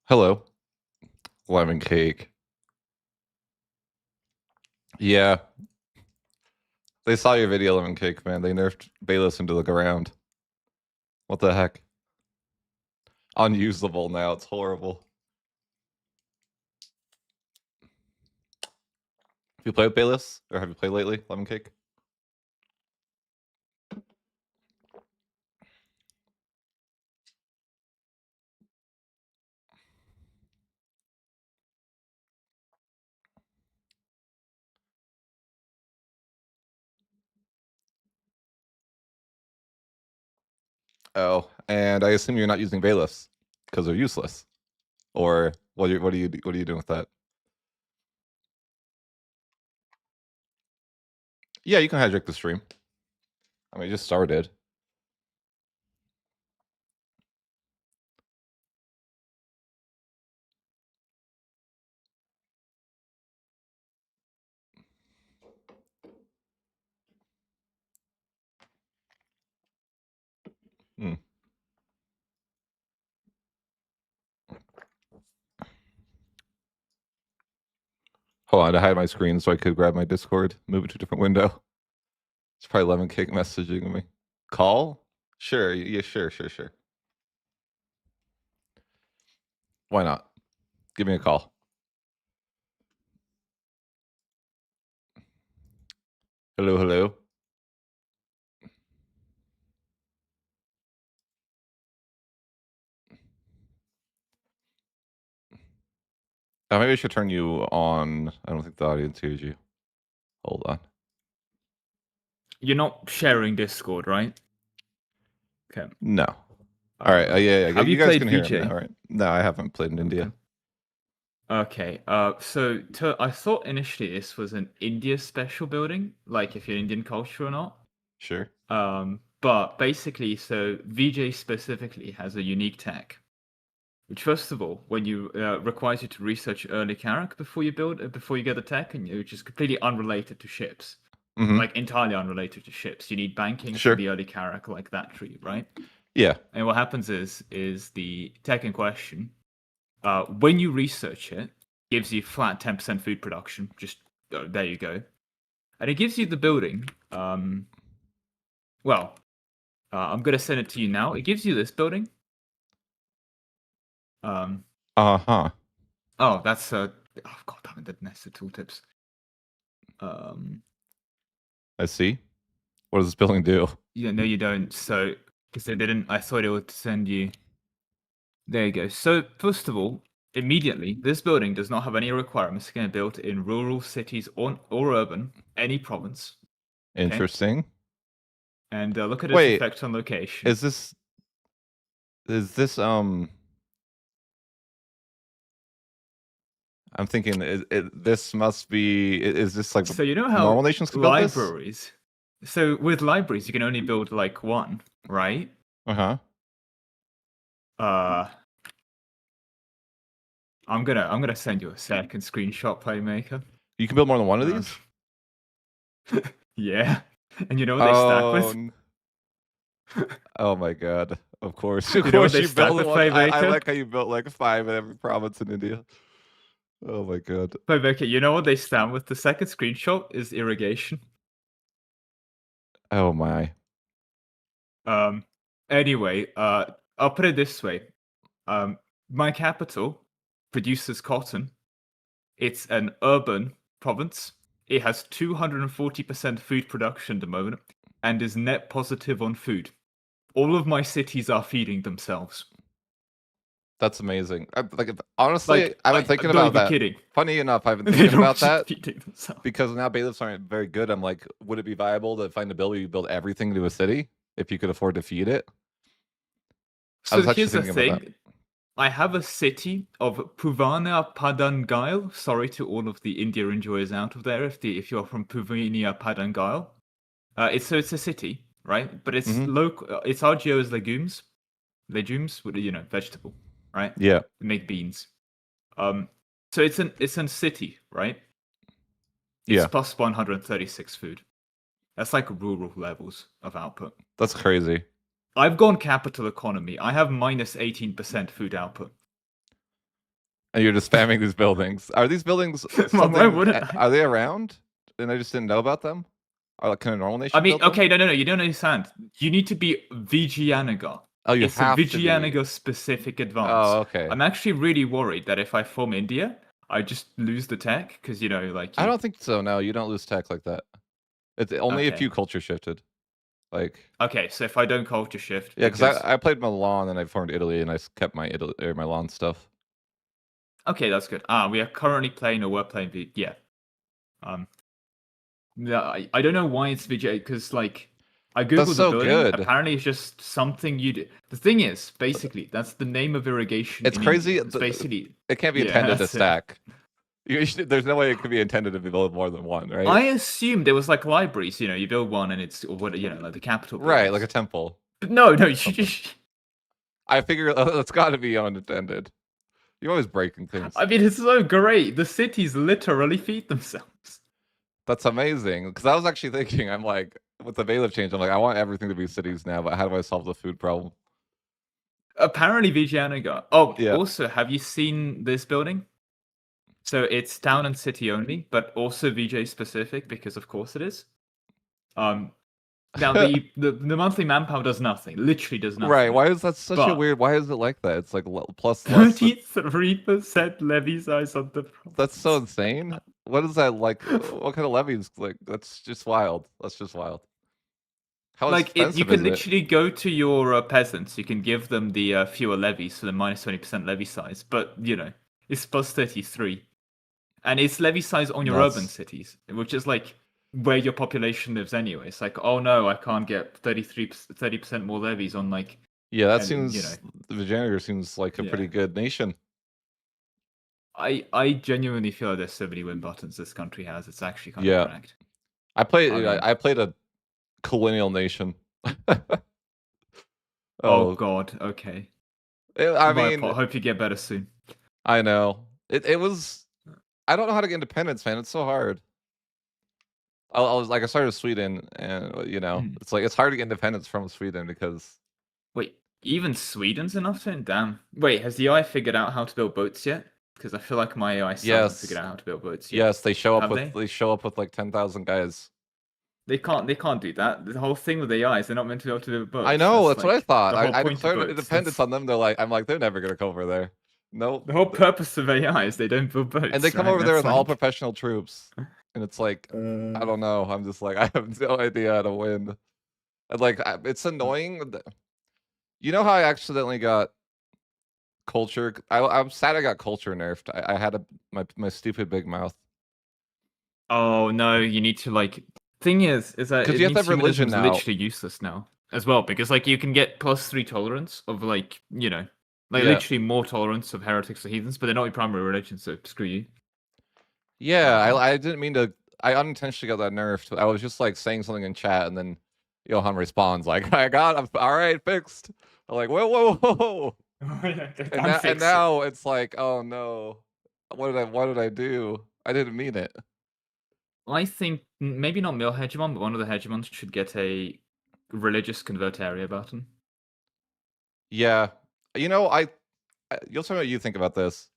Hello, lemon cake. Yeah, they saw your video, lemon cake, man. They nerfed Bailiffs into the ground. What the heck? Unusable now. It's horrible. Have you played with Bailiffs? Or have you played lately, lemon cake? Oh, and I assume you're not using Bailiffs because they're useless. Or what are you doing with that? Yeah, you can hijack the stream. I mean, it just started. Hmm. Hold on, to hide my screen so I could grab my Discord, move it to a different window. It's probably lemon cake messaging me. Call? Sure. Yeah, sure. Why not? Give me a call. Hello. Maybe I should turn you on. I don't think the audience hears you. Hold on. You're not sharing Discord, right? Okay. No. All right. Yeah. Have you you guys played can hear VJ? him now, right? No, I haven't played in India. Okay. So I thought initially this was an India special building, like if you're Indian culture or not. Sure. But basically, so VJ specifically has a unique tech, which first of all, when you requires you to research early Carrack before you get the tech, and which is completely unrelated to ships. Mm-hmm. Like entirely unrelated to ships. You need banking Sure. for the early Carrack, like that tree, right? Yeah. And what happens is the tech in question, when you research it, gives you flat 10% food production. Just there you go, and it gives you the building. I'm gonna send it to you now. It gives you this building. Uh-huh. Oh, that's oh god damn it, the nested tooltips. I see. What does this building do? Yeah, no, you don't. So because they didn't, I thought it would send you. There you go. So first of all, immediately, this building does not have any requirements to get built in rural cities or urban, any province. Interesting. Okay? And look at its effect on location. Is this I'm thinking this must be, is this like, so you know how normal nations can build libraries this? So with libraries you can only build like one, right? I'm gonna send you a second screenshot, Playmaker. You can build more than one of these? Yeah. And you know what they stack with? Oh my god. Of course. Of course you build one. I like how you built like 5 in every province in India. Oh my god. Playmaker, you know what they stand with? The second screenshot is irrigation. Oh my. Anyway, I'll put it this way. My capital produces cotton. It's an urban province. It has 240% food production at the moment and is net positive on food. All of my cities are feeding themselves. That's amazing. Honestly, I've been thinking about that. Kidding. Funny enough, I've been thinking about that because now bailiffs aren't very good. I'm like, would it be viable to find a build where you build everything into a city if you could afford to feed it? So here's the thing. I have a city of Puvania Padangail. Sorry to all of the India enjoyers out of there if you're from Puvania Padangail. It's a city, right? But it's local. Its RGO is legumes, vegetable, right? Yeah. They make beans. So it's a city, right? It's plus 136 food. That's like rural levels of output. That's crazy. I've gone capital economy. I have minus 18% food output. And you're just spamming these buildings. Are these buildings Why something? wouldn't I? Are they around? And I just didn't know about them. Or like, can a normal I nation mean, build them? okay, no, you don't understand. You need to be Vijayanagar. Oh, you It's a have to be. Vijayanagar specific advance. Oh, okay. I'm actually really worried that if I form India, I just lose the tech because like I you. don't think so. No, you don't lose tech like that. It's only if Okay, you culture shifted. Like, okay. So if I don't culture shift, yeah, because because I played Milan and I formed Italy and I kept my Italy or Milan stuff. okay, that's good. We are currently playing or we're playing. Yeah. Um. Yeah. I don't know why it's Vijay because like I That's googled the so building. good. Apparently, it's just something you do. The thing is, basically, that's the name of irrigation It's in India. crazy. It's basically It can't be yeah. intended to That's it. stack. There's no way it could be intended to be built more than one, right? I assumed there was like libraries, you build one and it's or what like the capital Right, like a buildings. temple But no, you or something. just I figure that's got to be unintended. You're always breaking things. I mean it's so great. The cities literally feed themselves. That's amazing. Because I was actually thinking, I'm like, with the Bailiff change, I'm like, I want everything to be cities now, but how do I solve the food problem? Apparently Vijayanagar. Oh, Yeah. also, have you seen this building? So it's town and city only, but also VJ specific because of course it is. Um now the monthly manpower does nothing. Literally does Right. nothing. Why is that such a But weird? Why is it like that? It's like plus less. 33% levy size on the That's so province. insane. What is that like? What kind of levies? Like, that's just wild. That's just wild. How Like you expensive can is it? literally go to your peasants. You can give them the fewer levies, so the minus 20% levy size. But it's plus 33, and it's levy size on your urban Nuts. cities, which is like where your population lives anyway. It's like, oh no, I can't get 30% more levies on like, Yeah, that and seems. The janitor seems like a yeah. pretty good nation. I genuinely feel there's so many win buttons this country has. It's actually kind of Yeah, cracked. I I played. mean, I played a colonial nation. oh Oh, god, okay. I mean, Hope you get better soon. I know. It was. I don't know how to get independence, man. It's so hard. I was like, I started with Sweden, and Hmm. it's like it's hard to get independence from Sweden because Wait, even Sweden's enough to? Damn. Wait, has the AI figured out how to build boats yet? Because I feel like my AI still hasn't figured yes, out how to build boats yet. yes, they show up Have with they? like 10,000 guys. They can't. They can't do that. The whole thing with AI is they're not meant to be able to build I boats. know, That's that's what I like thought. the whole I point of declared boats. independence That's on them. I'm like, they're never gonna come over there. Nope. the whole purpose of AI is they don't build And they boats, come right? over there That's with all like. professional troops, and it's like, I don't know. I'm just like, I have no idea how to win. And like, it's annoying. You know how I accidentally got culture? I'm sad I got culture nerfed. I had my stupid big mouth. Oh no, you need to like. Thing is that Because it you have to means have religion humanism's now. literally useless now as well because like you can get +3 tolerance of like like Yeah. literally more tolerance of heretics or heathens, but they're not your primary religion, so screw you. Yeah, Um, I didn't mean to. I unintentionally got that nerfed. I was just like saying something in chat, and then Johan responds like, I'm all right, fixed." I'm like, whoa. I'm And fixed. now it's like, oh no, what did I do? I didn't mean it. I think maybe not male hegemon, but one of the hegemons should get a religious convert area button. Yeah, you'll tell me what you think about this.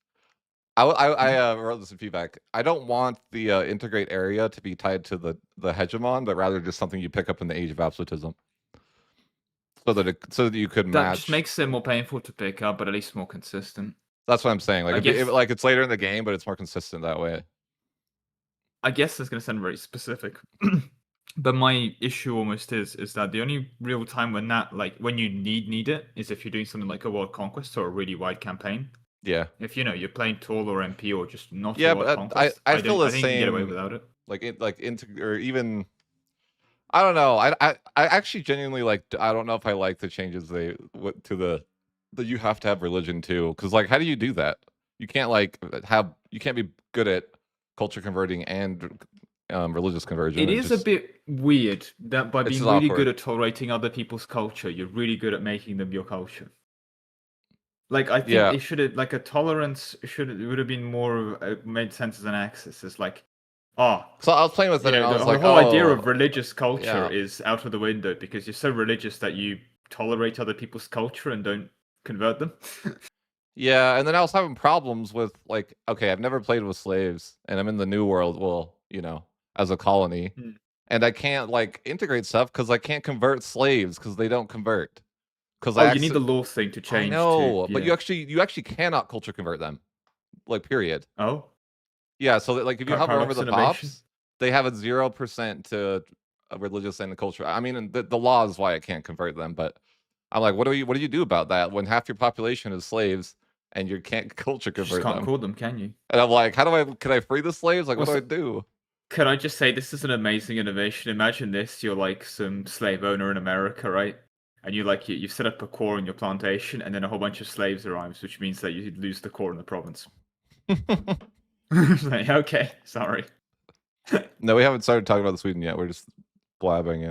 Hmm? I wrote this in feedback. I don't want the integrate area to be tied to the hegemon, but rather just something you pick up in the age of absolutism, so that you could That just match. makes it more painful to pick up, but at least more consistent. That's what I'm saying. Like I guess like it's later in the game, but it's more consistent that way. that's going to sound very specific. But my issue almost is that the only real time when that like when you need it is if you're doing something like a world conquest or a really wide campaign. Yeah, If you're playing Tool or MP or just not a yeah, world but conquest, I feel the I think you can get away same. without it. Like or even I don't know. I actually genuinely like. I don't know if I like the changes to the you have to have religion too. Because like, how do you do that? You can't like you can't be good at culture converting and religious conversion. It is a bit weird that by It's being just really good awkward. at tolerating other people's culture, you're really good at making them your culture. Like I think Yeah. they should have like a tolerance it would have been more made sense as an axis. It's like, oh, So I was playing with it and I was the like, whole idea oh, of religious culture yeah. is out of the window because you're so religious that you tolerate other people's culture and don't convert them. Yeah, and then I was having problems with like, okay, I've never played with slaves, and I'm in the New World. Well, as a colony, Hmm. and I can't like integrate stuff because I can't convert slaves because they don't convert. Because Oh, you need the law thing to I change to know, but yeah. you actually cannot culture convert them. Like, period. Oh, Yeah, so that, like if you hover over paradox the innovation. pops, they have a 0% to a religious and the culture. I mean, and the law is why I can't convert them, but I'm like, what do you do about that when half your population is slaves and you can't culture You just convert can't them? call them, can you? And I'm like, can I free the slaves? Like, what do I Also, do? can I just say this is an amazing innovation? Imagine this: you're like some slave owner in America, right? And you've set up a core on your plantation, and then a whole bunch of slaves arrives, which means that you lose the core in the province. Like, okay, sorry. No, we haven't started talking about Sweden yet. We're just blabbing,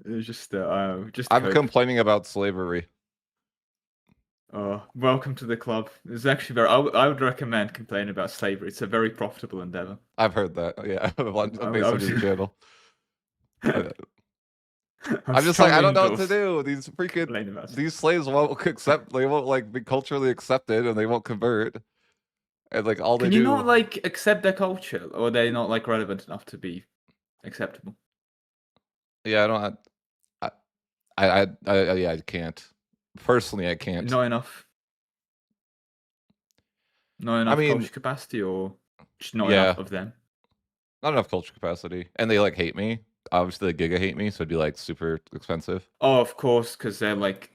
It was just I'm cope. complaining about slavery. Welcome to the club. It's actually I would recommend complaining about slavery. It's a very profitable endeavor. I've heard that. Yeah, I based on was, your channel. I I'm just like, I strongly don't know what to endorse do. complaining about These slaves won't accept. They won't like be culturally accepted, and they won't convert. And like all they Can you not do, like accept their culture, or are they not like relevant enough to be acceptable? yeah, I don't. Yeah, I can't. Personally, I can't. Not enough. Not I enough mean, culture capacity, or just not enough yeah, of them. not enough culture capacity, and they like hate me. Obviously, the Giga hate me, so it'd be like super expensive. Oh, of course, because they're like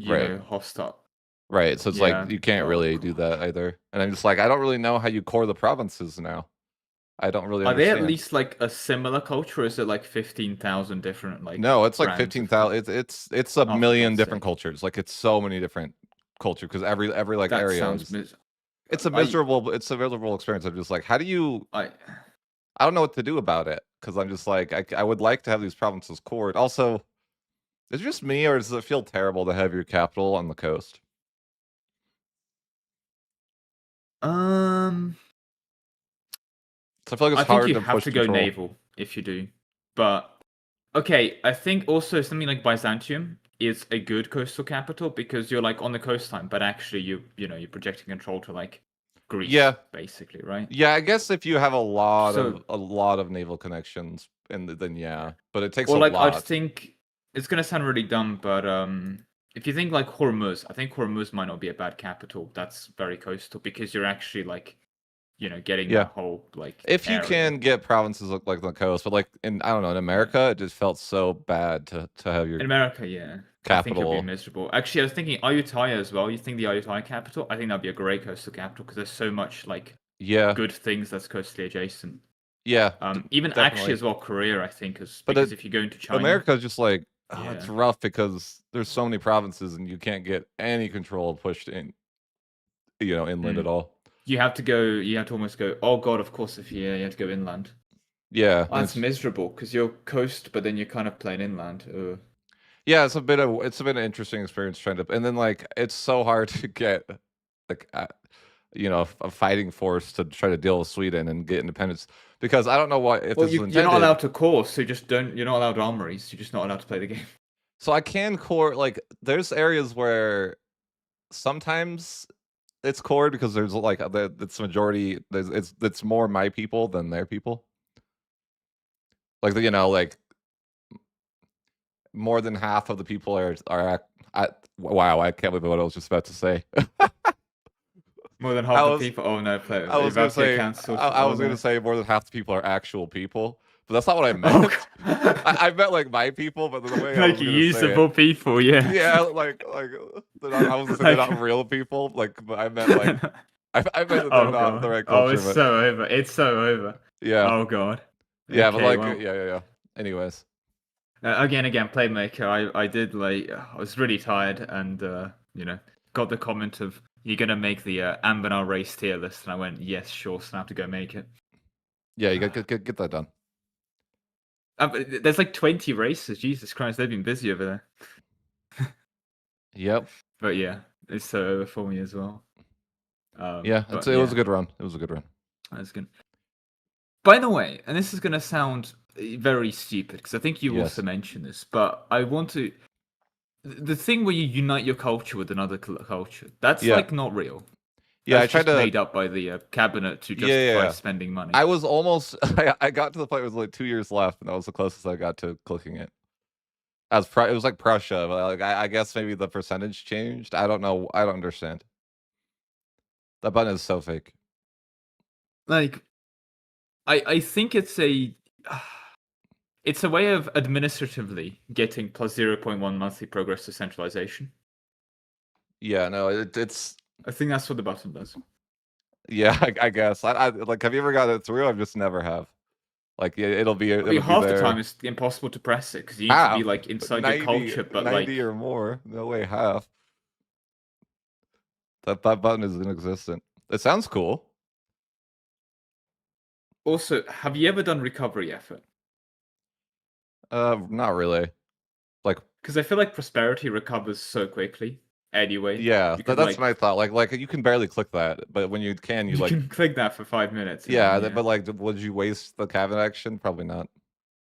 Right, hostile. right. So it's like Yeah. you can't Oh really do god. that either. And I'm just like, I don't really know how you core the provinces now. I don't really Are they at understand. least like a similar culture, or is it like 15,000 different like No, it's like brands of 15,000. culture? It's a Oh, for million God's different sake. cultures. Like it's so many different cultures because every like That area sounds is. It's a miserable experience. I'm just like, how do you? I I don't know what to do about it because I'm just like, I would like to have these provinces cored. Also, is it just me or does it feel terrible to have your capital on the coast? um So I feel like it's I think hard you to have push to go control. naval if you do. But okay, I think also something like Byzantium is a good coastal capital because you're like on the coastline, but actually you're projecting control to like Greece, Yeah, basically, right? yeah. I guess if you have So a lot of naval connections, and then yeah, but it takes or a like I lot. think it's gonna sound really dumb, but if you think like Hormuz, I think Hormuz might not be a bad capital. That's very coastal because you're actually like, getting Yeah. that whole like If you area. can get provinces like on the coast, but like in I don't know in Yeah. America, it just felt so bad to have your In America, yeah. I think you'll be capital. miserable. Actually, I was thinking Ayutthaya as well. You think the Ayutthaya capital? I think that'd be a great coastal capital because there's so much like Yeah, good things that's coastally adjacent. yeah, Even actually definitely. as well, Korea, I think, is But because if you go into China, America is just like it's yeah, rough because there's so many provinces and you can't get any control pushed in, inland at mm, all. you have to go. You have to almost go. Oh God, of course, if you have to go inland. Yeah, Oh, and that's miserable because you're coast, but then you're kind of playing inland. it's been an interesting experience trying to, and then like it's so hard to get like a fighting force to try to deal with Sweden and get independence because I don't know what if Well, this is you're not intended. allowed to course, so just don't. You're not allowed armories. You're just not allowed to play the game. So I can core like there's areas where sometimes it's core because there's like it's majority it's more my people than their people. Like like more than half of the people wow, I can't believe what I was just about to say. More than I half the was people. Oh no, play. I You're was gonna about to get say cancelled. I Oh was gonna no. say more than half the people are actual people, but that's not what I Oh, meant. I meant like my people, but the way I like was gonna say it, usable people. Yeah. yeah, like I was gonna say they're Like. not real people, like but I meant like I meant that they're Oh not the god. right Oh, culture, it's but so over. It's so over. yeah, Oh god. yeah, but Okay. like Well. yeah. Anyways, Again, playmaker. I did like. I was really tired, and got the comment of you're gonna make the Ambenar race tier list, and I went yes, sure. So I have to go make it. yeah, you got to get that done. But there's like 20 races. Jesus Christ, they've been busy over there. Yep. But yeah, it's so over for me as well. Yeah, But it was a yeah, good run. It was a good run. that's good. By the way, and this is gonna sound very stupid because I think you also Yes. mentioned this, but I want to. the thing where you unite your culture with another culture, that's Yeah, like not real. yeah. I That's tried just to. made up by the cabinet to Yeah, yeah, justify yeah. spending money. I was almost. I got to the point. It was like 2 years left, and that was the closest I got to clicking it. It was like Prussia, but like I guess maybe the percentage changed. I don't know. I don't understand. That button is so fake. Like, I think it's a way of administratively getting plus 0.1 monthly progress to centralization. Yeah, no, it's I think that's what the button does. yeah. I guess I like. Have you ever got it through? I just never have. Like yeah, I mean, it'll be half the time there. it's impossible to press it because you need to be Half like inside your 90, culture, but 90 like or more. No way, half. That button is inexistent. It sounds cool. also, have you ever done recovery effort? Not really. Like, Because I feel like prosperity recovers so quickly anyway. yeah, You could that's like my thought. Like you can barely click that, but when you can, you you like, can click that for 5 minutes and then yeah. yeah, But like, would you waste the cabinet action? Probably not.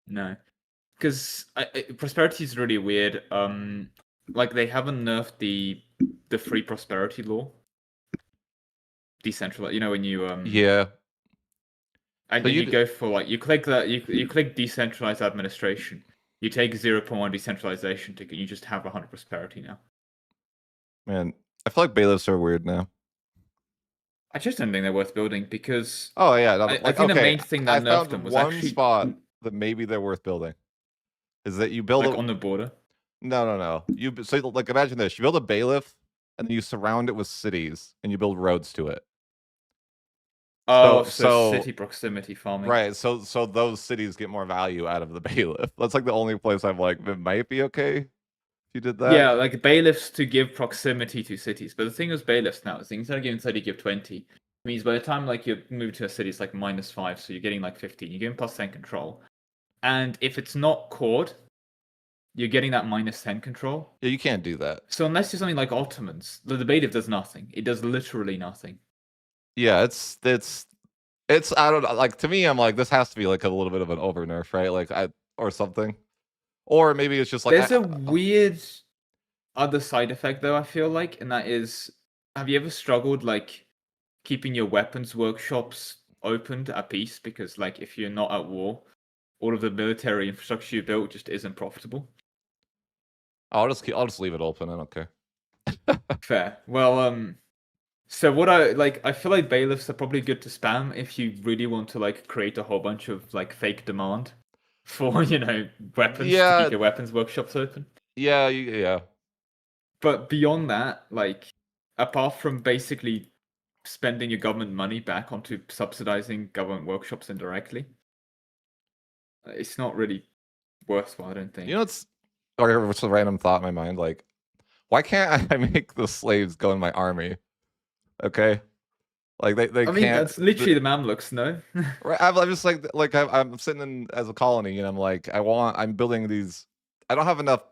no, because prosperity is really weird. Like they haven't nerfed the free prosperity law, decentralized. You know when you Yeah. and So then you you, go for like you click that you click decentralized administration. You take 0.1 decentralization ticket. You just have 100 prosperity now. man, I feel like bailiffs are weird now. I just don't think they're worth building because Oh yeah, I like think the okay, main thing that I nerfed found them was one actually spot that maybe they're worth building. Is that you build like a on the border. no. So like imagine this: you build a bailiff, and then you surround it with cities, and you build roads to it. Oh, So so city so proximity farming. right, so those cities get more value out of the bailiff. That's like the only place I'm like, it might be okay if you did that. Yeah, like bailiffs to give proximity to cities. But the thing with bailiffs now is instead of giving 30, give 20. It means by the time like you move to a city, it's like -5, so you're getting like 15. You're getting +10 control. And if it's not cored, you're getting that -10 control. Yeah, you can't do that. So unless you're something like Ottomans, the bailiff does nothing. It does literally nothing. Yeah, it's I don't know. Like to me, I'm like this has to be like a little bit of an over nerf, right? Like I or something, or maybe it's just like There's a weird other side effect though, I feel like, and that is, have you ever struggled like keeping your weapons workshops opened at peace? Because like if you're not at war, all of the military infrastructure you built just isn't profitable. I'll just leave it open. I don't care. Fair. Well, so what I feel like bailiffs are probably good to spam if you really want to like create a whole bunch of like fake demand for, weapons to keep Yeah, your weapons workshops open. yeah. But beyond that, like apart from basically spending your government money back onto subsidizing government workshops indirectly, it's not really worthwhile, I don't You know think. what's or what's a random thought in my mind? Like, why can't I make the slaves go in my army? Okay, like they I mean, can't. that's literally the Mamluks, no? Right, I'm just like I'm sitting in as a colony, and I'm like I'm building these. I don't have enough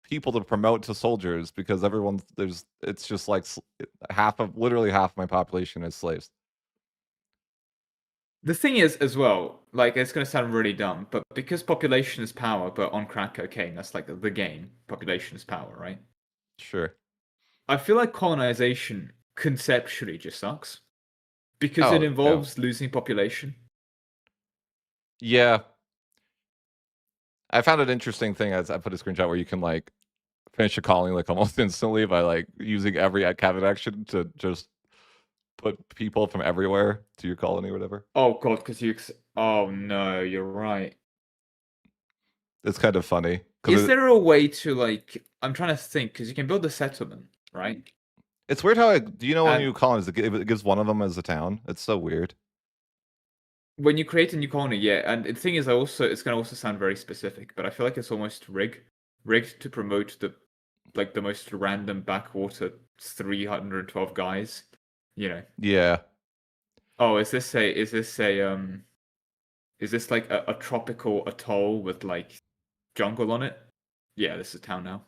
people to promote to soldiers because everyone's there's. It's just like literally half my population is slaves. The thing is, as well, like it's gonna sound really dumb, but because population is power, but on crack cocaine, that's like the game. Population is power, right? Sure. I feel like colonization conceptually just sucks because it Oh yeah. involves losing population. Yeah. I found an interesting thing as I put a screenshot where you can like finish a colony like almost instantly by like using every cabinet action to just put people from everywhere to your colony or whatever. Oh god, because oh no, you're right. It's kind of funny Is because there a way to like? I'm trying to think because you can build a settlement, right? it's weird how do you know when And you colonize it gives one of them as a town. It's so weird. when you create a new colony, yeah. And the thing is, it's gonna also sound very specific, but I feel like it's almost rigged to promote the most random backwater 312 guys. You know. Yeah. Oh, is this like a tropical atoll with like jungle on it? Yeah, this is a town now.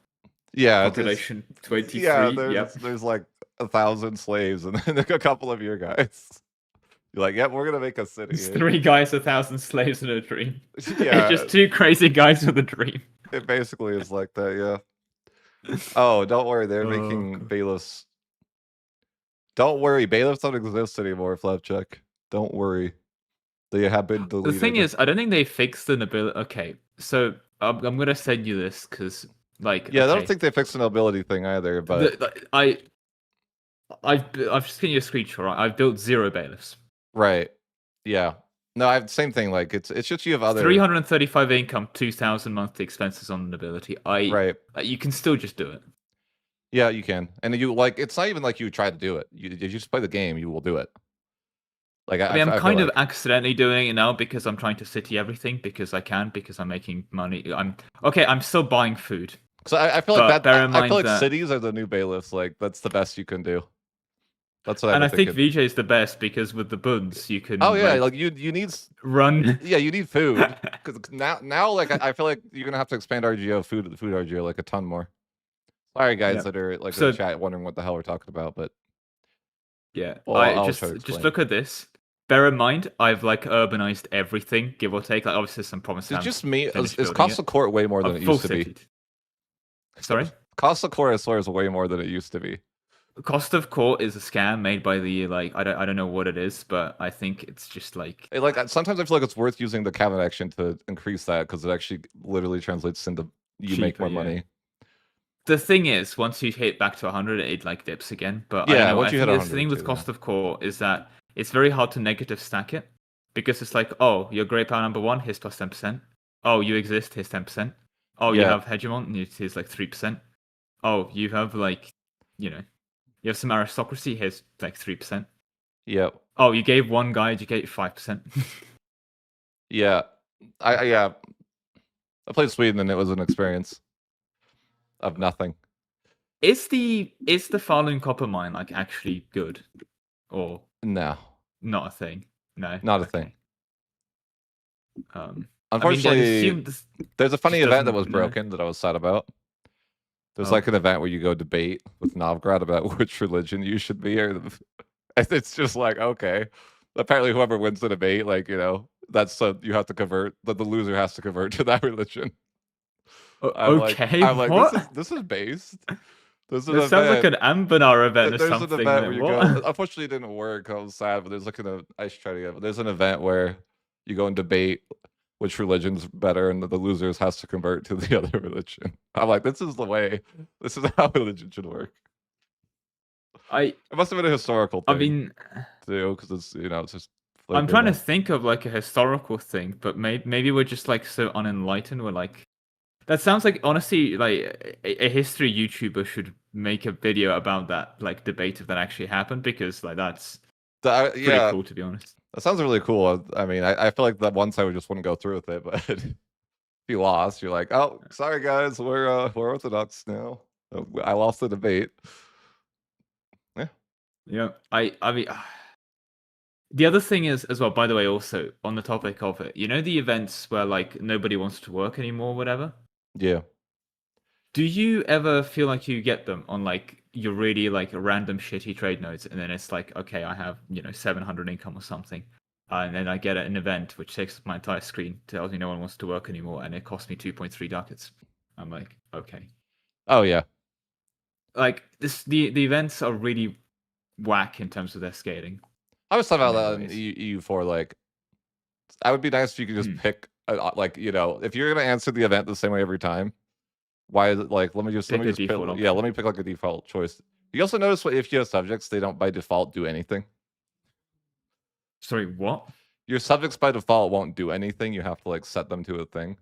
Yeah, Population yeah, 23. Yep. there's like 1,000 slaves and then a couple of your guys. You're like, yep, we're gonna make a city. It's 3 guys, 1,000 slaves, and a dream. It's Yeah, just 2 crazy guys with a dream. it basically is like that, yeah. Oh, don't worry, they're Oh, making God. bailiffs. Don't worry, bailiffs don't exist anymore, Flapcheck. Don't worry. They have been The thing deleted. is, I don't think they fixed the nobility. Okay, so I'm gonna send you this because, like, Yeah, I don't okay, think they fixed the nobility thing either, but I've just given you a screenshot. Right? I've built 0 bailiffs, right. Yeah. No, I have same thing. Like it's just you have other 335 income, 2,000 monthly expenses on the nobility. right. You can still just do it. Yeah, you can. And you like it's not even like you try to do it. If you just play the game, you will do it. Like I mean, I'm I feel kind of like. accidentally doing it now because I'm trying to city everything because I can because I'm making money. I'm still buying food, So I feel like but that bear in I feel mind like that, cities are the new bailiffs. Like that's the best you can do. That's what I've and been I think thinking. VJ is the best because with the buns you Oh can yeah, like like you need run. yeah, you need food because now like I feel like you're gonna have to expand RGO food RGO like a ton more. Sorry guys Yeah. that are like in the So chat wondering what the hell we're talking about, but yeah, well I I'll try to just explain. look at this. Bear in mind, I've like urbanized everything, give or take. Like obviously, some promise It's haven't just me. finished Is building Costa it. Court way more than I've it full used to be? cityed. Sorry. Costa Court, I swear, is way more than it used to be. Cost of court is a scam made by the like I don't know what it is, but I think it's just like Like sometimes I feel like it's worth using the cabinet action to increase that because it actually literally translates into you make cheaper. more Yeah. money. The thing is, once you hit back to 100, it like dips again. But I don't Yeah, know. I once you hit think this the 100 thing with too. Yeah. cost of core is that it's very hard to negative stack it because it's like, oh, you're great power number 1, here's plus 10%. Oh, you exist, here's 10%. Oh, you Yeah. have hegemon, and here's like 3%. Oh, you have like, you know, you have some aristocracy, here's like 3%. Yeah. Oh, you gave one guy educate 5%. Yeah. Yeah. I played Sweden and it was an experience of nothing. Is the Falun copper mine like actually good or No, not a thing? No. not a thing. Okay. I mean, I'd Unfortunately, assume this there's a funny just event that was doesn't know. broken that I was sad about. There's Oh, like an event where you go debate with Novgorod about which religion you should be, or it's just like okay. Apparently, whoever wins the debate, like that's so you have to convert. That the loser has to convert to that religion. Okay. I'm like, What? this is based. This is an This sounds like event. an Ambanar event or There's an something. event Like where you go. what? Unfortunately, it didn't work. I was sad, but there's like I should try to get. But there's an event where you go and debate which religion's better, and the losers has to convert to the other religion. I'm like, this is the way. This is how religion should work. I It must have been a historical I thing mean, too, because it's just I'm flipping trying to out. think of like a historical thing, but maybe we're just like so unenlightened. We're like that sounds like honestly like a history YouTuber should make a video about that like debate if that actually happened because like that's pretty Yeah, cool to be honest. that sounds really cool. I mean, I feel like that one side would just wouldn't go through with it, but if you lost, you're like, oh, sorry guys, we're Orthodox now. I lost the debate. Yeah. Yeah, I mean, the other thing is as well. By the way, also on the topic of it, you know the events where like nobody wants to work anymore, whatever. Yeah. Do you ever feel like you get them on like your really like random shitty trade nodes, and then it's like, okay, I have 700 income or something, and then I get an event which takes up my entire screen, tells me no one wants to work anymore, and it costs me 2.3 ducats. I'm like, okay, Oh yeah. like the events are really whack in terms of their scaling I was talking in about many that in ways. EU4. Like, I would be nice if you could just Hmm. pick, like, if you're gonna answer the event the same way every time. Why is it like? Let Pick me a just pick. default Yeah, option. let me pick like a default choice. You also notice if you have subjects, they don't by default do anything. Sorry, what? Your subjects by default won't do anything. You have to like set them to a thing.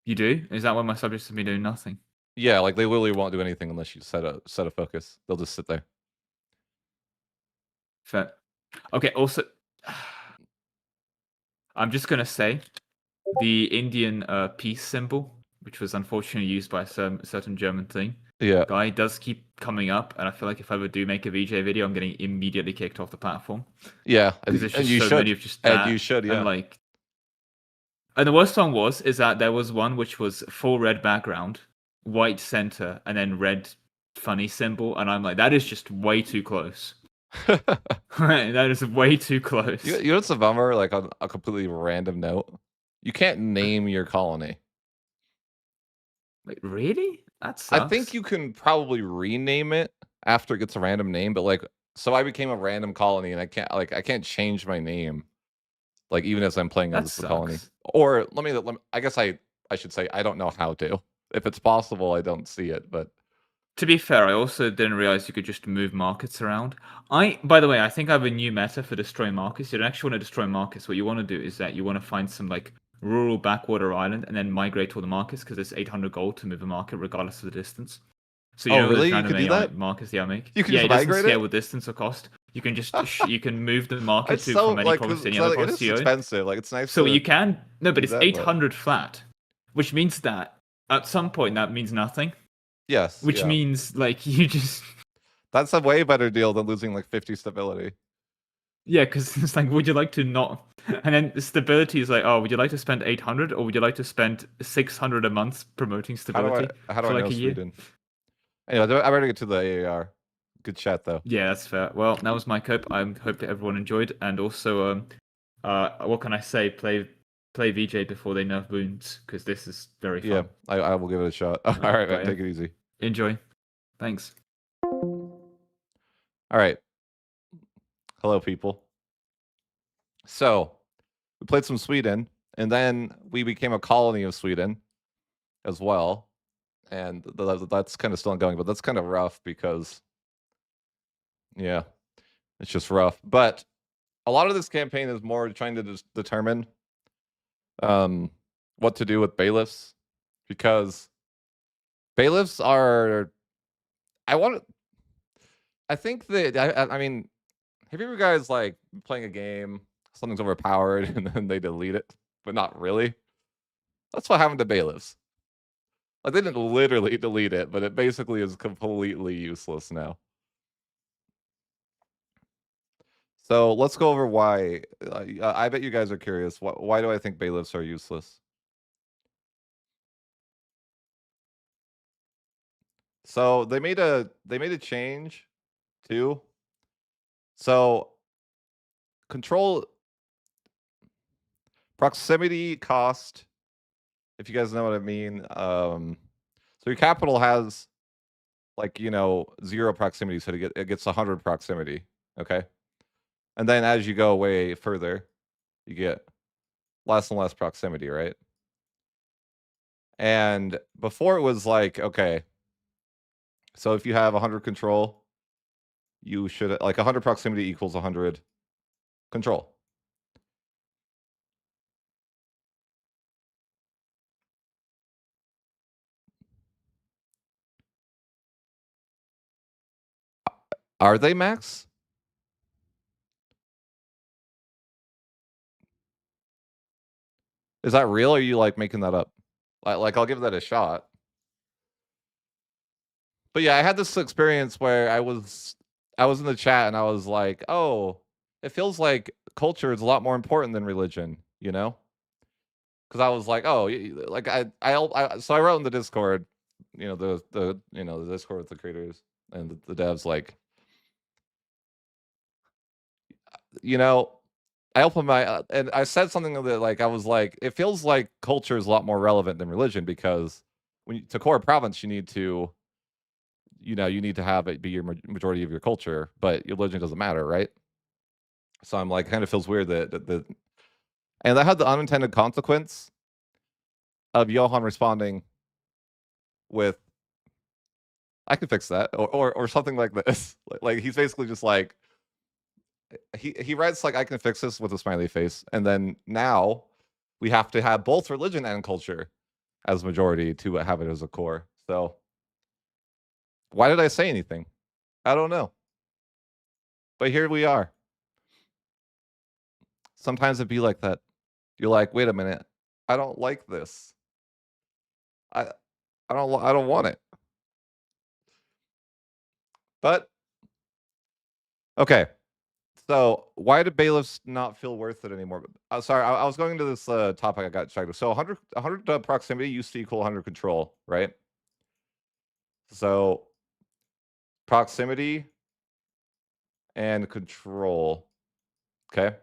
You do? Is that why my subjects have been doing nothing? Yeah, like they literally won't do anything unless you set a focus. They'll just sit there. Fair. Okay. Also, I'm just gonna say the Indian peace symbol, which was unfortunately used by some certain German thing Yeah, guy, does keep coming up, and I feel like if I ever do make a VJ video, I'm getting immediately kicked off the platform yeah, because there's and just you so many should, of just and you that, should. and Yeah, like, and the worst one is that there was one which was full red background, white center, and then red funny symbol, and I'm like, that is just way too close. That is way too close. you know what's a bummer? Like on a completely random note, you can't name your colony. Wait, really? That I think sucks. you can probably rename it after it gets a random name, but, like so I became a random colony, and I can't change my name, like, even as I'm playing That as the colony. sucks. Or let me I guess I should say I don't know how to. If it's possible, I don't see it, but To be fair, I also didn't realize you could just move markets around. By the way, I think I have a new meta for destroying markets. You don't actually want to destroy markets. What you want to do is that you want to find some like rural backwater island and then migrate all the markets because it's 800 gold to move a market regardless of the distance. So you oh, know those really? You random could do AI that? markets the I make. You can Yeah, just it doesn't migrate scale it? with distance or cost. You can just you can move the market It's to so from any like, province to any 'cause, other like, it province is you own. expensive, like, it's nice So you to can no, but do it's that, but 800 flat, which means that at some point that means nothing. yes, Which yeah. means like you just That's a way better deal than losing, like, 50 stability. yeah, because it's like, would you like to not? And then the stability is like, oh, would you like to spend 800 or would you like to spend 600 a month promoting stability How do for I know like a year? Sweden? Anyway, I better get to the AAR. Good chat, though. Yeah, that's fair. Well, that was my cope. I hope that everyone enjoyed, and also, what can I say? Play VJ before they nerf wounds because this is very Yeah, fun. I will give it a shot. Alright, man, But yeah, take it easy. enjoy. Thanks. Alright. Hello, people. So, we played some Sweden, and then we became a colony of Sweden as well, and that's kinda still ongoing, but that's kinda rough because yeah, it's just rough. But a lot of this campaign is more trying to just determine, um, what to do with bailiffs, because bailiffs are I want I think that I mean, have you ever guys, like, playing a game, something's overpowered, and then they delete it, but not really? That's what happened to bailiffs. Like, they didn't literally delete it, but it basically is completely useless now. So, let's go over why, I bet you guys are curious, why do I think bailiffs are useless? So, they made a change too. So, control proximity cost, if you guys know what I mean, so your capital has, like, 0 proximity, so it gets 100 proximity, okay? And then as you go way further, you get less and less proximity, right? And before it was like, okay, so if you have 100 control, you should like 100 proximity equals 100 control. Are they max? Is that real, or are you, like, making that up? Like, I'll give that a shot. But yeah, I had this experience where I was in the chat and I was like, "Oh, it feels like culture is a lot more important than religion," you know? Because I was like, "Oh, like so I wrote in the Discord, the Discord with the creators and the devs, like, you know, I opened my and I said something that like I was like, it feels like culture is a lot more relevant than religion because to core a province, you need to have it be your majority of your culture, but your religion doesn't matter, right? So I'm like, kind of feels weird and that had the unintended consequence of Johan responding with, "I can fix that," or something like this. Like he's basically just like he writes like, "I can fix this" with a smiley face, and then now we have to have both religion and culture as majority to have it as a core. So why did I say anything? I don't know, but here we are. Sometimes it be like that. You're like, "Wait a minute, I don't like this. I I don't want it." But okay, so why do bailiffs not feel worth it anymore? Sorry, I was going into this topic. I got distracted. So 100 proximity used to equal 100 control, right? So proximity and control. Okay.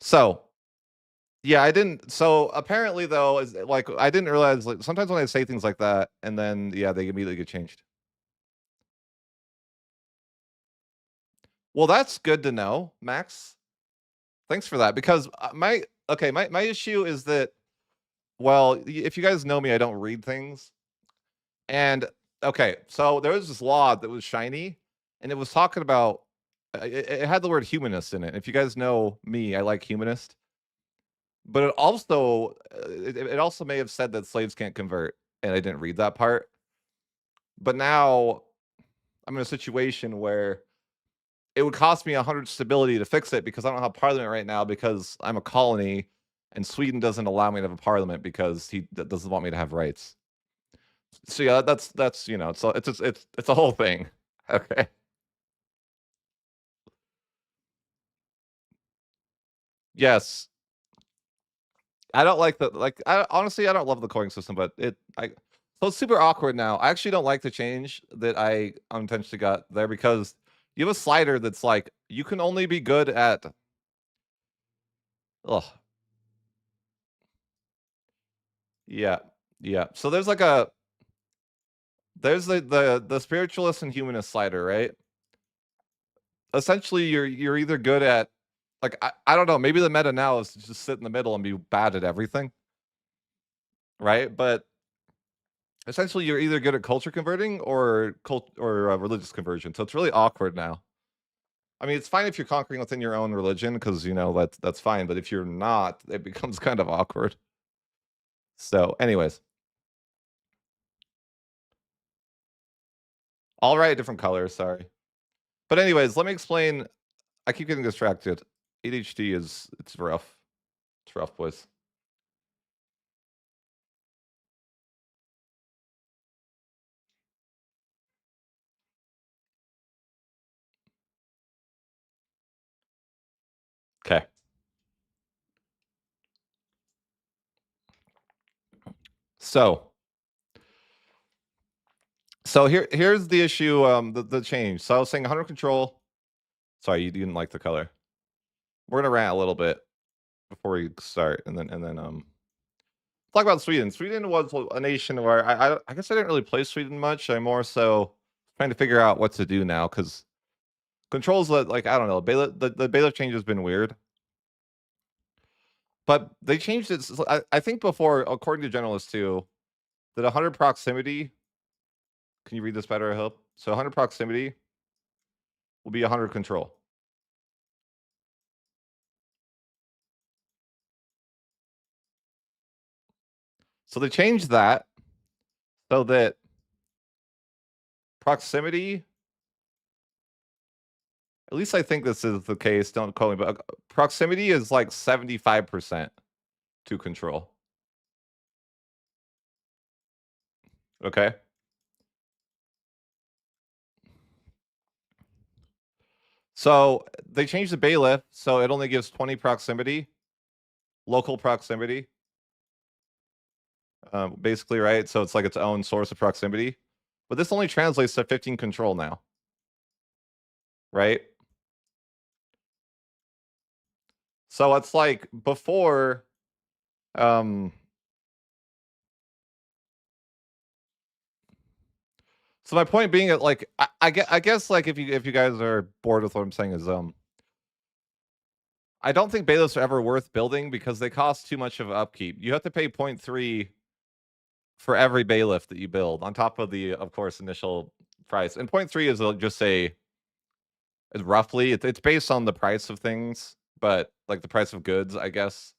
So yeah, I didn't. So apparently, though, is like I didn't realize. Like sometimes when I say things like that, and then yeah, they immediately get changed. Well, that's good to know, Max. Thanks for that. Because my issue is that if you guys know me, I don't read things. And okay, so there was this law that was shiny, and it was talking about it had the word humanist in it. If you guys know me, I like humanist. But it also may have said that slaves can't convert, and I didn't read that part. But now I'm in a situation where it would cost me 100 stability to fix it because I don't have parliament right now because I'm a colony, and Sweden doesn't allow me to have a parliament because he doesn't want me to have rights. So yeah, that's it's a whole thing. Okay. Yes. I don't like honestly I don't love the coin system, but so it's super awkward now. I actually don't like the change that I unintentionally got there because you have a slider that's like you can only be good at oh yeah. Yeah. So there's the spiritualist and humanist slider, right? Essentially you're either good at like I don't know, maybe the meta now is to just sit in the middle and be bad at everything, right? But essentially you're either good at culture converting or religious conversion. So it's really awkward now. I mean, it's fine if you're conquering within your own religion because that's fine. But if you're not, it becomes kind of awkward. So, anyways, all right, different colors. Sorry, but anyways, let me explain. I keep getting distracted. ADHD it's rough. It's rough, boys. Okay. So here's the issue. The change. So I was saying 100 control. Sorry, you didn't like the color. We're gonna rant a little bit before we start, and then talk about Sweden. Sweden was a nation where I guess I didn't really play Sweden much. I more so trying to figure out what to do now because controls like I don't know. The bailiff change has been weird, but they changed it. I think before, according to generalists too, that 100 proximity. Can you read this better? I hope so. 100 proximity will be 100 control. So they changed that so that proximity. At least I think this is the case. Don't quote me, but proximity is like 75% to control. Okay. So they changed the bailiff, so it only gives 20 proximity, local proximity. Basically, right? So it's like its own source of proximity. But this only translates to 15 control now. Right? So it's like before so my point being that like I guess like if you guys are bored with what I'm saying is I don't think bailiffs are ever worth building because they cost too much of upkeep. You have to pay 0.3 for every bailiff that you build on top of the of course initial price. And 0.3 is just say is roughly it's based on the price of things, but like the price of goods, I guess.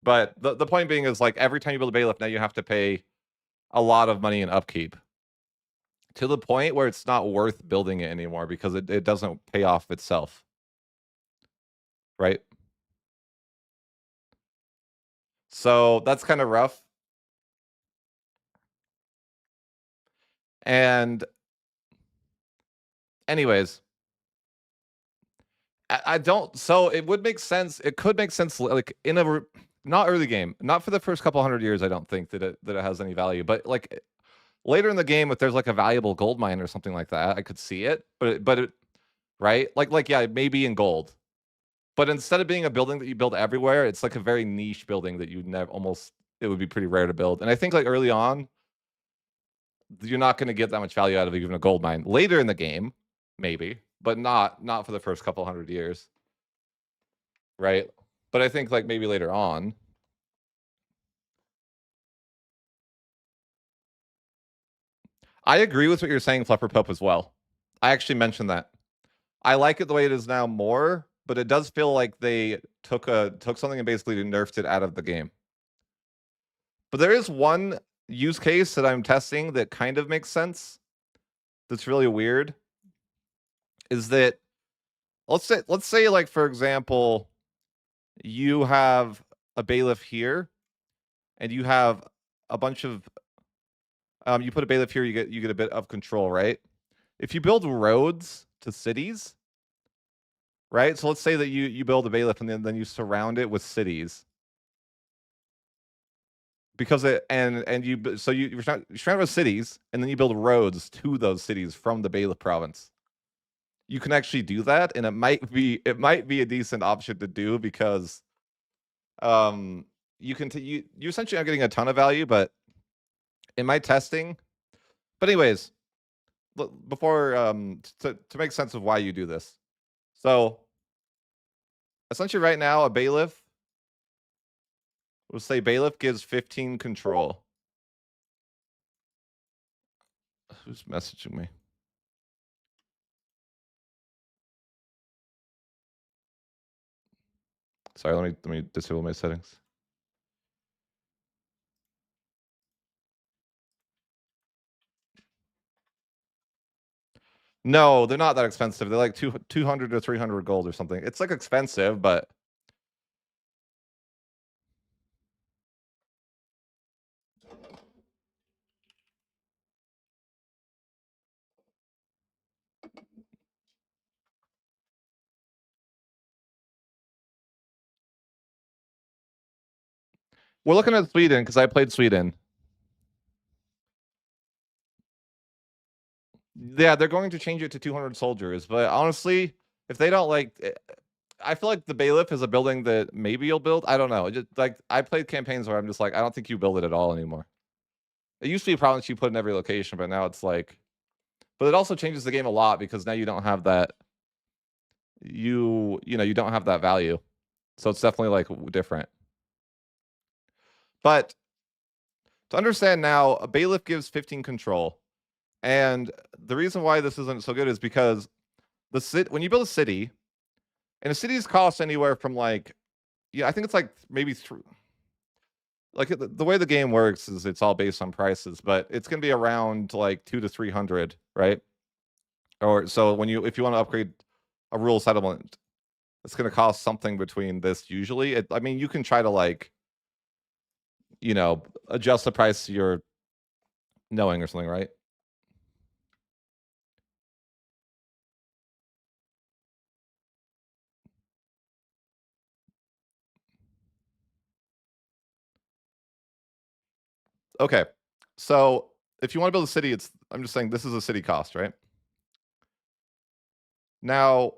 But the point being is like every time you build a bailiff, now you have to pay a lot of money in upkeep to the point where it's not worth building it anymore because it doesn't pay off itself. Right? So that's kind of rough. And anyways, I don't. So it would make sense. It could make sense, like in a not early game, not for the first couple 100 years. I don't think that it has any value. But like later in the game, if there's like a valuable gold mine or something like that, I could see it. But right, like yeah, maybe in gold. But instead of being a building that you build everywhere, it's like a very niche building that you never it would be pretty rare to build. And I think like early on, you're not going to get that much value out of even a gold mine. Later in the game, maybe, but not for the first couple hundred years, right? But I think like maybe later on. I agree with what you're saying, Fluffer Pope, as well. I actually mentioned that. I like it the way it is now more, but it does feel like they took something and basically nerfed it out of the game. But there is one use case that I'm testing that kind of makes sense. That's really weird. Is that let's say like for example, you have a bailiff here, and you have a bunch of you put a bailiff here, you get a bit of control, right? If you build roads to cities, right? So let's say that you build a bailiff and then you surround it with cities. Because you're surrounded with cities, and then you build roads to those cities from the Bailiff province. You can actually do that, and it might be a decent option to do because you essentially are getting a ton of value, but in my testing. But anyways, before to make sense of why you do this. So essentially right now a bailiff, we'll say bailiff gives 15 control. Who's messaging me? Sorry, let me disable my settings. No, they're not that expensive. They're like 200 to 300 gold or something. It's like expensive, but we're looking at Sweden because I played Sweden. Yeah, they're going to change it to 200 soldiers, but honestly, if they don't like, I feel like the Bailiff is a building that maybe you'll build. I don't know. Just like I played campaigns where I'm just like, I don't think you build it at all anymore. It used to be a province you put in every location, but now it's like, but it also changes the game a lot because now you don't have that. You don't have that value, so it's definitely like different. But to understand now, a bailiff gives 15 control. And the reason why this isn't so good is because when you build a city, and a city's cost anywhere from like, I think it's like maybe like the way the game works is it's all based on prices, but it's gonna be around like 200 to 300, right? Or so if you want to upgrade a rural settlement, it's gonna cost something between this usually. I mean, you can try to like, adjust the price to your knowing or something, right? Okay. So if you want to build a city, I'm just saying this is a city cost, right? Now,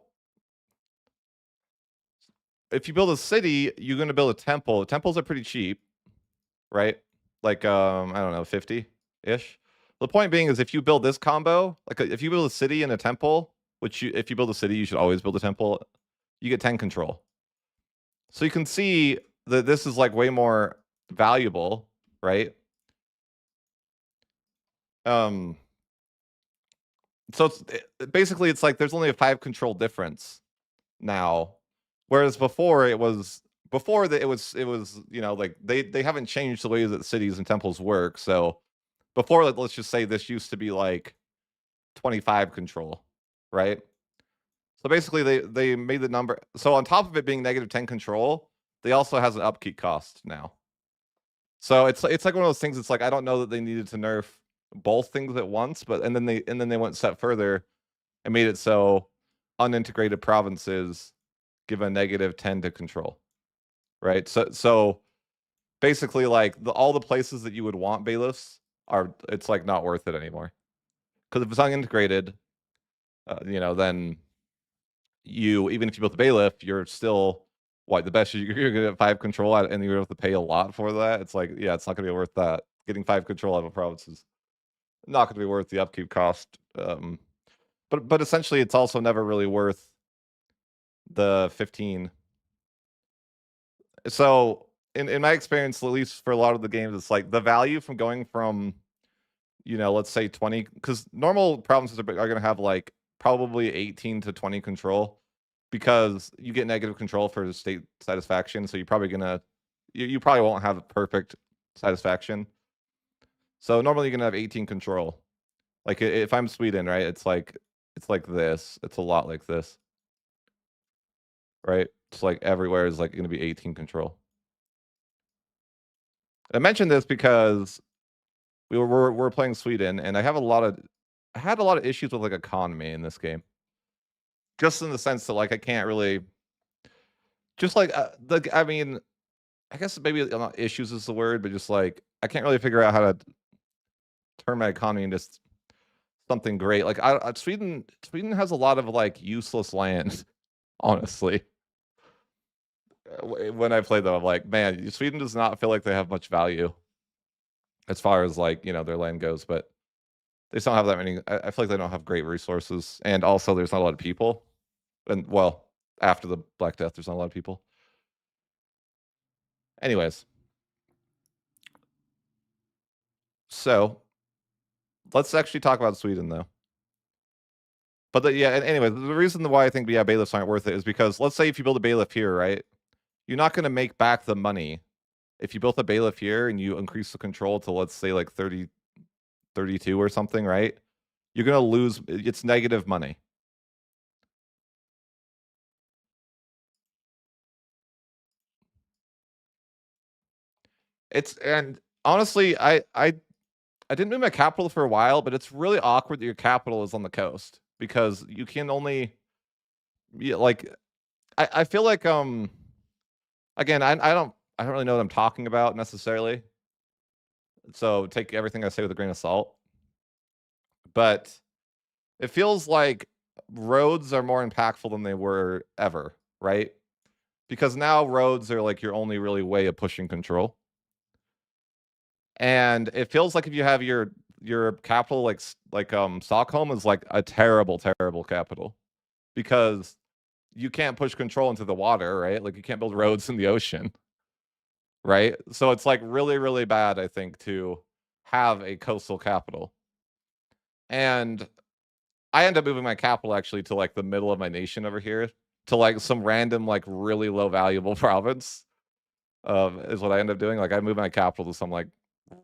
if you build a city, you're going to build a temple. Temples are pretty cheap, right? Like I don't know, 50-ish. The point being is if you build this combo, like if you build a city and a temple, if you build a city, you should always build a temple, you get 10 control. So you can see that this is like way more valuable, right? So basically it's like there's only a 5 control difference now, whereas before it was like they haven't changed the way that cities and temples work. So before, like, let's just say this used to be like 25 control, right? So basically they made the number, so on top of it being negative 10 control, they also has an upkeep cost now. So it's like one of those things. It's like I don't know that they needed to nerf both things at once, but and then they went a step further and made it so unintegrated provinces give a negative 10 to control, right? So basically, like all the places that you would want bailiffs it's like not worth it anymore, because if it's unintegrated, then even if you built the bailiff, you're still the best you're gonna get 5 control out, and you're gonna have to pay a lot for that. It's like, yeah, it's not gonna be worth that. Getting 5 control out of a province is not gonna be worth the upkeep cost. But essentially, it's also never really worth the 15. So in my experience, at least for a lot of the games, it's like the value from going from, let's say 20, because normal provinces are going to have like probably 18 to 20 control, because you get negative control for the state satisfaction. So you're probably gonna, you probably won't have perfect satisfaction. So normally you're gonna have 18 control. Like if I'm Sweden, right? It's like this. It's a lot like this, right? It's like everywhere is like gonna be 18 control. I mentioned this because we're playing Sweden, and I had a lot of issues with like economy in this game. Just in the sense that like I can't really, just like I mean, I guess maybe not issues is the word, but just like I can't really figure out how to turn my economy into something great. Like Sweden has a lot of like useless land, honestly. When I play them, I'm like, man, Sweden does not feel like they have much value as far as like, their land goes, but they still don't have that many. I feel like they don't have great resources, and also there's not a lot of people. And well, after the Black Death, there's not a lot of people. Anyways, so let's actually talk about Sweden though. But anyway, the reason why I think bailiffs aren't worth it is because let's say if you build a bailiff here, right? You're not going to make back the money if you built a bailiff here and you increase the control to, let's say, like 30, 32 or something, right? You're going to lose. It's negative money. And honestly, I didn't move my capital for a while, but it's really awkward that your capital is on the coast, because you can only, like, I feel like again, I don't really know what I'm talking about necessarily, so take everything I say with a grain of salt. But it feels like roads are more impactful than they were ever, right? Because now roads are like your only really way of pushing control. And it feels like if you have your capital like Stockholm is like a terrible capital, because you can't push control into the water, right? Like you can't build roads in the ocean, right? So it's like really bad, I think, to have a coastal capital. And I end up moving my capital actually to like the middle of my nation over here, to like some random like really low valuable province. Is what I end up doing. Like I move my capital to some like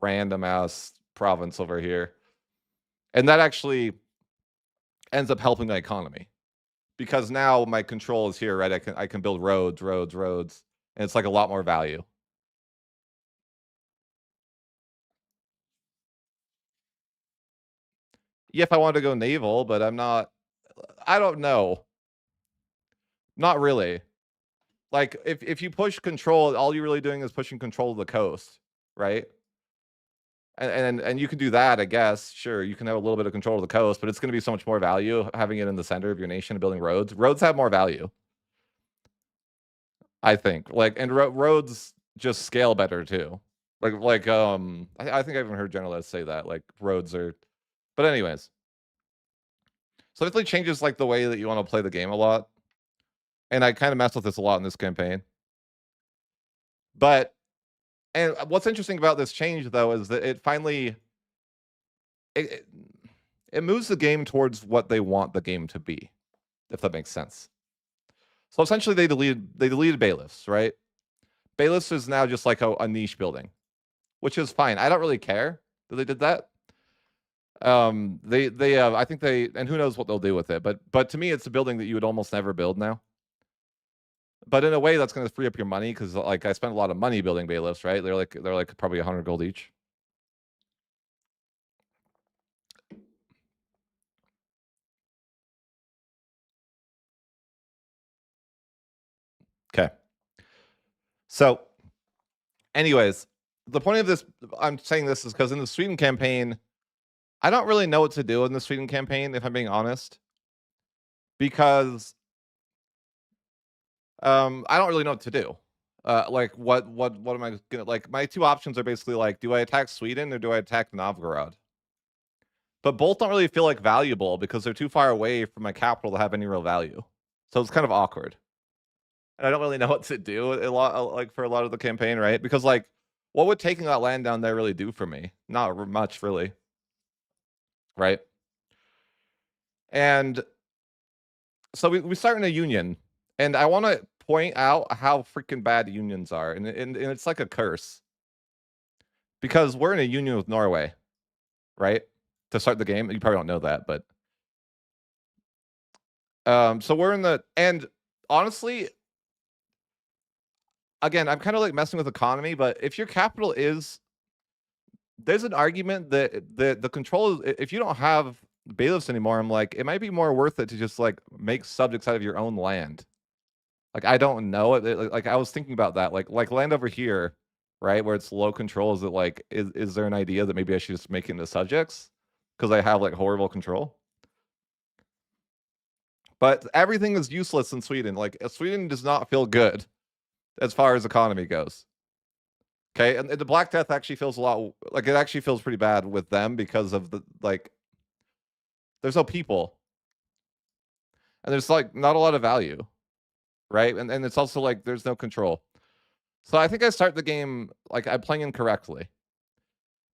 random ass province over here, and that actually ends up helping my economy, because now my control is here, right? I can build roads, and it's like a lot more value. Yeah, if I wanted to go naval, but I'm not. I don't know. Not really. Like if you push control, all you're really doing is pushing control of the coast, right? And you can do that, I guess. Sure, you can have a little bit of control of the coast, but it's going to be so much more value having it in the center of your nation and building roads. Roads have more value, I think. Like, and roads just scale better too. I think I even heard generalists say that like roads are. But anyways, so it definitely changes like the way that you want to play the game a lot, and I kind of mess with this a lot in this campaign. But and what's interesting about this change though is that it finally it, it moves the game towards what they want the game to be, if that makes sense. So essentially, they deleted bailiffs, right? Bailiffs is now just like a niche building, which is fine. I don't really care that they did that. I think and who knows what they'll do with it, but to me, it's a building that you would almost never build now. But in a way, that's going to free up your money, because like I spent a lot of money building bailiffs, right? They're like probably 100 gold each. Okay. So, anyways, the point of this, I'm saying this is because in the Sweden campaign, I don't really know what to do in the Sweden campaign, if I'm being honest, because I don't really know what to do. Like what am I gonna like? My two options are basically like, do I attack Sweden or do I attack Novgorod? But both don't really feel like valuable because they're too far away from my capital to have any real value. So it's kind of awkward. And I don't really know what to do a lot, like for a lot of the campaign, right? Because like, what would taking that land down there really do for me? Not much, really, right? And so we start in a union, and I want to point out how freaking bad unions are, and it's like a curse because we're in a union with Norway, right? To start the game, you probably don't know that, but so we're in the and honestly, again, I'm kind of like messing with economy, but if your capital is, there's an argument that the control is, if you don't have bailiffs anymore, I'm like, it might be more worth it to just like make subjects out of your own land. Like I don't know it. Like I was thinking about that. Like land over here, right, where it's low control. Is it like is there an idea that maybe I should just make it into subjects because I have like horrible control? But everything is useless in Sweden. Like Sweden does not feel good as far as economy goes. Okay, and the Black Death actually feels a lot like it actually feels pretty bad with them because of the like there's no people and there's like not a lot of value, right? And it's also like there's no control. So I think I start the game like I'm playing incorrectly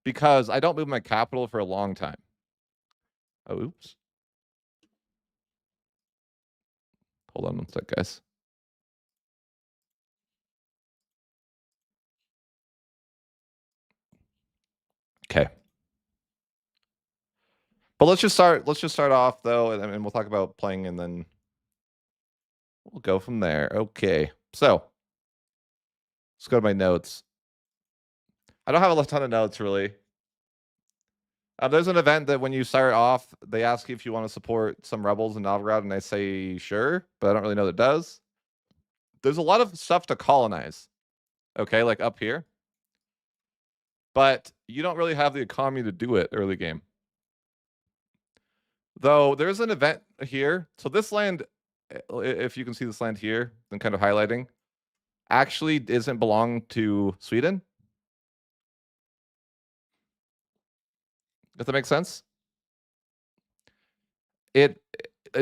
because I don't move my capital for a long time. Oh, oops. Hold on one sec, guys. Okay. But let's just start off though, and we'll talk about playing and then we'll go from there. Okay. So let's go to my notes. I don't have a ton of notes really. There's an event that when you start off, they ask you if you want to support some rebels in Novgorod, and I say sure, but I don't really know that it does. There's a lot of stuff to colonize, okay, like up here, but you don't really have the economy to do it early game. Though there's an event here, so this land, if you can see this land here, then kind of highlighting, actually doesn't belong to Sweden. Does that make sense? It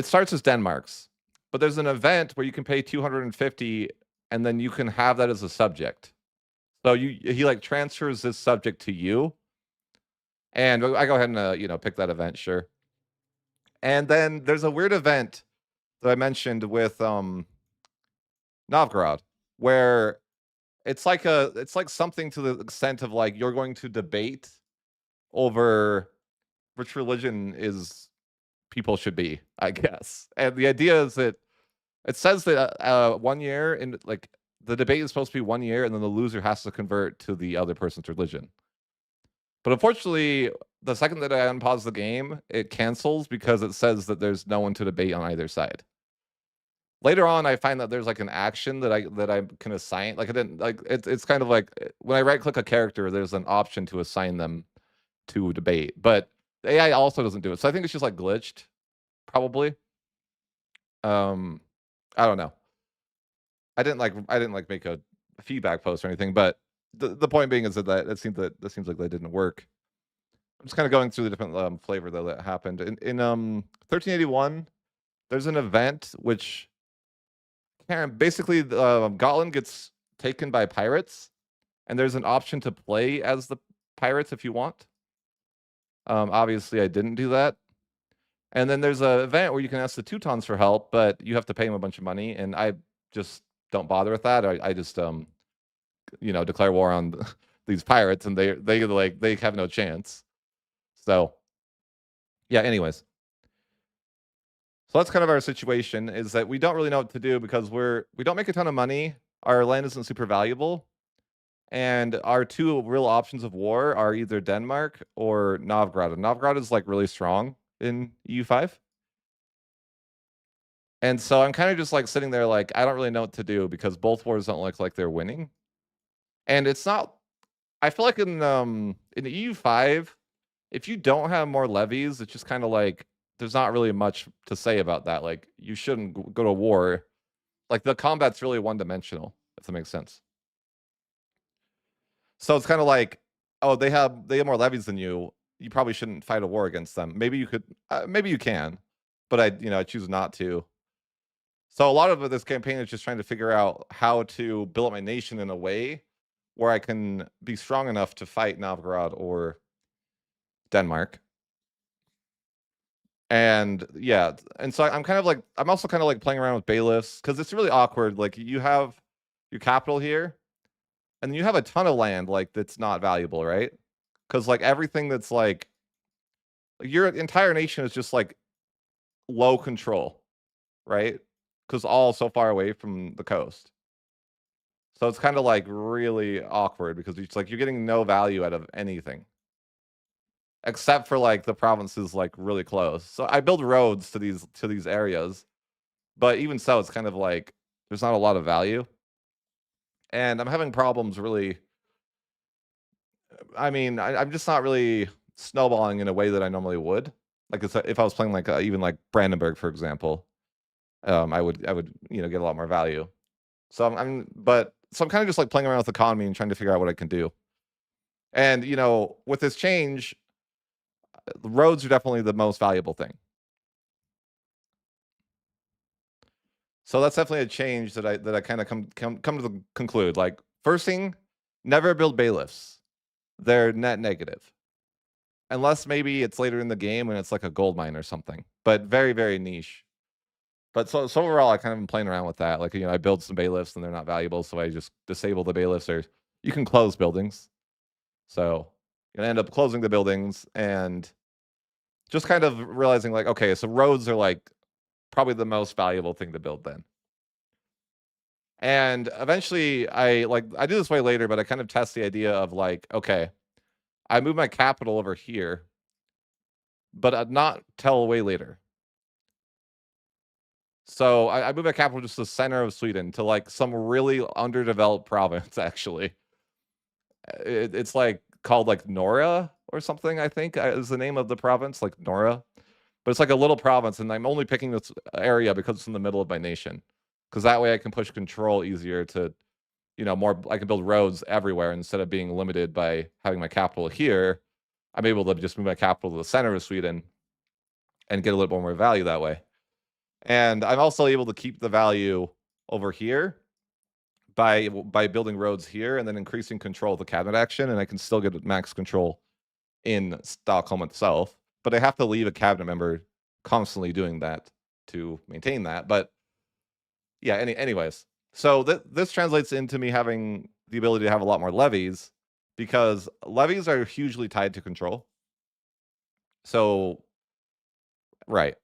starts as Denmark's, but there's an event where you can pay 250 and then you can have that as a subject. So he like transfers this subject to you. And I go ahead and pick that event, sure. And then there's a weird event that I mentioned with Novgorod where it's like something to the extent of like you're going to debate over which religion is people should be, I guess. And the idea is that it says that 1 year in like the debate is supposed to be 1 year, and then the loser has to convert to the other person's religion. But unfortunately, the second that I unpause the game, it cancels because it says that there's no one to debate on either side. Later on, I find that there's like an action that I can assign. Like I didn't like it's kind of like when I right click a character, there's an option to assign them to debate, but the AI also doesn't do it. So I think it's just like glitched, probably. I don't know. I didn't like make a feedback post or anything, but the point being is that it seems like that didn't work. I'm just kind of going through the different flavor though that happened in 1381. There's an event which basically Gotland gets taken by pirates, and there's an option to play as the pirates if you want. Obviously, I didn't do that. And then there's an event where you can ask the Teutons for help, but you have to pay them a bunch of money, and I just don't bother with that. I just declare war on these pirates, and they have no chance. So yeah, anyways. So that's kind of our situation, is that we don't really know what to do because we don't make a ton of money. Our land isn't super valuable. And our two real options of war are either Denmark or Novgorod. And Novgorod is like really strong in EU5. And so I'm kind of just like sitting there like I don't really know what to do because both wars don't look like they're winning. And it's not, I feel like in EU5, if you don't have more levies, it's just kind of like there's not really much to say about that. Like you shouldn't go to war Like the combat's really one-dimensional, if that makes sense. So it's kind of like, oh, they have more levies than you. You probably shouldn't fight a war against them. Maybe you could, maybe you can, but I choose not to. So a lot of this campaign is just trying to figure out how to build up my nation in a way where I can be strong enough to fight Novgorod or Denmark. And yeah, and so I'm kind of like, I'm also kind of like playing around with bailiffs because it's really awkward. Like you have your capital here, and you have a ton of land like that's not valuable, right? Because like everything that's like your entire nation is just like low control, right? Because all so far away from the coast. So it's kind of like really awkward because it's like you're getting no value out of anything except for like the provinces like really close. So I build roads to these areas, but even so, it's kind of like there's not a lot of value, and I'm having problems really. I mean, I'm just not really snowballing in a way that I normally would. Like if I was playing like even like Brandenburg, for example, I would get a lot more value. So I'm kind of just like playing around with the economy and trying to figure out what I can do. And with this change, the roads are definitely the most valuable thing. So that's definitely a change that I kind of come to the conclude. Like first thing, never build bailiffs. They're net negative. Unless maybe it's later in the game and it's like a gold mine or something. But very, very niche. But so overall, I kind of been playing around with that. Like, I build some bailiffs and they're not valuable, so I just disable the bailiffs. Or you can close buildings. So you're gonna end up closing the buildings and just kind of realizing like, okay, so roads are like probably the most valuable thing to build then. And eventually I do this way later, but I kind of test the idea of like, okay, I move my capital over here, but not till way later. So I move my capital just to the center of Sweden to like some really underdeveloped province. Actually, it's like called like Norra or something. I think is the name of the province, like Norra. But it's like a little province, and I'm only picking this area because it's in the middle of my nation. Because that way I can push control easier to, more. I can build roads everywhere instead of being limited by having my capital here. I'm able to just move my capital to the center of Sweden and get a little bit more value that way. And I'm also able to keep the value over here by building roads here and then increasing control of the cabinet action, and I can still get max control in Stockholm itself. But I have to leave a cabinet member constantly doing that to maintain that. But yeah, anyways. So this translates into me having the ability to have a lot more levies because levies are hugely tied to control. So right.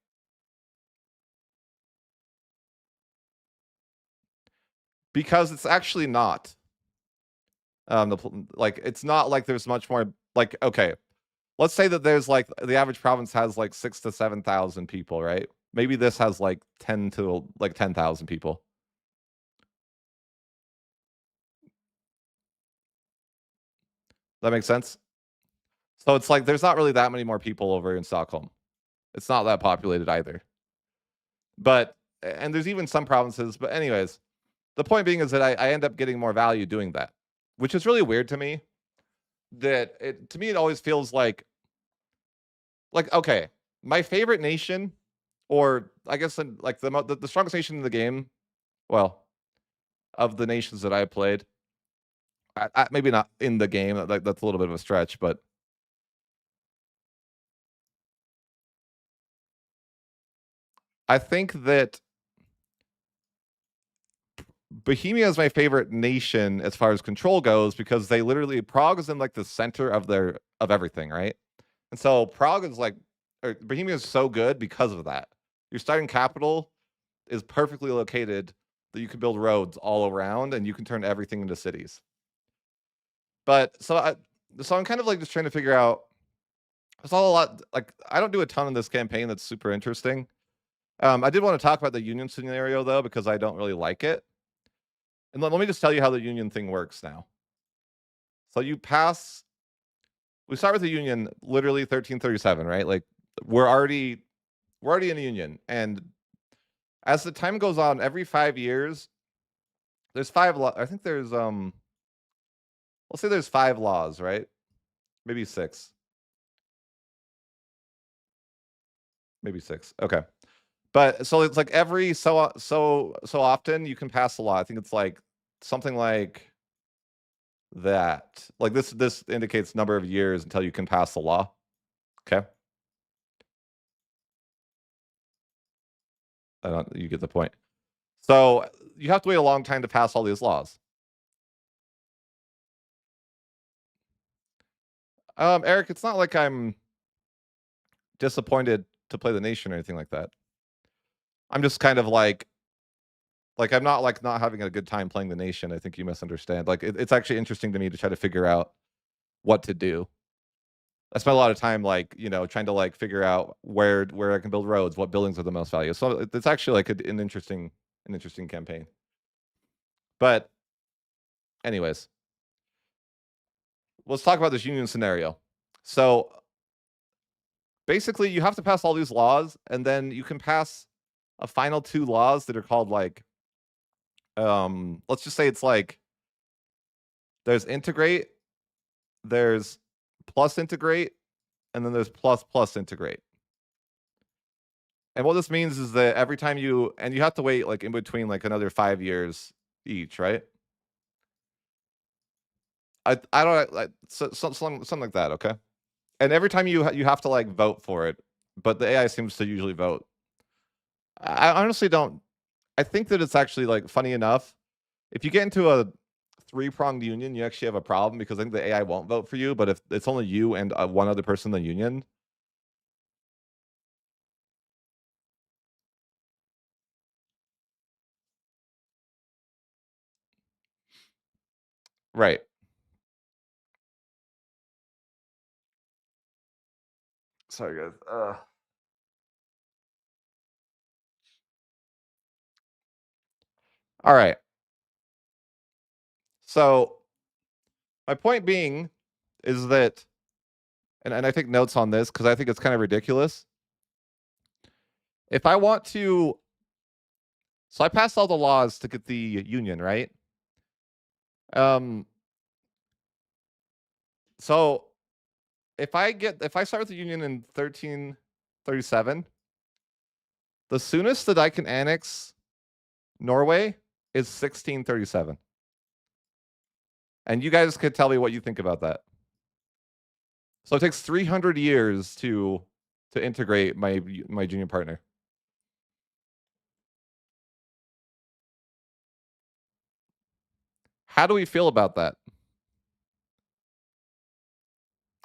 Because it's actually not. Like it's not like there's much more like okay. Let's say that there's like the average province has like 6 to 7,000 people, right? Maybe this has like 10 to like 10,000 people. That makes sense? So it's like there's not really that many more people over in Stockholm. It's not that populated either. But and there's even some provinces, but anyways, the point being is that I end up getting more value doing that, which is really weird to me. That to me it always feels like okay, my favorite nation, or I guess like the strongest nation in the game, well, of the nations that I played, maybe not in the game. That's a little bit of a stretch, but I think that Bohemia is my favorite nation as far as control goes because they literally Prague is in like the center of everything, right? And so Prague is like or Bohemia is so good because of that. Your starting capital is perfectly located that you can build roads all around and you can turn everything into cities. But so I'm kind of like just trying to figure out. There's not a lot like I don't do a ton in this campaign that's super interesting. I did want to talk about the union scenario though because I don't really like it. And let me just tell you how the union thing works now. So we start with the union literally 1337, right? Like we're already in a union, and as the time goes on, every 5 years, there's 5 laws. I think there's let's say there's 5 laws, right? Maybe 6. Maybe 6. Okay. But so it's like every so often you can pass a law. I think it's like something like that. Like this indicates number of years until you can pass the law. Okay. You get the point. So you have to wait a long time to pass all these laws. Eric, it's not like I'm disappointed to play the nation or anything like that. I'm just kind of like I'm not like not having a good time playing the nation. I think you misunderstand. Like it's actually interesting to me to try to figure out what to do. I spent a lot of time like, you know, trying to like figure out where I can build roads, what buildings are the most valuable. So it's actually like an interesting campaign. But anyways, let's talk about this union scenario. So basically you have to pass all these laws and then you can pass a final 2 laws that are called like let's just say it's like there's integrate, there's plus integrate, and then there's plus integrate. And what this means is that every time you have to wait like in between like another 5 years each, right? I don't like something like that, okay? And every time you have to like vote for it, but the AI seems to usually vote. I honestly don't. I think that it's actually like funny enough. If you get into a 3-pronged union, you actually have a problem because I think the AI won't vote for you. But if it's only you and one other person in the union, right? Sorry, guys. All right. So my point being is that, and I take notes on this because I think it's kind of ridiculous. If I want to, so I passed all the laws to get the union, right? So if I start with the union in 1337, the soonest that I can annex Norway is 1637. And you guys could tell me what you think about that. So it takes 300 years to integrate my junior partner. How do we feel about that?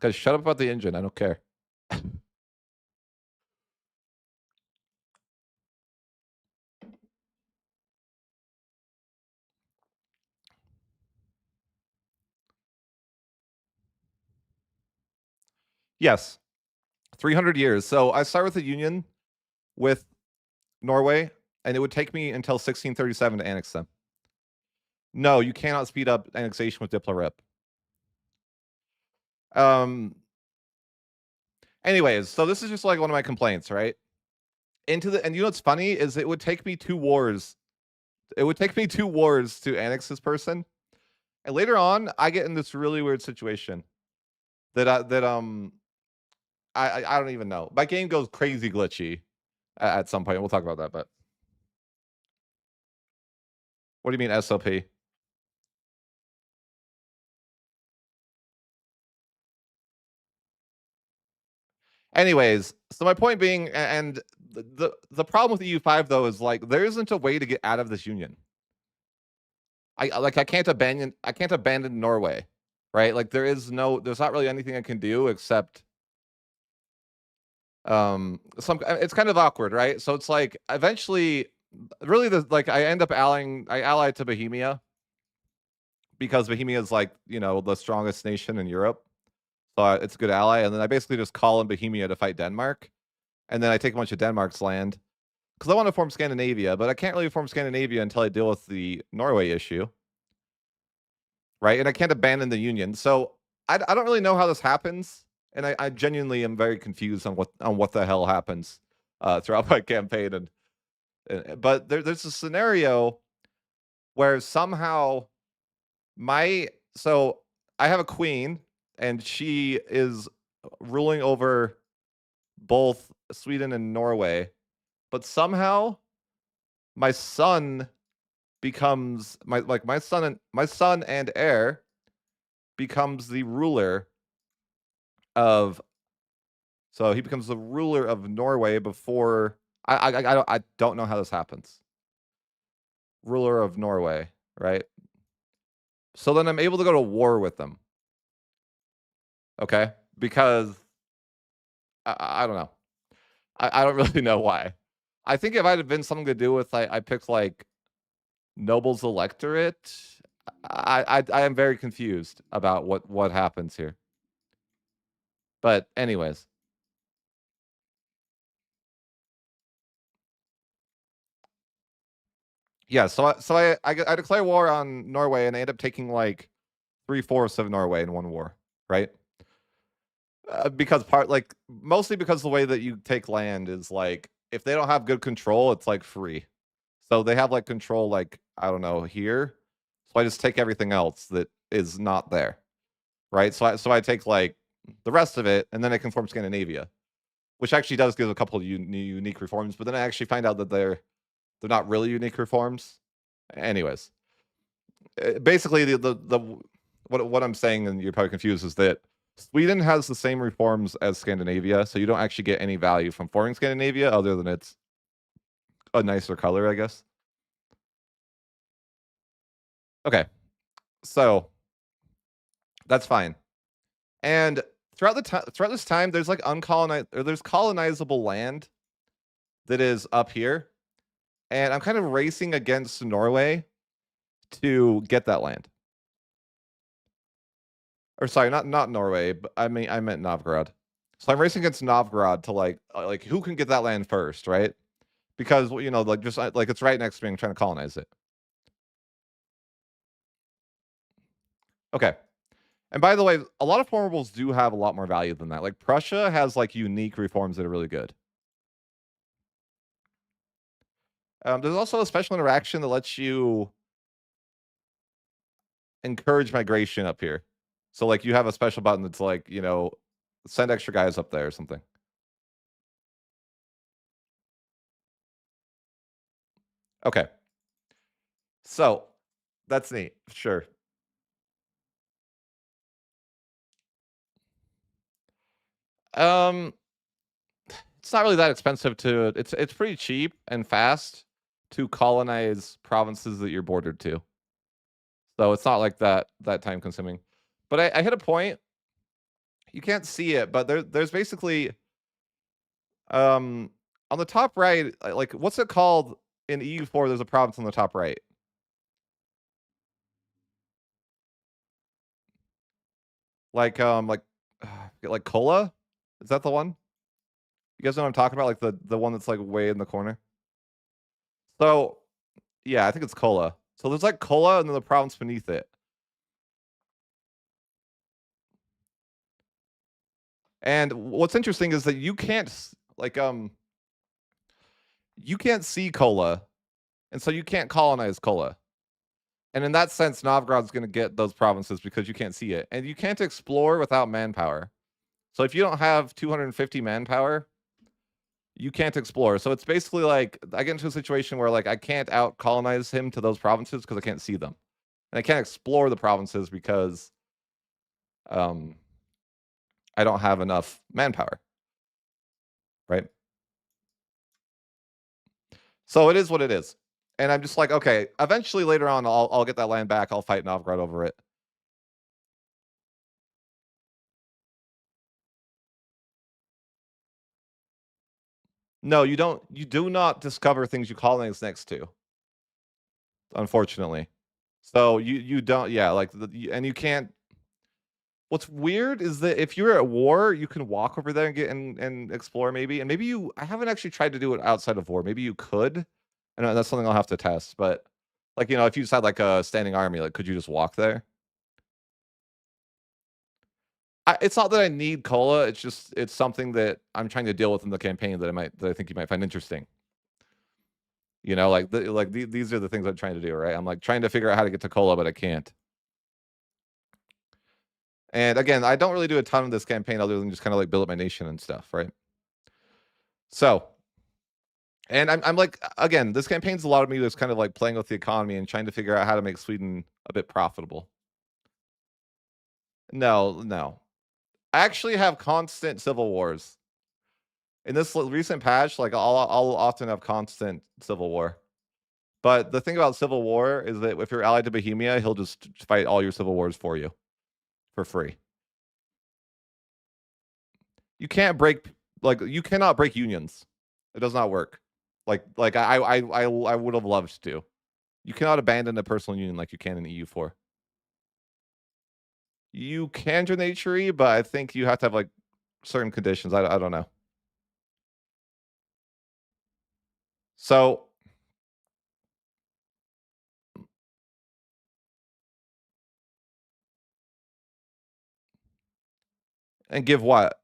Guys, shut up about the engine. I don't care. Yes. 300 years. So I start with a union with Norway, and it would take me until 1637 to annex them. No, you cannot speed up annexation with Diplo Rep. Anyways, so this is just like one of my complaints, right? And you know what's funny is it would take me 2 wars. It would take me 2 wars to annex this person. And later on, I get in this really weird situation that I don't even know. My game goes crazy glitchy at some point. We'll talk about that, but what do you mean SOP? Anyways, so my point being, and the problem with EU5 though is like there isn't a way to get out of this union. I can't abandon Norway, right? Like there's not really anything I can do except it's kind of awkward, right? So it's like eventually really I end up allied to Bohemia because Bohemia is like, you know, the strongest nation in Europe. So it's a good ally. And then I basically just call in Bohemia to fight Denmark. And then I take a bunch of Denmark's land because I want to form Scandinavia, but I can't really form Scandinavia until I deal with the Norway issue. Right. And I can't abandon the union. So I don't really know how this happens. And I genuinely am very confused on what the hell happens throughout my campaign. And But there's a scenario where somehow so I have a queen and she is ruling over both Sweden and Norway, but somehow my son becomes my son and heir becomes the ruler of so he becomes the ruler of Norway before I don't know how this happens. Ruler of Norway, right? So then I'm able to go to war with them. Okay? Because I don't know. I don't really know why. I think it might have been something to do with I picked like Noble's electorate. I am very confused about what happens here. But anyways. Yeah, so I declare war on Norway and I end up taking like 3/4 of Norway in one war, right? Because mostly because the way that you take land is like if they don't have good control, it's like free. So they have like control like I don't know here. So I just take everything else that is not there, right? So I take like the rest of it and then I can form Scandinavia, which actually does give a couple of unique reforms. But then I actually find out that they're not really unique reforms. Anyways, basically the what I'm saying, and you're probably confused, is that Sweden has the same reforms as Scandinavia, so you don't actually get any value from forming Scandinavia other than it's a nicer color, I guess. Okay, so that's fine. And throughout this time, there's like there's colonizable land that is up here, and I'm kind of racing against Norway to get that land. Or sorry, not Norway, but I meant Novgorod. So I'm racing against Novgorod to like who can get that land first, right? Because you know, like just like it's right next to me, I'm trying to colonize it. Okay. And by the way, a lot of formables do have a lot more value than that. Like Prussia has like unique reforms that are really good. There's also a special interaction that lets you encourage migration up here. So like you have a special button that's like, you know, send extra guys up there or something. Okay. So that's neat. Sure. Um, it's not really that expensive to it's pretty cheap and fast to colonize provinces that you're bordered to. So it's not like that time consuming. But I hit a point. You can't see it, but there's basically on the top right, like what's it called in EU4? There's a province on the top right. Like like Kola? Is that the one? You guys know what I'm talking about? Like the one that's like way in the corner. So yeah, I think it's Kola. So there's like Kola and then the province beneath it. And what's interesting is that you can't you can't see Kola, and so you can't colonize Kola. And in that sense, Novgorod's going to get those provinces because you can't see it, and you can't explore without manpower. So if you don't have 250 manpower, you can't explore. So it's basically like I get into a situation where like I can't out colonize him to those provinces because I can't see them, and I can't explore the provinces because um I don't have enough manpower, right? So it is what it is. And I'm just like, okay, eventually later on I'll get that land back. I'll fight Novgorod over it. No, you don't. You do not discover things you colonize next to, unfortunately. So you don't. Yeah, like and you can't. What's weird is that if you're at war, you can walk over there and get and explore maybe, and maybe you. I haven't actually tried to do it outside of war. Maybe you could, and that's something I'll have to test. But like you know, if you just had like a standing army, like could you just walk there? It's not that I need cola. It's just it's something that I'm trying to deal with in the campaign that I think you might find interesting. You know, like these are the things I'm trying to do, right? I'm like trying to figure out how to get to Kola, but I can't. And again, I don't really do a ton of this campaign other than just kind of like build up my nation and stuff, right? So, and I'm like, again, this campaign's a lot of me that's kind of like playing with the economy and trying to figure out how to make Sweden a bit profitable. No. I actually have constant civil wars. In this recent patch, like I'll often have constant civil war. But the thing about civil war is that if you're allied to Bohemia, he'll just fight all your civil wars for you for free. You can't break, like, you cannot break unions. It does not work. Like I would have loved to. You cannot abandon a personal union like you can in EU4. You can join the HRE, but I think you have to have like certain conditions. I don't know. So and give what?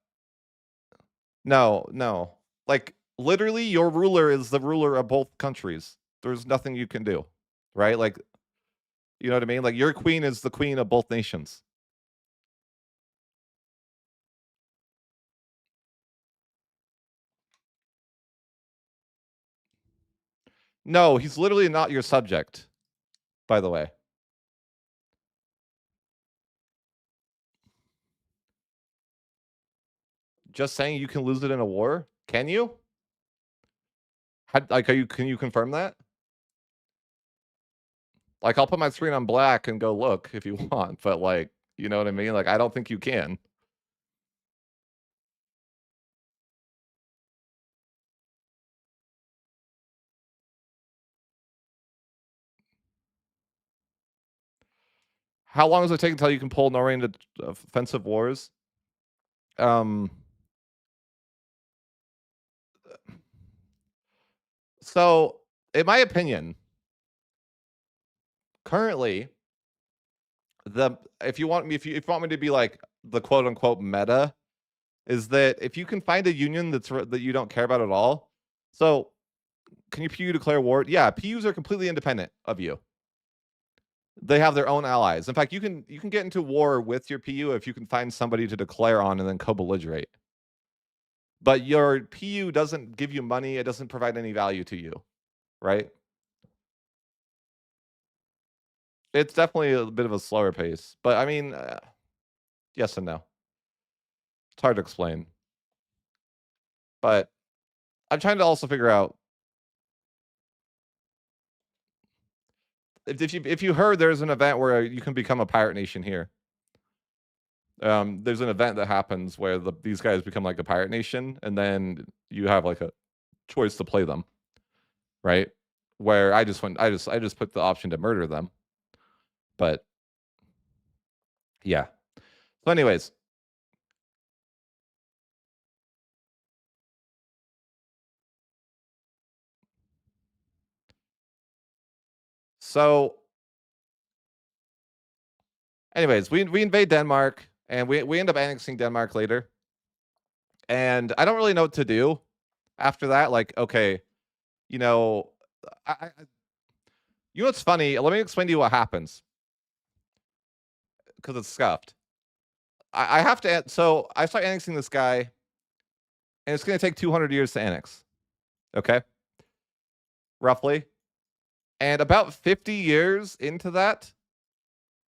No. Like literally your ruler is the ruler of both countries. There's nothing you can do. Right? Like, you know what I mean? Like your queen is the queen of both nations. No, he's literally not your subject, by the way. Just saying you can lose it in a war? Can you? Can you confirm that? Like, I'll put my screen on black and go look if you want, but like, you know what I mean? Like, I don't think you can. How long does it take until you can pull Norway into offensive wars? So, in my opinion, currently, if you want me to be like the quote unquote meta, is that if you can find a union that you don't care about at all, so can you PU declare war? Yeah, PUs are completely independent of you. They have their own allies. In fact, you can get into war with your PU if you can find somebody to declare on and then co-belligerate. But your PU doesn't give you money, it doesn't provide any value to you, right? It's definitely a bit of a slower pace, but I mean, yes and no. It's hard to explain. But I'm trying to also figure out if you heard there's an event where you can become a pirate nation here. There's an event that happens where these guys become like a pirate nation, and then you have like a choice to play them, right? Where I just put the option to murder them, but yeah. So, anyways, so anyways, we invade Denmark, and we end up annexing Denmark later, and I don't really know what to do after that. Like, okay, you know, you know what's funny? Let me explain to you what happens because it's scuffed. I have to. So I start annexing this guy, and it's going to take 200 years to annex. Okay, roughly, and about 50 years into that,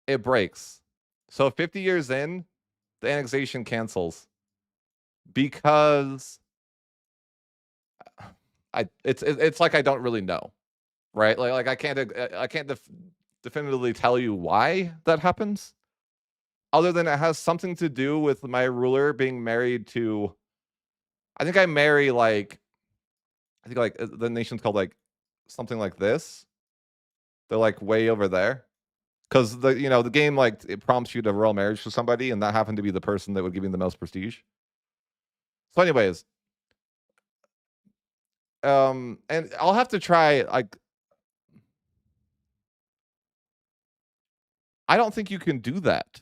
it breaks. So 50 years in, the annexation cancels because it's like I don't really know, right? Like I can't definitively tell you why that happens, other than it has something to do with my ruler being married to. I think I marry like the nation's called like something like this. They're like way over there. Because the game like it prompts you to royal marriage to somebody, and that happened to be the person that would give you the most prestige. So, anyways, and I'll have to try like I don't think you can do that.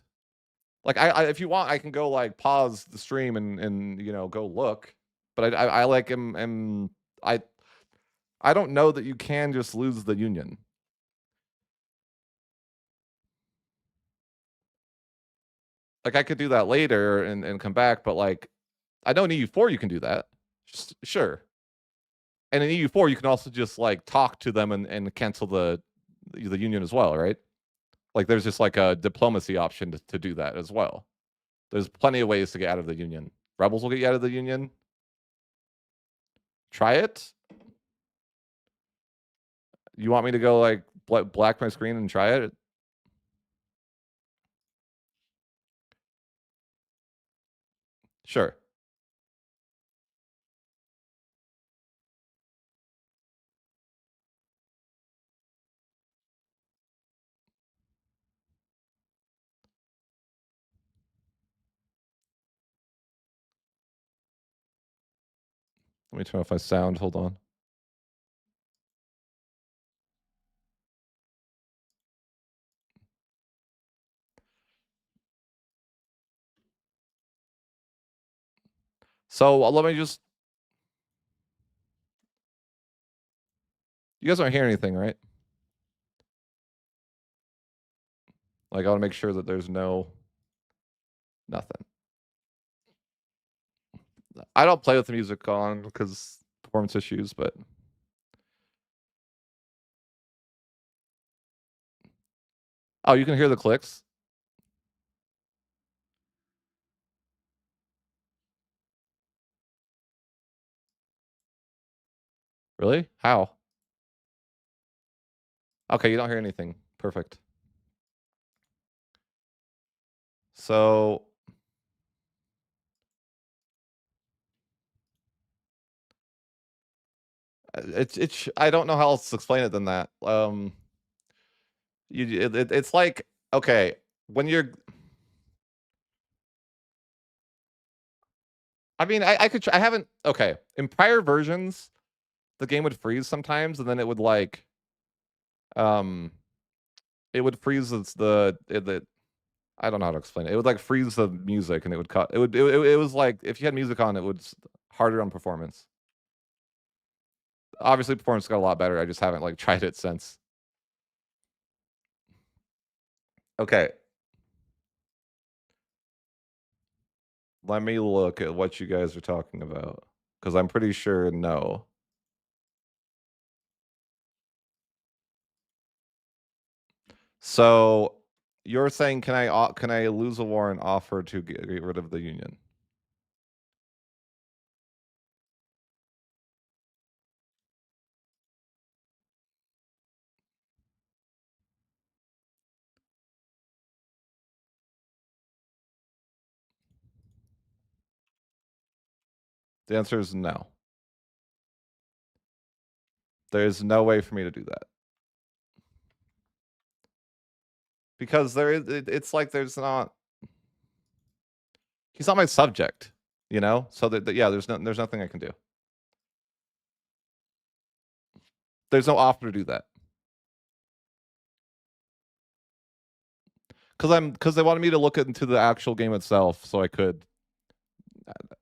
Like I if you want, I can go like pause the stream and go look. But I like am I I don't know that you can just lose the union. Like, I could do that later and come back, but, like, I know in EU4 you can do that. Sure. And in EU4, you can also just, like, talk to them and cancel the union as well, right? Like, there's just, like, a diplomacy option to do that as well. There's plenty of ways to get out of the union. Rebels will get you out of the union. Try it. You want me to go, like, black my screen and try it? Sure. Let me turn off my sound. Hold on. So let me just. You guys aren't hearing anything, right? Like, I want to make sure that there's nothing. I don't play with the music on because performance issues, but oh, you can hear the clicks. Really? How? Okay, you don't hear anything. Perfect. So it's I don't know how else to explain it than that. It's like okay when you're. I mean, I could I haven't okay in prior versions the game would freeze sometimes and then it would like um it would freeze the I don't know how to explain it. It would like freeze the music and it would cut. It was like if you had music on, it would harder on performance. Obviously, performance got a lot better. I just haven't like tried it since. Okay, let me look at what you guys are talking about because I'm pretty sure no. So you're saying can I lose a war and offer to get rid of the union? The answer is no. There's no way for me to do that. Because there is it's like there's not he's not my subject, you know? So that yeah, there's nothing I can do. There's no offer to do that. Because they wanted me to look into the actual game itself so I could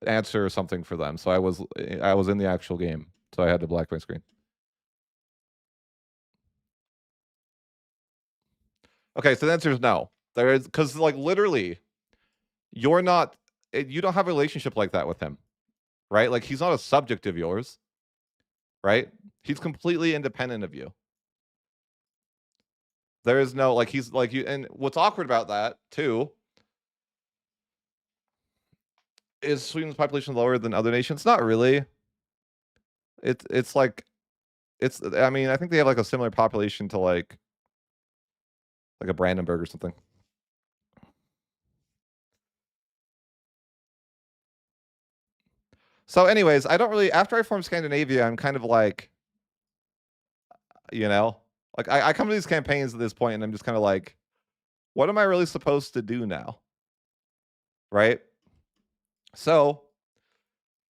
answer something for them. So I was in the actual game. So I had to black my screen. Okay, so the answer is no. There is because like literally, you're not you don't have a relationship like that with him, right? Like he's not a subject of yours, right? He's completely independent of you. There is no like he's like you and what's awkward about that too is Sweden's population lower than other nations? Not really. It's like it's I mean, I think they have like a similar population to like a Brandenburg or something. So anyways, I don't really after I formed Scandinavia, I'm kind of like you know, like I come to these campaigns at this point and I'm just kind of like, what am I really supposed to do now? Right? So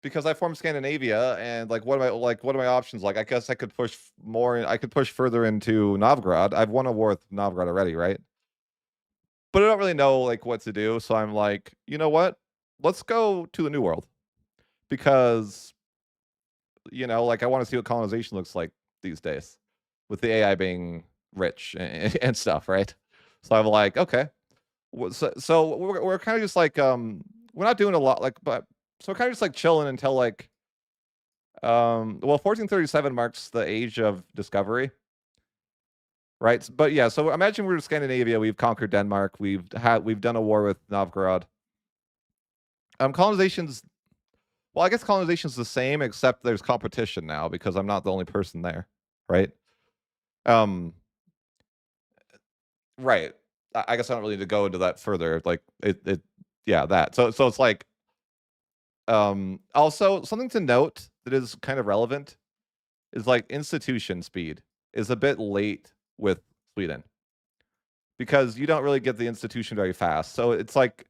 because I formed Scandinavia and like what are my options? Like I guess I could push more I could push further into Novgorod. I've won a war with Novgorod already, right? But I don't really know like what to do. So I'm like, you know what? Let's go to the New World because you know, like I want to see what colonization looks like these days, with the AI being rich and stuff, right? So I'm like, okay, so we're kind of just like we're not doing a lot, like, but so we're kind of just like chilling until like well, 1437 marks the age of discovery, right? But yeah, so imagine we're in Scandinavia, we've conquered Denmark, we've done a war with Novgorod. Colonization's Well, I guess colonization's the same, except there's competition now because I'm not the only person there, right? Um, right. I guess I don't really need to go into that further. Like yeah, that. So it's like, also something to note that is kind of relevant is like institution speed is a bit late with Sweden because you don't really get the institution very fast. So it's like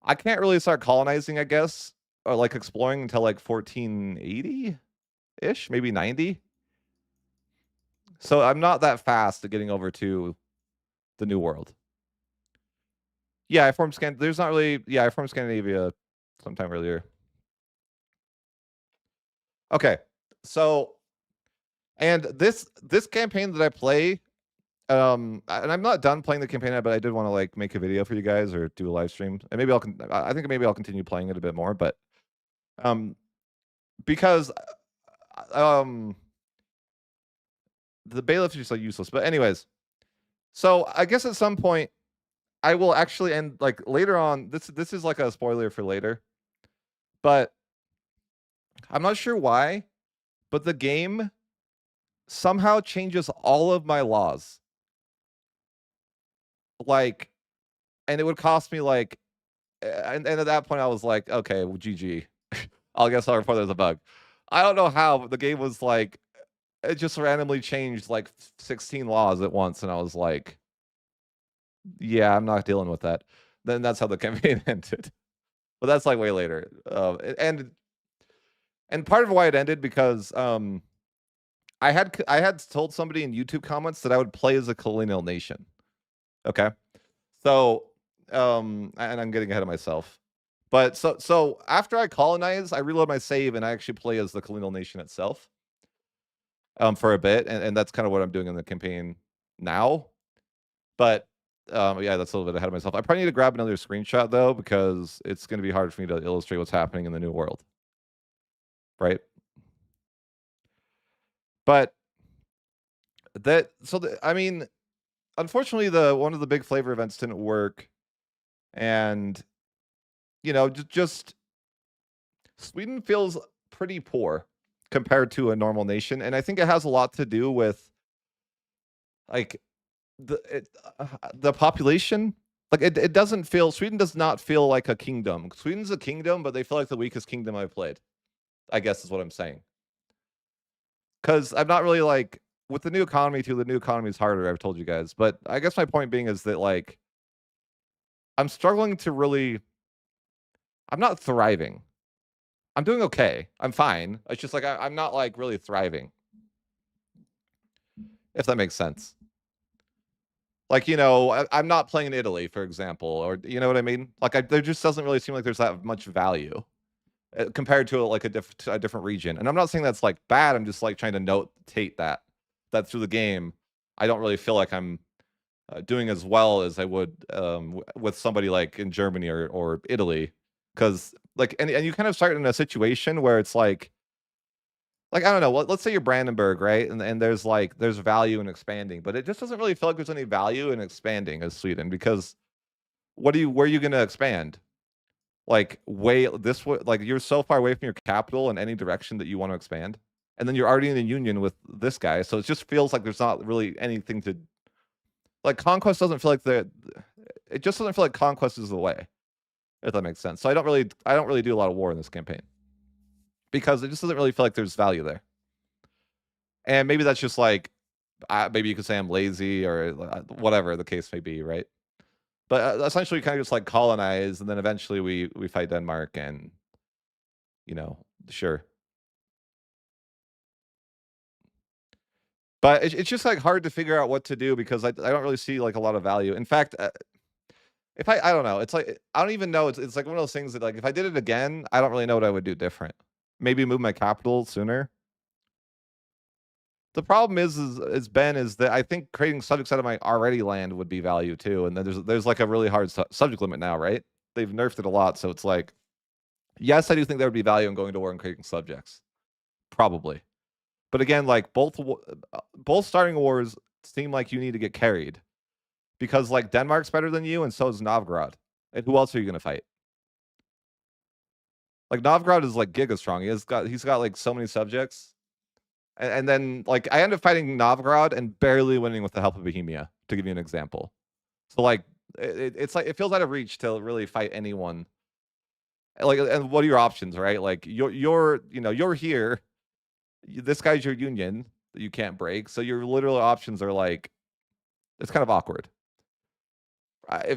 I can't really start colonizing, I guess, or like exploring until like 1480 ish, maybe 90. So I'm not that fast at getting over to the New World. Yeah, I formed There's not really. Yeah, I formed Scandinavia sometime earlier. Okay, so and this campaign that I play, and I'm not done playing the campaign, but I did want to like make a video for you guys or do a live stream, and maybe I think maybe I'll continue playing it a bit more, but because the bailiffs are just like useless. But anyways, so I guess at some point I will actually end like later on. This is like a spoiler for later, but I'm not sure why, but the game somehow changes all of my laws. Like, and it would cost me like, and at that point I was like, okay, well, GG. I'll guess I'll report there's a bug. I don't know how, but the game was like, it just randomly changed like 16 laws at once, and I was like, yeah, I'm not dealing with that. Then that's how the campaign ended. But that's like way later. And part of why it ended because I had told somebody in YouTube comments that I would play as a colonial nation. Okay. So and I'm getting ahead of myself. But so after I colonize, I reload my save and I actually play as the colonial nation itself. For a bit, and that's kind of what I'm doing in the campaign now. But yeah, that's a little bit ahead of myself. I probably need to grab another screenshot though, because it's going to be hard for me to illustrate what's happening in the new world. Right. But I mean, unfortunately, one of the big flavor events didn't work, and you know, just Sweden feels pretty poor compared to a normal nation, and I think it has a lot to do with like the population. Like it doesn't feel Sweden does not feel like a kingdom. Sweden's a kingdom, but they feel like the weakest kingdom I've played, I guess is what I'm saying. Because I'm not really like with the new economy too. The new economy is harder. I've told you guys, but I guess my point being is that like I'm struggling to really. I'm not thriving. I'm doing okay. I'm fine. It's just like I'm not like really thriving. If that makes sense. Like, you know, I'm not playing in Italy, for example, or you know what I mean? Like, there just doesn't really seem like there's that much value compared to like a different region. And I'm not saying that's like bad. I'm just like trying to notate that through the game, I don't really feel like I'm doing as well as I would with somebody like in Germany or Italy, because like and you kind of start in a situation where it's like I don't know. Let's say you're Brandenburg, right? And there's value in expanding, but it just doesn't really feel like there's any value in expanding as Sweden because where are you going to expand? Like like you're so far away from your capital in any direction that you want to expand, and then you're already in a union with this guy, so it just feels like there's not really anything to like. Conquest doesn't feel like it just doesn't feel like conquest is the way, if that makes sense. So I don't really do a lot of war in this campaign, because it just doesn't really feel like there's value there. And maybe that's just like, maybe you could say I'm lazy or whatever the case may be, right? But essentially, we kind of just like colonize, and then eventually we fight Denmark, and you know, sure. But it's just like hard to figure out what to do because I don't really see like a lot of value. In fact, if I don't know, it's like I don't even know. It's like one of those things that like if I did it again, I don't really know what I would do different. maybe move my capital sooner. The problem is Ben, is that I think creating subjects out of my already land would be value too, and then there's like a really hard subject limit now, right? They've nerfed it a lot, so it's like, yes, I do think there would be value in going to war and creating subjects, probably. But again, like both starting wars seem like you need to get carried, because like Denmark's better than you, and so is Novgorod. And who else are you gonna fight? Like Novgorod is like giga strong. He's got like so many subjects. And then like I ended up fighting Novgorod and barely winning with the help of Bohemia, to give you an example. So like it's like it feels out of reach to really fight anyone. Like, and what are your options, right? Like you're here. This guy's your union that you can't break. So your literal options are like, it's kind of awkward.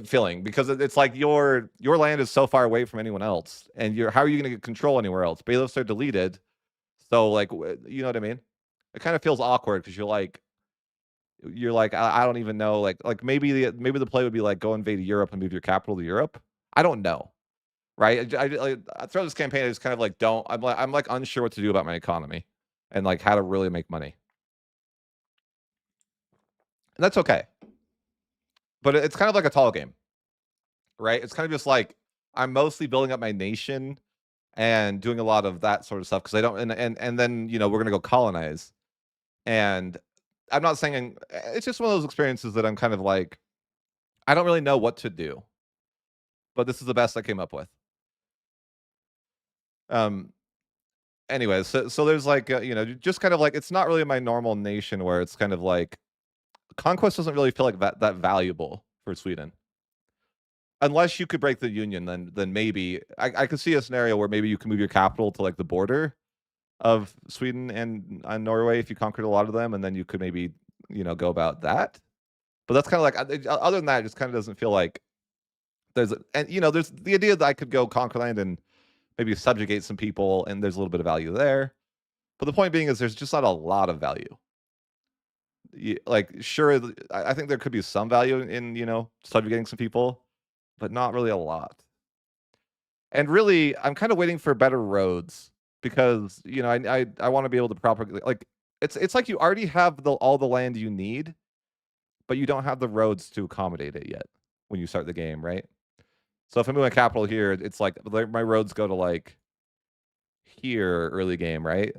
Feeling, because it's like your land is so far away from anyone else, and how are you going to get control anywhere else? Bailiffs are deleted, so like you know what I mean. It kind of feels awkward because you're like I don't even know, like maybe the play would be like go invade Europe and move your capital to Europe. I don't know, right? Throughout this campaign, I just kind of like I'm like unsure what to do about my economy and like how to really make money, and that's okay. But it's kind of like a tall game, right? It's kind of just like I'm mostly building up my nation and doing a lot of that sort of stuff because I don't, and then we're gonna go colonize, and I'm not saying it's just one of those experiences that I'm kind of like I don't really know what to do, but this is the best I came up with. Um. Anyways, so there's like just kind of like it's not really my normal nation where it's kind of like conquest doesn't really feel like that valuable for Sweden. Unless you could break the union, then maybe I could see a scenario where maybe you can move your capital to like the border of Sweden and Norway if you conquered a lot of them, and then you could maybe go about that. But that's kind of like other than that, it just kind of doesn't feel like there's there's the idea that I could go conquer land and maybe subjugate some people, and there's a little bit of value there. But the point being is there's just not a lot of value. Like sure, I think there could be some value in subjugating some people, but not really a lot. And really, I'm kind of waiting for better roads because I want to be able to properly like it's like you already have all the land you need, but you don't have the roads to accommodate it yet when you start the game, right? So if I move my capital here, it's like my roads go to like here early game, right?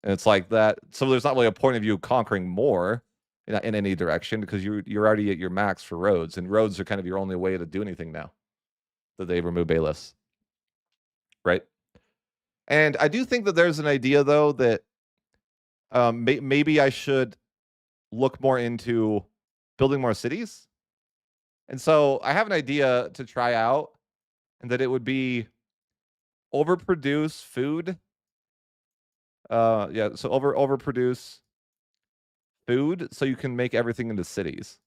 And it's like that. So there's not really a point of you conquering more in any direction because you're already at your max for roads, and roads are kind of your only way to do anything now that they remove bailiffs, right? And I do think that there's an idea though that maybe I should look more into building more cities. And so I have an idea to try out, and that it would be overproduce food. Yeah, so overproduce food so you can make everything into cities.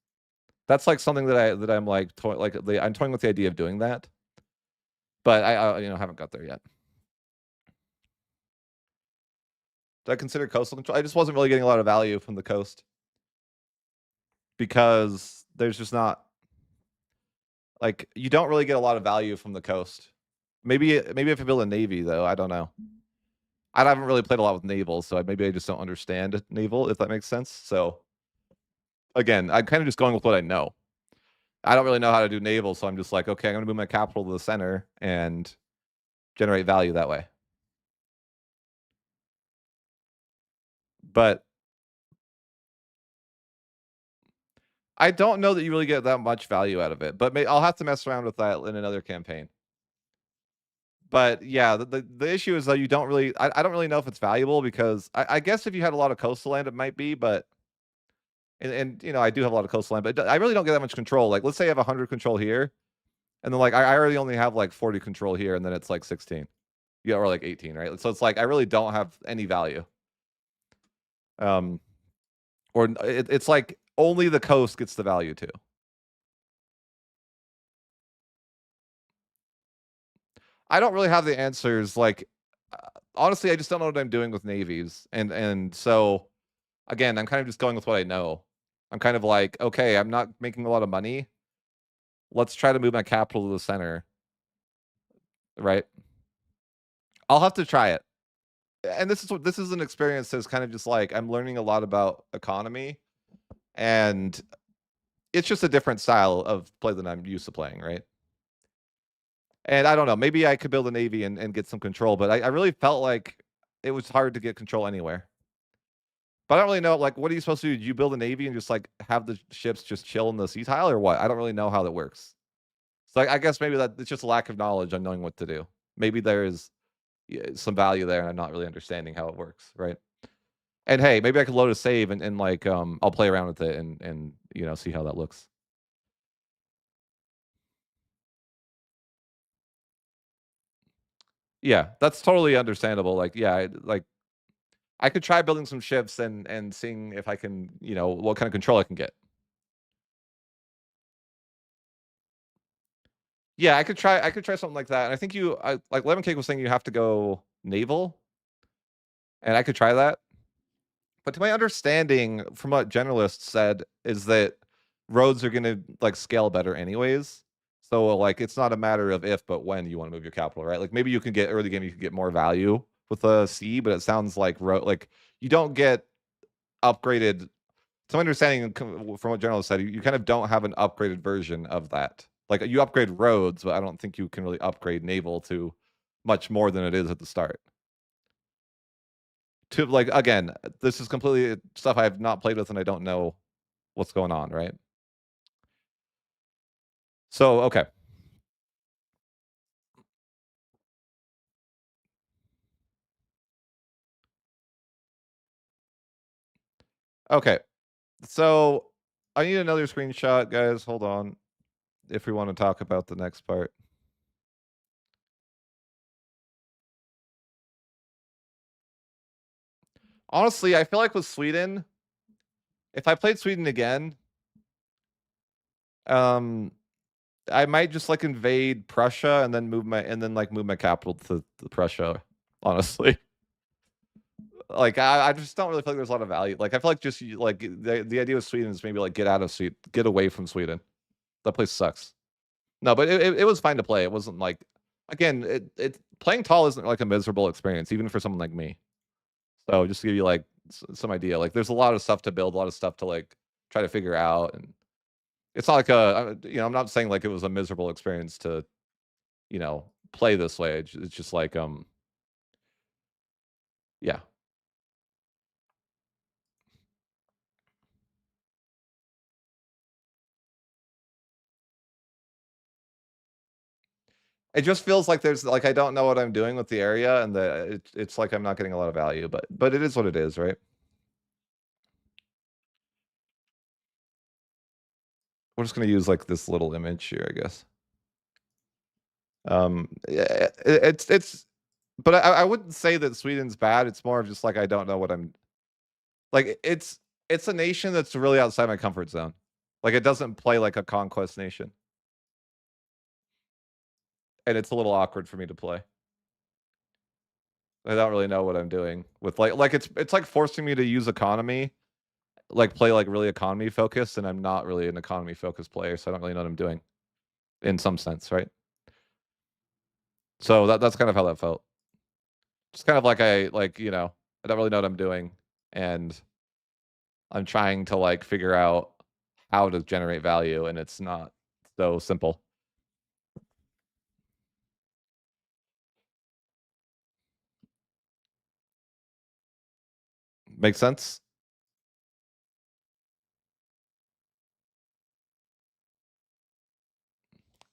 That's like something that I'm like I'm toying with the idea of doing that, but I haven't got there yet. Did I consider coastal control? I just wasn't really getting a lot of value from the coast because there's just not like you don't really get a lot of value from the coast. Maybe if I build a navy though, I don't know. I haven't really played a lot with naval, so maybe I just don't understand naval, if that makes sense. So again, I'm kind of just going with what I know. I don't really know how to do naval, so I'm just like, okay, I'm gonna move my capital to the center and generate value that way. But I don't know that you really get that much value out of it. But I'll have to mess around with that in another campaign. But yeah, the issue is that you don't really I don't really know if it's valuable because I guess if you had a lot of coastal land, it might be, but and I do have a lot of coastal land, but I really don't get that much control. Like let's say I have 100 control here, and then like I already only have like 40 control here, and then it's like 16. Yeah, or like 18, right? So it's like I really don't have any value. Or it's like only the coast gets the value too. I don't really have the answers. Like, honestly, I just don't know what I'm doing with navies, and so again, I'm kind of just going with what I know. I'm kind of like, okay, I'm not making a lot of money. Let's try to move my capital to the center, right? I'll have to try it. and this is an experience that's kind of just like I'm learning a lot about economy, and it's just a different style of play than I'm used to playing, right? And I don't know, maybe I could build a navy and get some control, but I really felt like it was hard to get control anywhere. But I don't really know, like, what are you supposed to do? Do you build a navy and just like have the ships just chill in the sea tile or what? I don't really know how that works. So I guess maybe that it's just a lack of knowledge on knowing what to do. Maybe there is some value there, and I'm not really understanding how it works, right? And hey, maybe I could load a save and like I'll play around with it and see how that looks. Yeah, that's totally understandable. Like, yeah, like I could try building some ships and seeing if I can, what kind of control I can get. Yeah, I could try something like that. And I think like Lemon Cake was saying you have to go naval, and I could try that. But to my understanding, from what generalists said, is that roads are gonna like scale better anyways. So like it's not a matter of if, but when you want to move your capital, right? Like maybe you can get early game, you can get more value with a C, but it sounds like road like you don't get upgraded. To my understanding from what generalists said, you kind of don't have an upgraded version of that. Like you upgrade roads, but I don't think you can really upgrade naval to much more than it is at the start. To like again, this is completely stuff I have not played with and I don't know what's going on, right? So, okay. Okay. So, I need another screenshot, guys. Hold on. If we want to talk about the next part. Honestly, I feel like with Sweden, if I played Sweden again, um I might just like invade Prussia and then move my capital to Prussia, honestly. Like I just don't really feel like there's a lot of value. Like I feel like just like the idea of Sweden is maybe like get out of Sweden, get away from Sweden. That place sucks. No, but it was fine to play. It wasn't like again, it playing tall isn't like a miserable experience, even for someone like me. So just to give you like some idea, like there's a lot of stuff to build, a lot of stuff to like try to figure out, and it's not like I'm not saying like it was a miserable experience to play this way. It's just like yeah. It just feels like there's like I don't know what I'm doing with the area, and it's like I'm not getting a lot of value, but it is what it is, right? We're just gonna use like this little image here, I guess. Yeah, it's, but I wouldn't say that Sweden's bad. It's more of just like I don't know what I'm like. It's a nation that's really outside my comfort zone. Like it doesn't play like a conquest nation, and it's a little awkward for me to play. I don't really know what I'm doing with like it's like forcing me to use economy, like play like really economy focused, and I'm not really an economy focused player, so I don't really know what I'm doing in some sense, right? So that's kind of how that felt. Just kind of like I don't really know what I'm doing, and I'm trying to like figure out how to generate value, and it's not so simple. Make sense?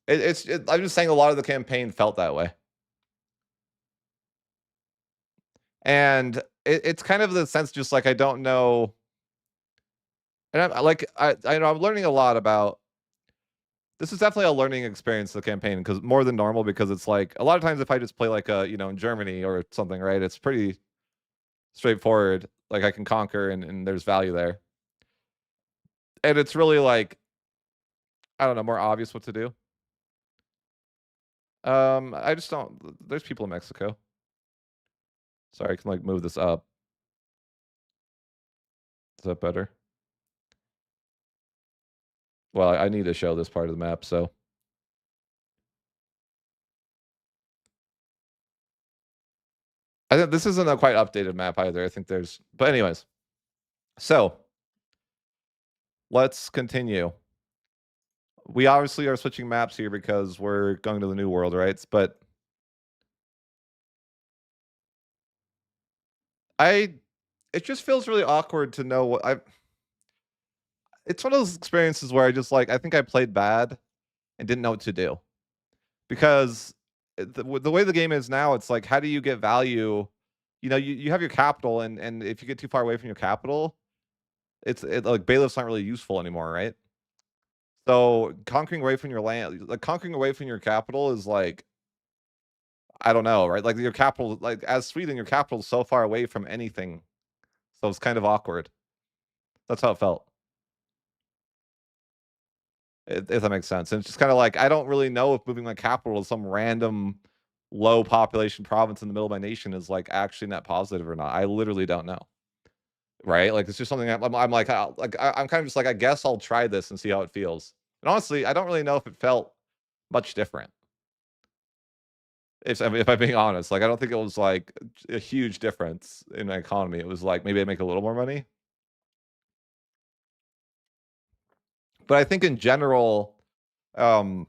I'm just saying a lot of the campaign felt that way. And it's kind of the sense just like I don't know. And I know I'm learning a lot about this is definitely a learning experience, the campaign, because more than normal, because it's like a lot of times if I just play like in Germany or something, right? It's pretty straightforward. Like I can conquer and there's value there. And it's really like, I don't know, more obvious what to do. I just don't there's people in Mexico. Sorry, I can like move this up. Is that better? Well, I need to show this part of the map, so I think this isn't a quite updated map either. I think there's, but anyways. So let's continue. We obviously are switching maps here because we're going to the new world, right? But it just feels really awkward to know what it's one of those experiences where I just like, I think I played bad and didn't know what to do. Because the way the game is now, it's like, how do you get value? You know, you have your capital, and if you get too far away from your capital, like bailiffs aren't really useful anymore, right? So conquering away from your land, like conquering away from your capital is like, I don't know, right? Like your capital, like as Sweden, your capital is so far away from anything. So it's kind of awkward. That's how it felt. If that makes sense. And it's just kind of like, I don't really know if moving my capital to some random low population province in the middle of my nation is like actually net positive or not. I literally don't know. Right? Like it's just something I'm like, I'm kind of just like, I guess I'll try this and see how it feels. And honestly, I don't really know if it felt much different. If I'm being honest, like I don't think it was like a huge difference in my economy. It was like maybe I make a little more money. But I think in general, on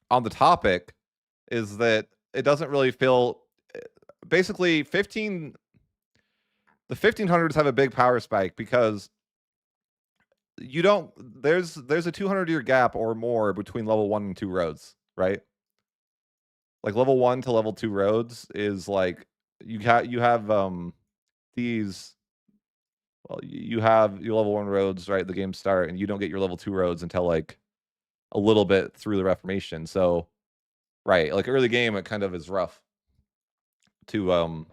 the topic, is that it doesn't really feel basically the 1500s have a big power spike because you don't there's a 200-year gap or more between level 1 and 2 roads, right? Like level 1 to level 2 roads is like you have these you have your level 1 roads, right? The game start, and you don't get your level 2 roads until like a little bit through the Reformation. So, right, like early game, it kind of is rough to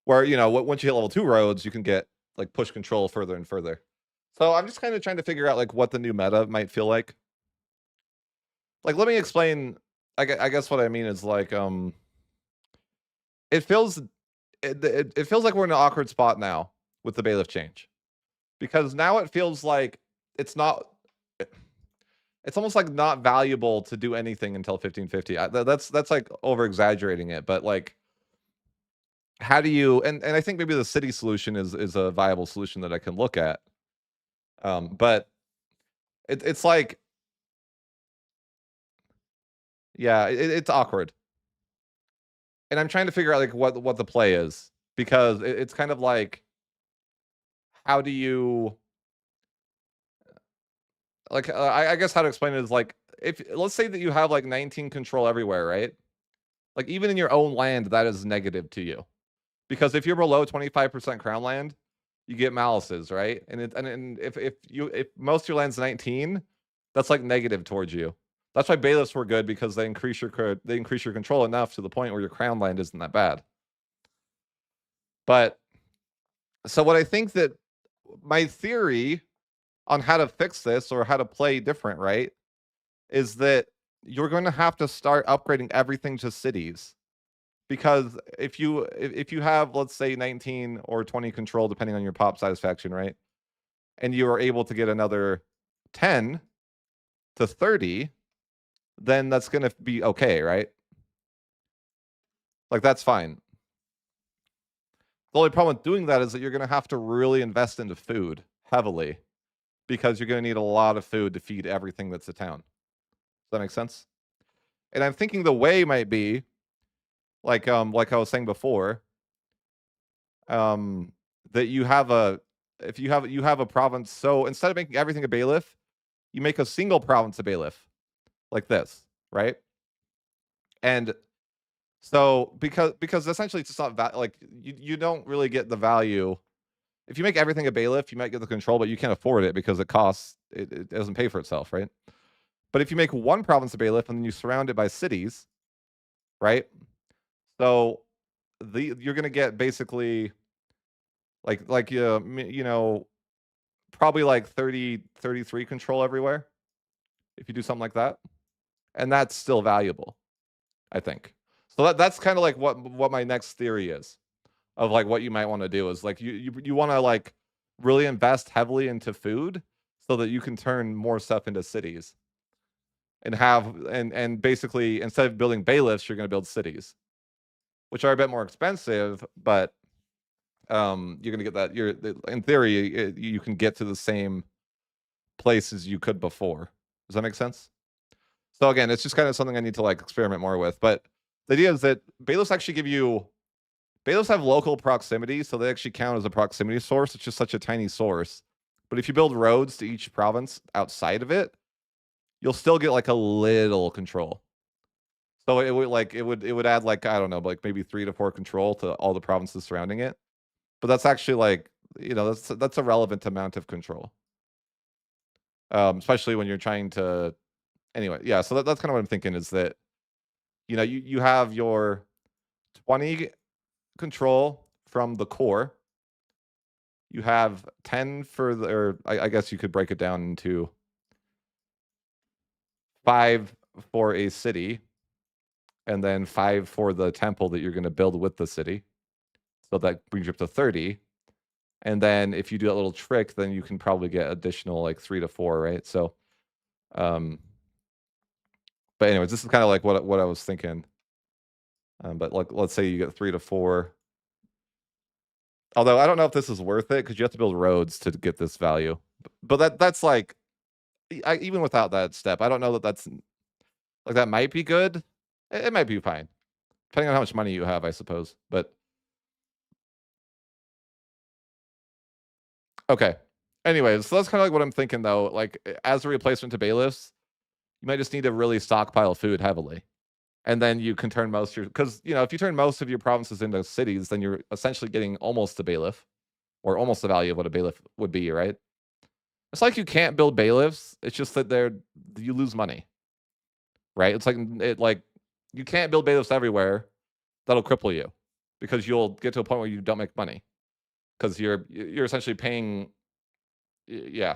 where you know once you hit level 2 roads, you can get like push control further and further. So I'm just kind of trying to figure out like what the new meta might feel like. Like, let me explain. I guess what I mean is like it feels it feels like we're in an awkward spot now with the bailiff change because now it feels like it's not it's almost like not valuable to do anything until 1550. That's like over exaggerating it, but like how do you and I think maybe the city solution is a viable solution that I can look at. But it's like yeah, it's awkward. And I'm trying to figure out like what the play is because it's kind of like how do you like I guess how to explain it is like if let's say that you have like 19 control everywhere, right? Like even in your own land, that is negative to you. Because if you're below 25% crown land, you get malices, right? And if most of your land's 19, that's like negative towards you. That's why bailiffs were good because they increase your control enough to the point where your crown land isn't that bad. But so what I think that my theory on how to fix this or how to play different, right, is that you're going to have to start upgrading everything to cities. Because if you have, let's say, 19 or 20 control, depending on your pop satisfaction, right? And you are able to get another 10 to 30, then that's going to be okay, right? Like, that's fine. The only problem with doing that is that you're going to have to really invest into food heavily because you're going to need a lot of food to feed everything that's a town. Does that make sense? And I'm thinking the way might be like I was saying before, that you have a if you have a province, so instead of making everything a bailiff, you make a single province a bailiff, like this, right? And so because essentially it's just not like you don't really get the value. If you make everything a bailiff, you might get the control, but you can't afford it because it doesn't pay for itself, right? But if you make one province a bailiff and then you surround it by cities, right? So you're gonna get basically you know, probably like 30, 33 control everywhere if you do something like that. And that's still valuable, I think. So that's kind of like what my next theory is of like what you might want to do is like you want to like really invest heavily into food so that you can turn more stuff into cities and have and basically instead of building bailiffs, you're going to build cities. which are a bit more expensive, but you're gonna get that. In theory, you can get to the same places you could before. Does that make sense? So again, it's just kind of something I need to like experiment more with. But the idea is that Bailiffs have local proximity, so they actually count as a proximity source. It's just such a tiny source. But if you build roads to each province outside of it, you'll still get like a little control. So it would add like, I don't know, like maybe 3 to 4 control to all the provinces surrounding it. But that's actually like, that's a relevant amount of control. Especially when you're trying to anyway, yeah, so that's kind of what I'm thinking is that you have your 20 control from the core. You have 10 for the, or I guess you could break it down into 5 for a city, and then 5 for the temple that you're going to build with the city. So that brings you up to 30. And then if you do that little trick, then you can probably get additional like 3 to 4, right? So, but anyways, this is kind of like what I was thinking. But like, let's say you get 3 to 4. Although I don't know if this is worth it because you have to build roads to get this value. But that's like, even without that step, I don't know that that's like that might be good. It might be fine, depending on how much money you have, I suppose. But okay. Anyways, so that's kind of like what I'm thinking though. Like as a replacement to bailiffs, you might just need to really stockpile food heavily. And then you can turn most of your, because if you turn most of your provinces into cities, then you're essentially getting almost a bailiff, or almost the value of what a bailiff would be, right? It's like you can't build bailiffs. It's just that you lose money, right? It's like you can't build bailiffs everywhere. That'll cripple you because you'll get to a point where you don't make money because you're essentially paying. Yeah.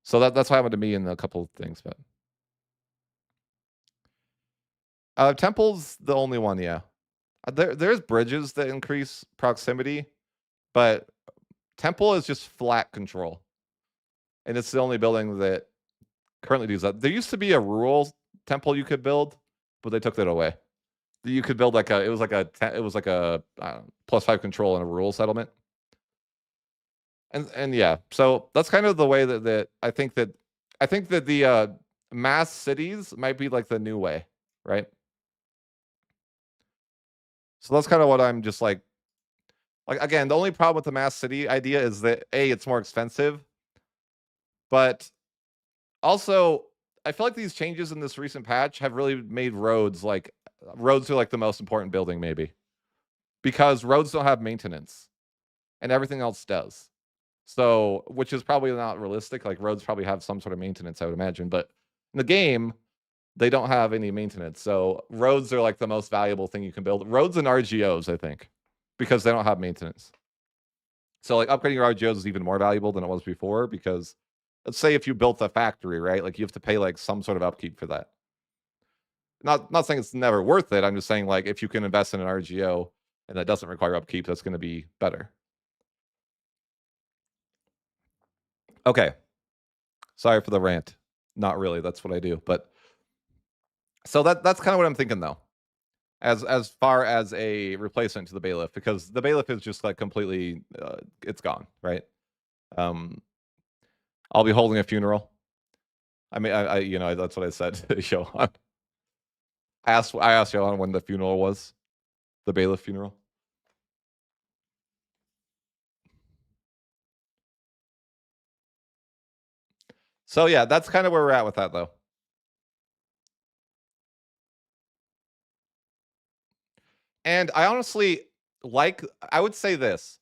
So that's what happened to me in a couple of things, but temple's the only one. Yeah, there's bridges that increase proximity, but temple is just flat control, and it's the only building that currently does that. There used to be a rural temple you could build, but they took that away. You could build like it was like a +5 control in a rural settlement. And yeah, so that's kind of the way that I think that the mass cities might be like the new way, right? So that's kind of what I'm just like again, the only problem with the mass city idea is that it's more expensive, but also I feel like these changes in this recent patch have really made roads are like the most important building maybe, because roads don't have maintenance and everything else does. So, which is probably not realistic. Like roads probably have some sort of maintenance, I would imagine, but in the game, they don't have any maintenance. So roads are like the most valuable thing you can build. Roads and RGOs, I think, because they don't have maintenance. So like upgrading your RGOs is even more valuable than it was before because let's say if you built a factory, right? Like you have to pay like some sort of upkeep for that. Not saying it's never worth it. I'm just saying like if you can invest in an RGO and that doesn't require upkeep, that's going to be better. Okay. Sorry for the rant. Not really. That's what I do. But so that's kind of what I'm thinking though. As far as a replacement to the bailiff, because the bailiff is just like completely it's gone, right? I'll be holding a funeral. I mean, I that's what I said to Johan. I asked Johan when the funeral was, the bailiff funeral. So yeah, that's kind of where we're at with that though. And I honestly I would say this.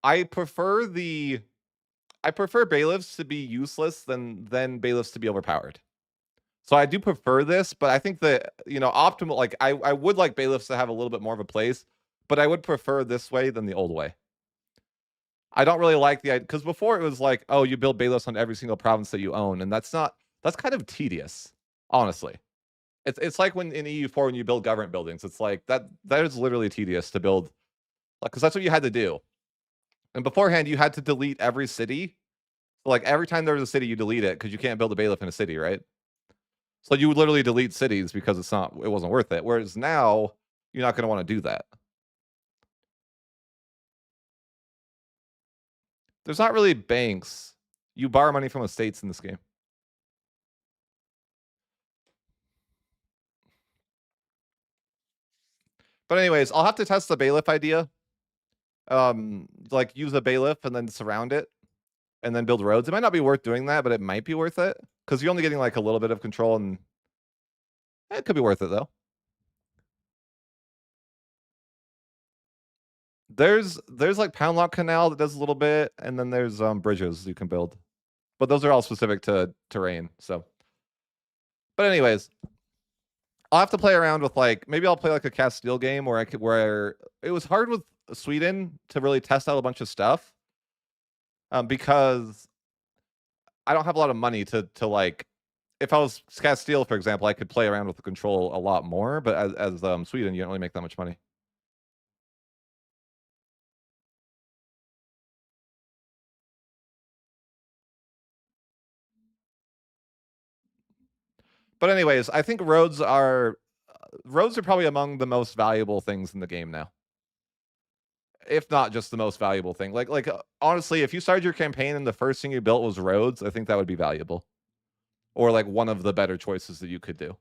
I prefer bailiffs to be useless than bailiffs to be overpowered. So I do prefer this, but I think that, optimal, like I would like bailiffs to have a little bit more of a place, but I would prefer this way than the old way. I don't really like the idea because before it was like, oh, you build bailiffs on every single province that you own, and that's kind of tedious, honestly. It's like when in EU4 when you build government buildings, it's like that is literally tedious to build, because that's what you had to do. And beforehand, you had to delete every city. So like every time there was a city, you delete it because you can't build a bailiff in a city, right? So you would literally delete cities because it wasn't worth it. Whereas now you're not going to want to do that. There's not really banks. You borrow money from estates in this game. But anyways, I'll have to test the bailiff idea. Like use a bailiff and then surround it and then build roads. It might not be worth doing that, but it might be worth it because you're only getting like a little bit of control, and it could be worth it though. There's like Poundlock Canal that does a little bit, and then there's bridges you can build, but those are all specific to terrain. So, but anyways, I'll have to play around with like maybe I'll play like a Castile game where it was hard with Sweden to really test out a bunch of stuff, because I don't have a lot of money to like. If I was Castile, for example, I could play around with the control a lot more, but as Sweden, you don't really make that much money. But anyways, I think roads are probably among the most valuable things in the game now, if not just the most valuable thing. Like honestly, if you started your campaign and the first thing you built was roads, I think that would be valuable, or like one of the better choices that you could do.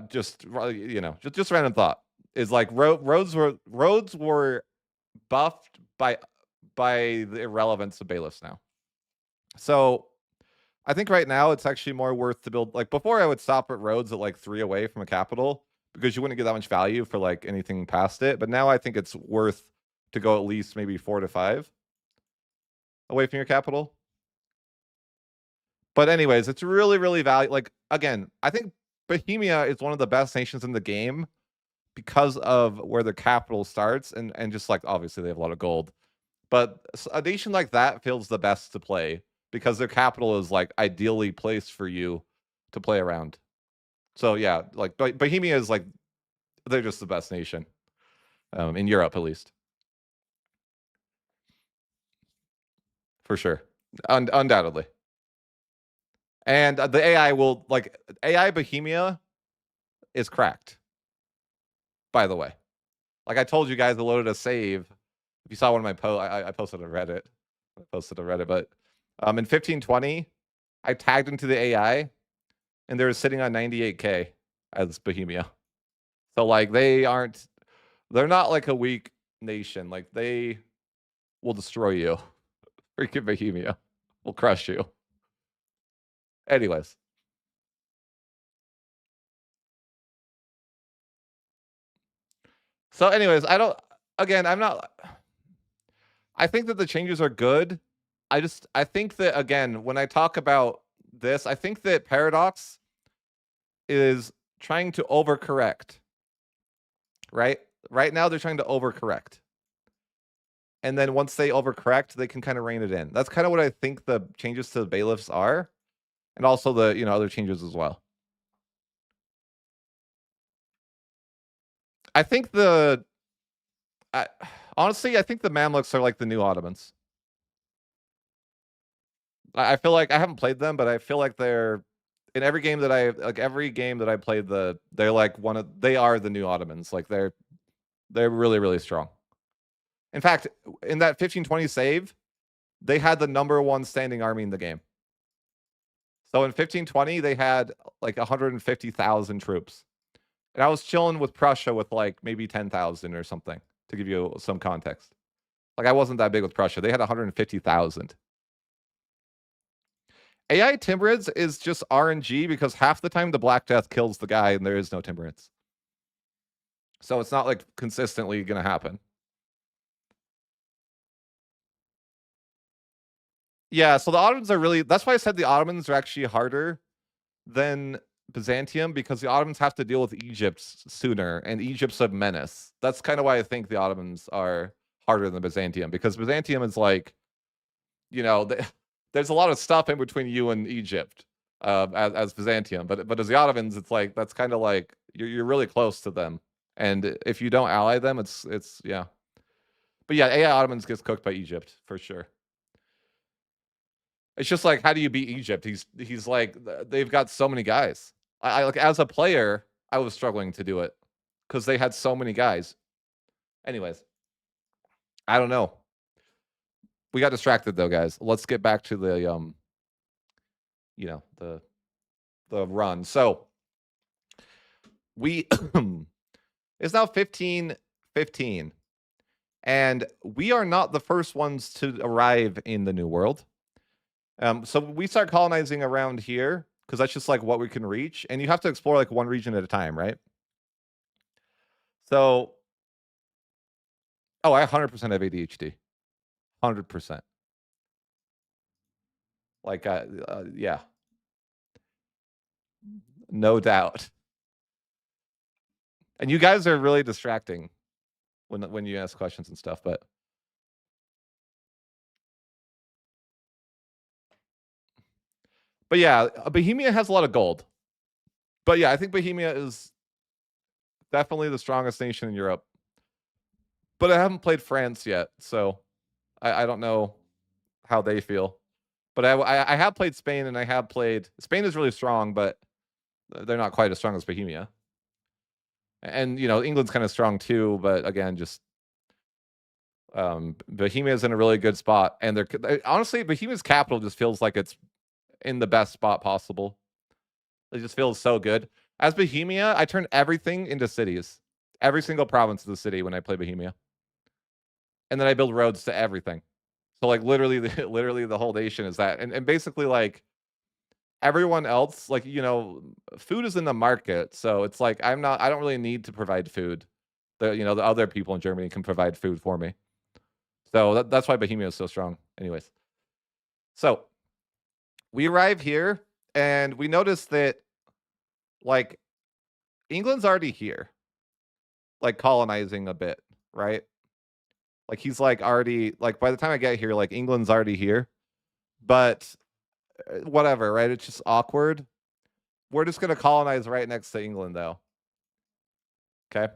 Just random thought is like roads were buffed by the irrelevance of bailiffs now. So I think right now it's actually more worth to build. Like before, I would stop at roads at like 3 away from a capital because you wouldn't get that much value for like anything past it. But now I think it's worth to go at least maybe 4 to 5 away from your capital. But anyways, it's really, really valuable. Like again, I think Bohemia is one of the best nations in the game because of where their capital starts, and just like obviously they have a lot of gold. But a nation like that feels the best to play because their capital is like ideally placed for you to play around. So yeah, like Bohemia is like they're just the best nation in Europe, at least, for sure, undoubtedly. And the AI will like AI Bohemia is cracked. By the way, like I told you guys, I loaded a save. If you saw one of my posts, I posted on Reddit. But in 1520, I tagged into the AI, and they were sitting on 98K as Bohemia. So like they're not like a weak nation. Like they will destroy you. Freaking Bohemia will crush you. Anyways. So anyways, I think that the changes are good. I think that again, when I talk about this, I think that Paradox is trying to overcorrect. Right? Right now they're trying to overcorrect. And then once they overcorrect, they can kind of rein it in. That's kind of what I think the changes to the bailiffs are. And also the, other changes as well. I think honestly, I think the Mamluks are like the new Ottomans. I feel like I haven't played them, but I feel like they're in every game that I played, they're like they are the new Ottomans. Like they're really, really strong. In fact, in that 1520 save, they had the #1 standing army in the game. So in 1520, they had like 150,000 troops. And I was chilling with Prussia with like maybe 10,000 or something, to give you some context. Like I wasn't that big with Prussia. They had 150,000. AI Timurids is just RNG because half the time the Black Death kills the guy and there is no Timurids. So it's not like consistently going to happen. Yeah, so the Ottomans are really, that's why I said the Ottomans are actually harder than Byzantium, because the Ottomans have to deal with Egypt sooner, and Egypt's a menace. That's kind of why I think the Ottomans are harder than Byzantium, because Byzantium is like, there's a lot of stuff in between you and Egypt as Byzantium, but as the Ottomans, it's like that's kind of like you're really close to them, and if you don't ally them, it's yeah. But yeah, AI Ottomans gets cooked by Egypt for sure. It's just like, how do you beat Egypt? He's like, they've got so many guys. I like as a player, I was struggling to do it. because they had so many guys. Anyways, I don't know. We got distracted though, guys. Let's get back to the you know, the run. So we it's now 1515, and we are not the first ones to arrive in the New World. So we start colonizing around here because that's just like what we can reach, and you have to explore like one region at a time, right? So, oh, I 100% have ADHD, 100%. Like, yeah, no doubt. And you guys are really distracting when you ask questions and stuff, but yeah, Bohemia has a lot of gold. But yeah, I think Bohemia is definitely the strongest nation in Europe. But I haven't played France yet, so I don't know how they feel. But I have played Spain, and I have played Spain is really strong, but they're not quite as strong as Bohemia. And you know, England's kind of strong too, but again, just Bohemia is in a really good spot, and they're honestly Bohemia's capital just feels like it's in the best spot possible. It just feels so good. As Bohemia, I turn everything into cities. Every single province is a city when I play Bohemia. And then I build roads to everything. So like literally the whole nation is that. And basically like everyone else, like, you know, food is in the market. So it's like I don't really need to provide food. The other people in Germany can provide food for me. So that's why Bohemia is so strong. Anyways. So we arrive here and we notice that like England's already here, like colonizing a bit, right? Like he's like already like by the time I get here, like England's already here. But whatever, right? It's just awkward. We're just gonna colonize right next to England though. Okay.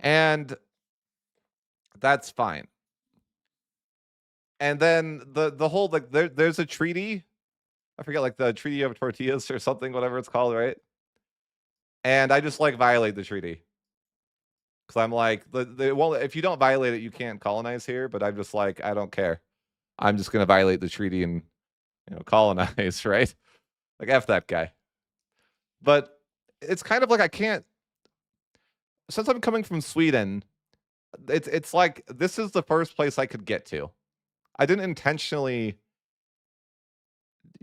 And that's fine. And then the whole like there's a treaty. I forget like the Treaty of Tortillas or something, whatever it's called, right? And I just like violate the treaty. Because I'm like, well, if you don't violate it, you can't colonize here. But I'm just like, I don't care. I'm just gonna violate the treaty and colonize, right? Like F that guy. But it's kind of like I can't, since I'm coming from Sweden, it's like this is the first place I could get to. I didn't intentionally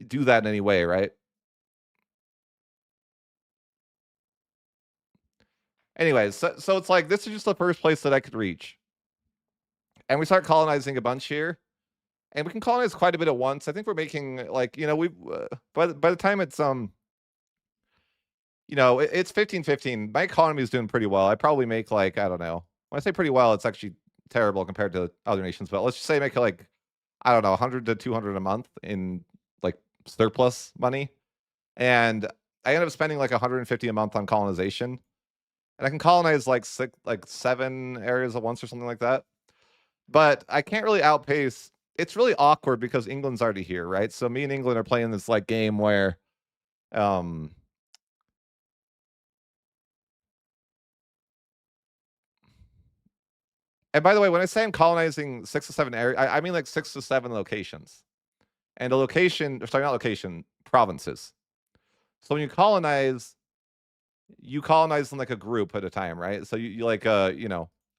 do that in any way, right? Anyways, so it's like this is just the first place that I could reach. And we start colonizing a bunch here. And we can colonize quite a bit at once. I think we're making like, we've by the time it's it's 1515. My economy is doing pretty well. I probably make like, I don't know. When I say pretty well, it's actually terrible compared to other nations, but let's just say make like, I don't know, 100 to 200 a month in like surplus money. And I end up spending like 150 a month on colonization. And I can colonize like 7 areas at once or something like that. But I can't really outpace. It's really awkward because England's already here, right? So me and England are playing this like game where and by the way, when I say I'm colonizing 6 to 7 areas, I mean like 6 to 7 locations. And a location, or sorry, not location, provinces. So when you colonize them like a group at a time, right? So you like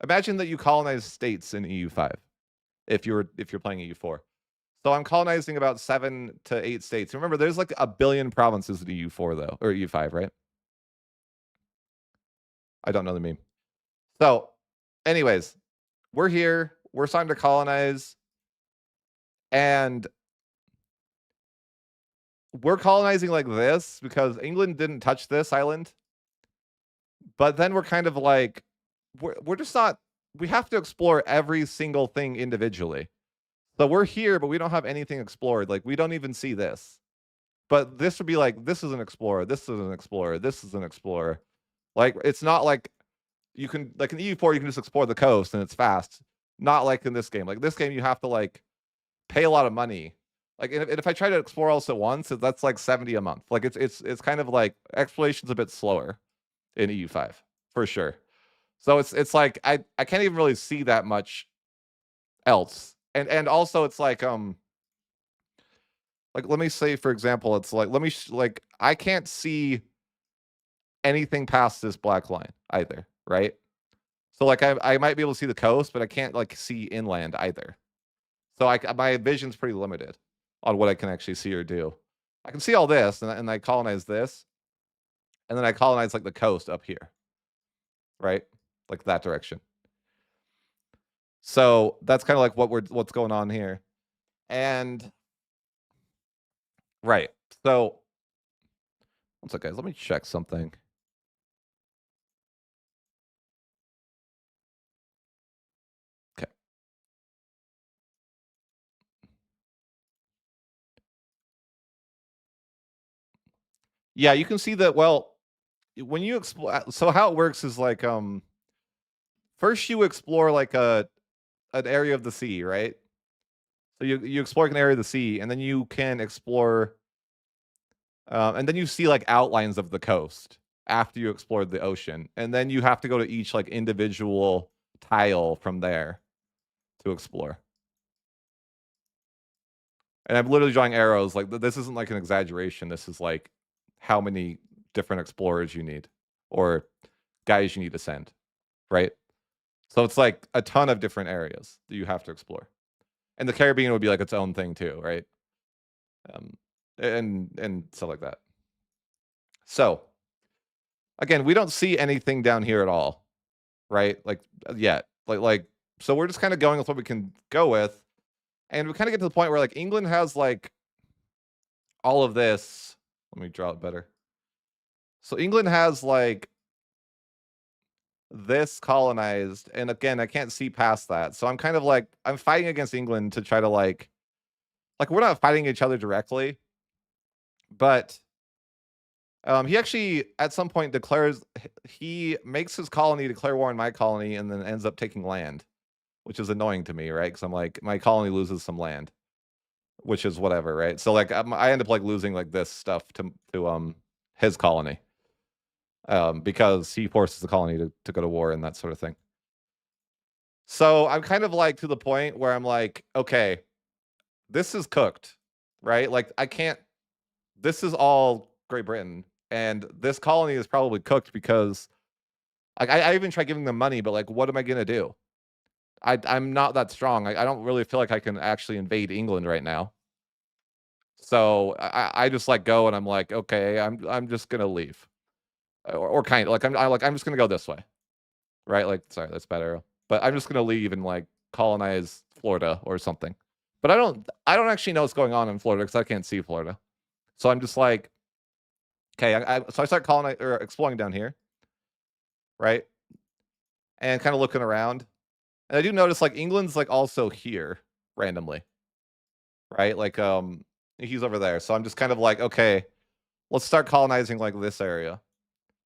imagine that you colonize states in EU5 if you're playing EU4. So I'm colonizing about 7 to 8 states. Remember, there's like a billion provinces in EU4 though, or EU5, right? I don't know the meme. So, anyways, we're here. We're starting to colonize, and we're colonizing like this because England didn't touch this island. But then we're kind of like, we're just not. We have to explore every single thing individually. So we're here, but we don't have anything explored. Like we don't even see this. But this would be like, this is an explorer. This is an explorer. This is an explorer. Like it's not like you can like in EU4 you can just explore the coast and it's fast. Not like in this game. Like this game you have to like pay a lot of money. Like and if I try to explore else at once, that's like 70 a month. Like it's kind of like exploration's a bit slower in EU5 for sure. So it's like I can't even really see that much else. And also it's like let me say for example, it's like like I can't see anything past this black line either, right? So like I might be able to see the coast, but I can't like see inland either. So my vision's pretty limited on what I can actually see or do. I can see all this, and I colonize this, and then I colonize like the coast up here, right? Like that direction. So that's kind of like what's going on here. And right. So one second, guys, let me check something. Okay. Yeah, you can see that. Well, when you explore, so how it works is like first you explore like an area of the sea, right? So you explore an area of the sea, and then you can explore, and then you see like outlines of the coast after you explored the ocean, and then you have to go to each like individual tile from there to explore. And I'm literally drawing arrows. Like this isn't like an exaggeration. This is like how many different explorers you need or guys you need to send, right? So it's like a ton of different areas that you have to explore. And the Caribbean would be like its own thing too, right? And stuff like that. So again, we don't see anything down here at all, right? Like yet, like so we're just kind of going with what we can go with, and we kind of get to the point where like England has like all of this. Let me draw it better. So England has like this colonized, and again, I can't see past that. So I'm kind of like I'm fighting against England to try to like we're not fighting each other directly, but he actually at some point declares he makes his colony declare war on my colony and then ends up taking land, which is annoying to me, right? Because I'm like my colony loses some land, which is whatever, right? So like I end up like losing like this stuff to his colony, because he forces the colony to go to war and that sort of thing. So I'm kind of like to the point where I'm like, okay, this is cooked, right? Like I can't. This is all Great Britain, and this colony is probably cooked because like I even tried giving them money, but like, what am I gonna do? I'm not that strong. I don't really feel like I can actually invade England right now. So I just like go and I'm like, okay, I'm just gonna leave, or kind of like I'm just gonna go this way, right? Like, sorry, that's bad arrow, but I'm just gonna leave and like colonize Florida or something. But I don't actually know what's going on in Florida because I can't see Florida. So I'm just like, okay, so I start colonizing or exploring down here, right? And kind of looking around. And I do notice like England's like also here randomly, right? Like he's over there. So I'm just kind of like, okay, let's start colonizing like this area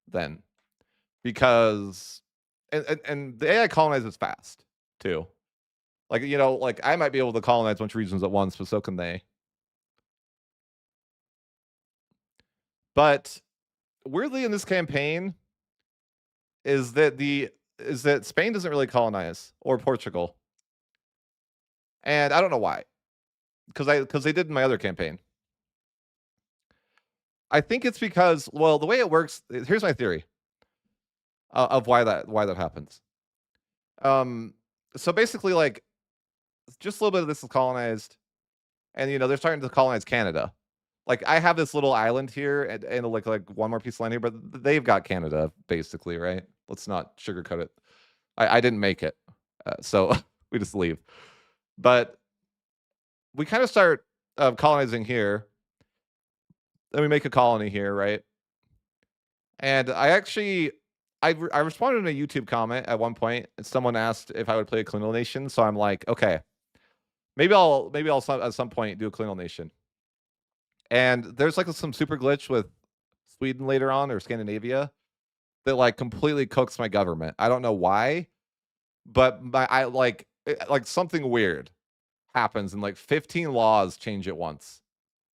then. Because and the AI colonizes fast too. Like, like I might be able to colonize a bunch of regions at once, but so can they. But weirdly in this campaign is that Spain doesn't really colonize, or Portugal. And I don't know why. Because they did in my other campaign. I think it's because, well, the way it works, here's my theory of why that happens. So basically, like, just a little bit of this is colonized, and they're starting to colonize Canada. Like, I have this little island here, and like one more piece of land here, but they've got Canada basically, right? Let's not sugarcoat it. I didn't make it, so we just leave. But we kind of start colonizing here. Then we make a colony here, right? And I actually I responded to a YouTube comment at one point, and someone asked if I would play a colonial nation. So I'm like, okay, maybe I'll at some point do a colonial nation. And there's like some super glitch with Sweden later on, or Scandinavia, that like completely cooks my government. I don't know why, but like something weird happens, and like 15 laws change at once.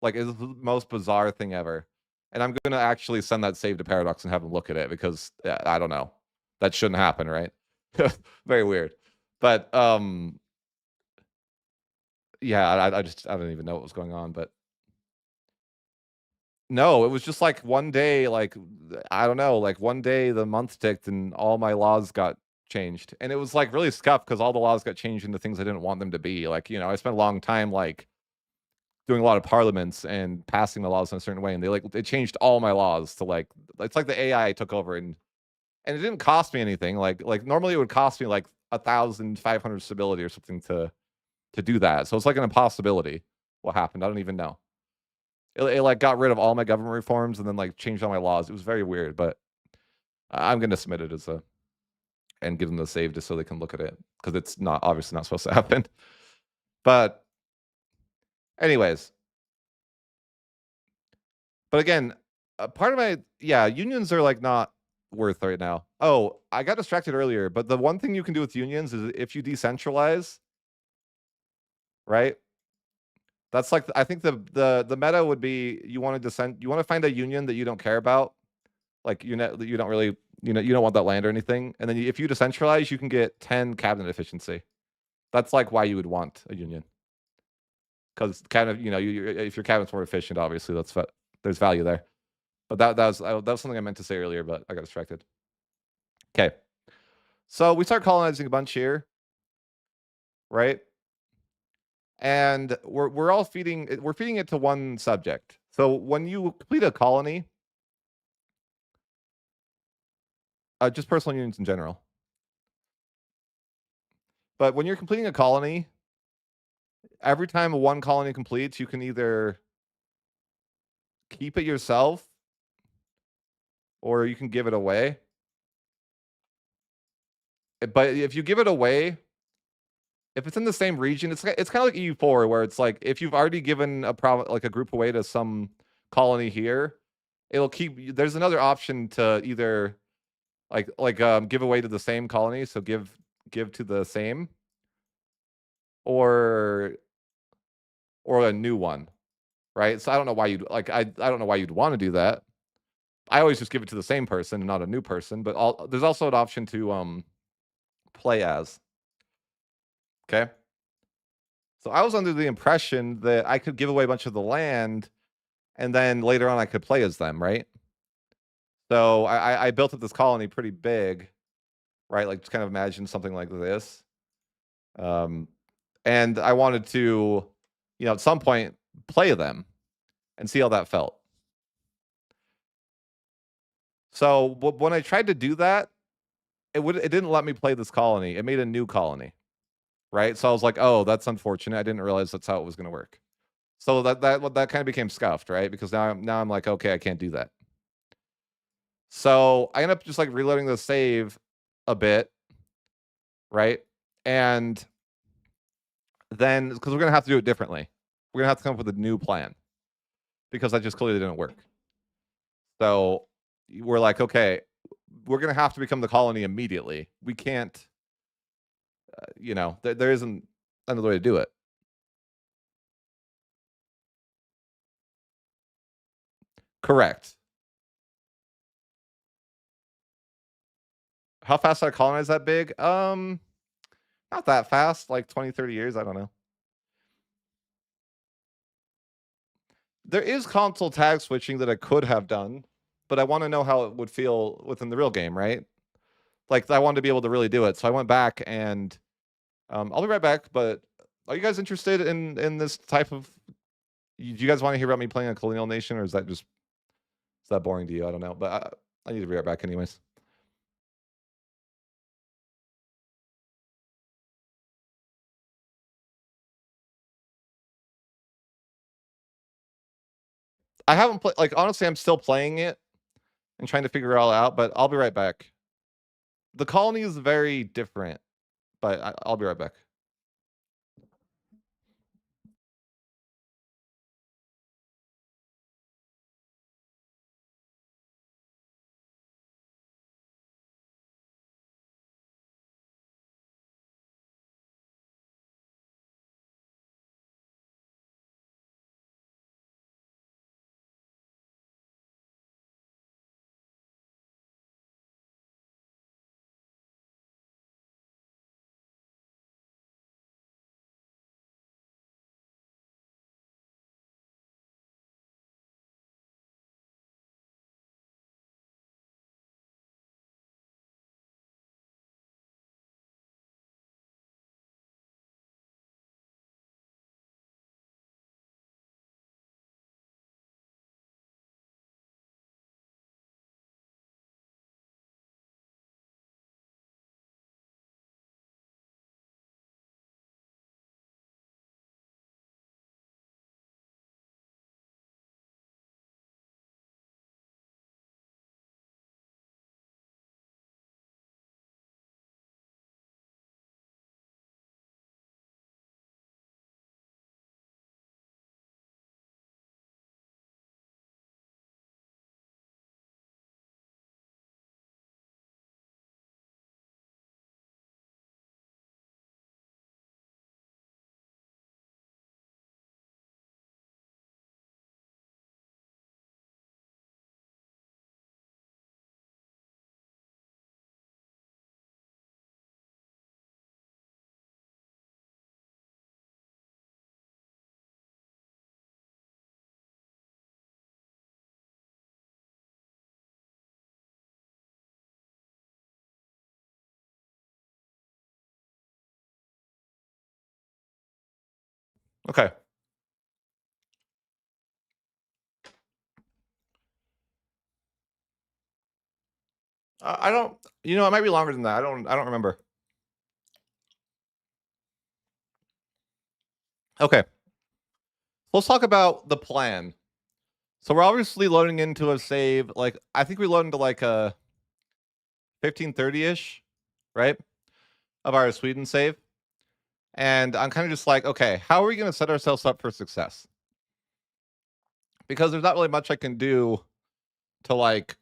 Like it's the most bizarre thing ever. And I'm gonna actually send that save to Paradox and have them look at it because I don't know. that shouldn't happen, right? Very weird. But yeah, I don't even know what was going on, but no, it was just like one day, like I don't know, like one day the month ticked and all my laws got changed. And it was like really scuffed because all the laws got changed into things I didn't want them to be. Like, I spent a long time like doing a lot of parliaments and passing the laws in a certain way. And they changed all my laws to like it's like the AI took over and it didn't cost me anything. Like normally it would cost me like 1,500 stability or something to do that. So it's like an impossibility. What happened? I don't even know. It like got rid of all my government reforms and then like changed all my laws. It was very weird, but I'm gonna submit it as a and give them the save just so they can look at it because it's not obviously not supposed to happen. But anyways, but again, part of my unions are like not worth right now. Oh, I got distracted earlier, but the one thing you can do with unions is if you decentralize, right? That's like I think the meta would be you want to find a union that you don't care about, like you don't really you don't want that land or anything, and then if you decentralize, you can get 10 cabinet efficiency. That's like why you would want a union, because kind of if your cabinet's more efficient, obviously there's value there. But that was something I meant to say earlier, but I got distracted. Okay, so we start colonizing a bunch here, right? And we're all feeding it to one subject. So when you complete a colony, just personal unions in general. But when you're completing a colony, every time one colony completes, you can either keep it yourself or you can give it away. But if you give it away, if it's in the same region, it's kind of like EU4 where it's like if you've already given like a group away to some colony here, it'll keep there's another option to either give away to the same colony, so give to the same or a new one, right? So I don't know why you'd like I don't know why you'd want to do that. I always just give it to the same person and not a new person, but there's also an option to play as. Okay? So I was under the impression that I could give away a bunch of the land and then later on I could play as them, right? So I built up this colony pretty big, right? Like just kind of imagine something like this. And I wanted to, at some point play them and see how that felt. So when I tried to do that, it didn't let me play this colony. It made a new colony, right? So I was like, oh, that's unfortunate. I didn't realize that's how it was going to work. So that kind of became scuffed, right? Because now I'm like, okay, I can't do that. So I end up just like reloading the save a bit, right? And then because we're gonna have to do it differently, we're gonna have to come up with a new plan because that just clearly didn't work. So we're like, okay, we're gonna have to become the colony immediately. We can't, there isn't another way to do it. Correct. How fast did I colonize that big? Not that fast, like 20, 30 years. I don't know. There is console tag switching that I could have done, but I want to know how it would feel within the real game, right? Like I wanted to be able to really do it. So I went back and I'll be right back, but are you guys interested in this type of do you guys want to hear about me playing a colonial nation or is that boring to you? I don't know, but I need to be right back anyways. I haven't played like honestly I'm still playing it and trying to figure it all out, but I'll be right back. The colony is very different, but I'll be right back. Okay. I don't. You know, it might be longer than that. I don't remember. Okay. Let's talk about the plan. So we're obviously loading into a save. Like I think we load into like a 1530-ish, right? Of our Sweden save. And I'm kind of just like, okay, how are we going to set ourselves up for success? Because there's not really much I can do to like,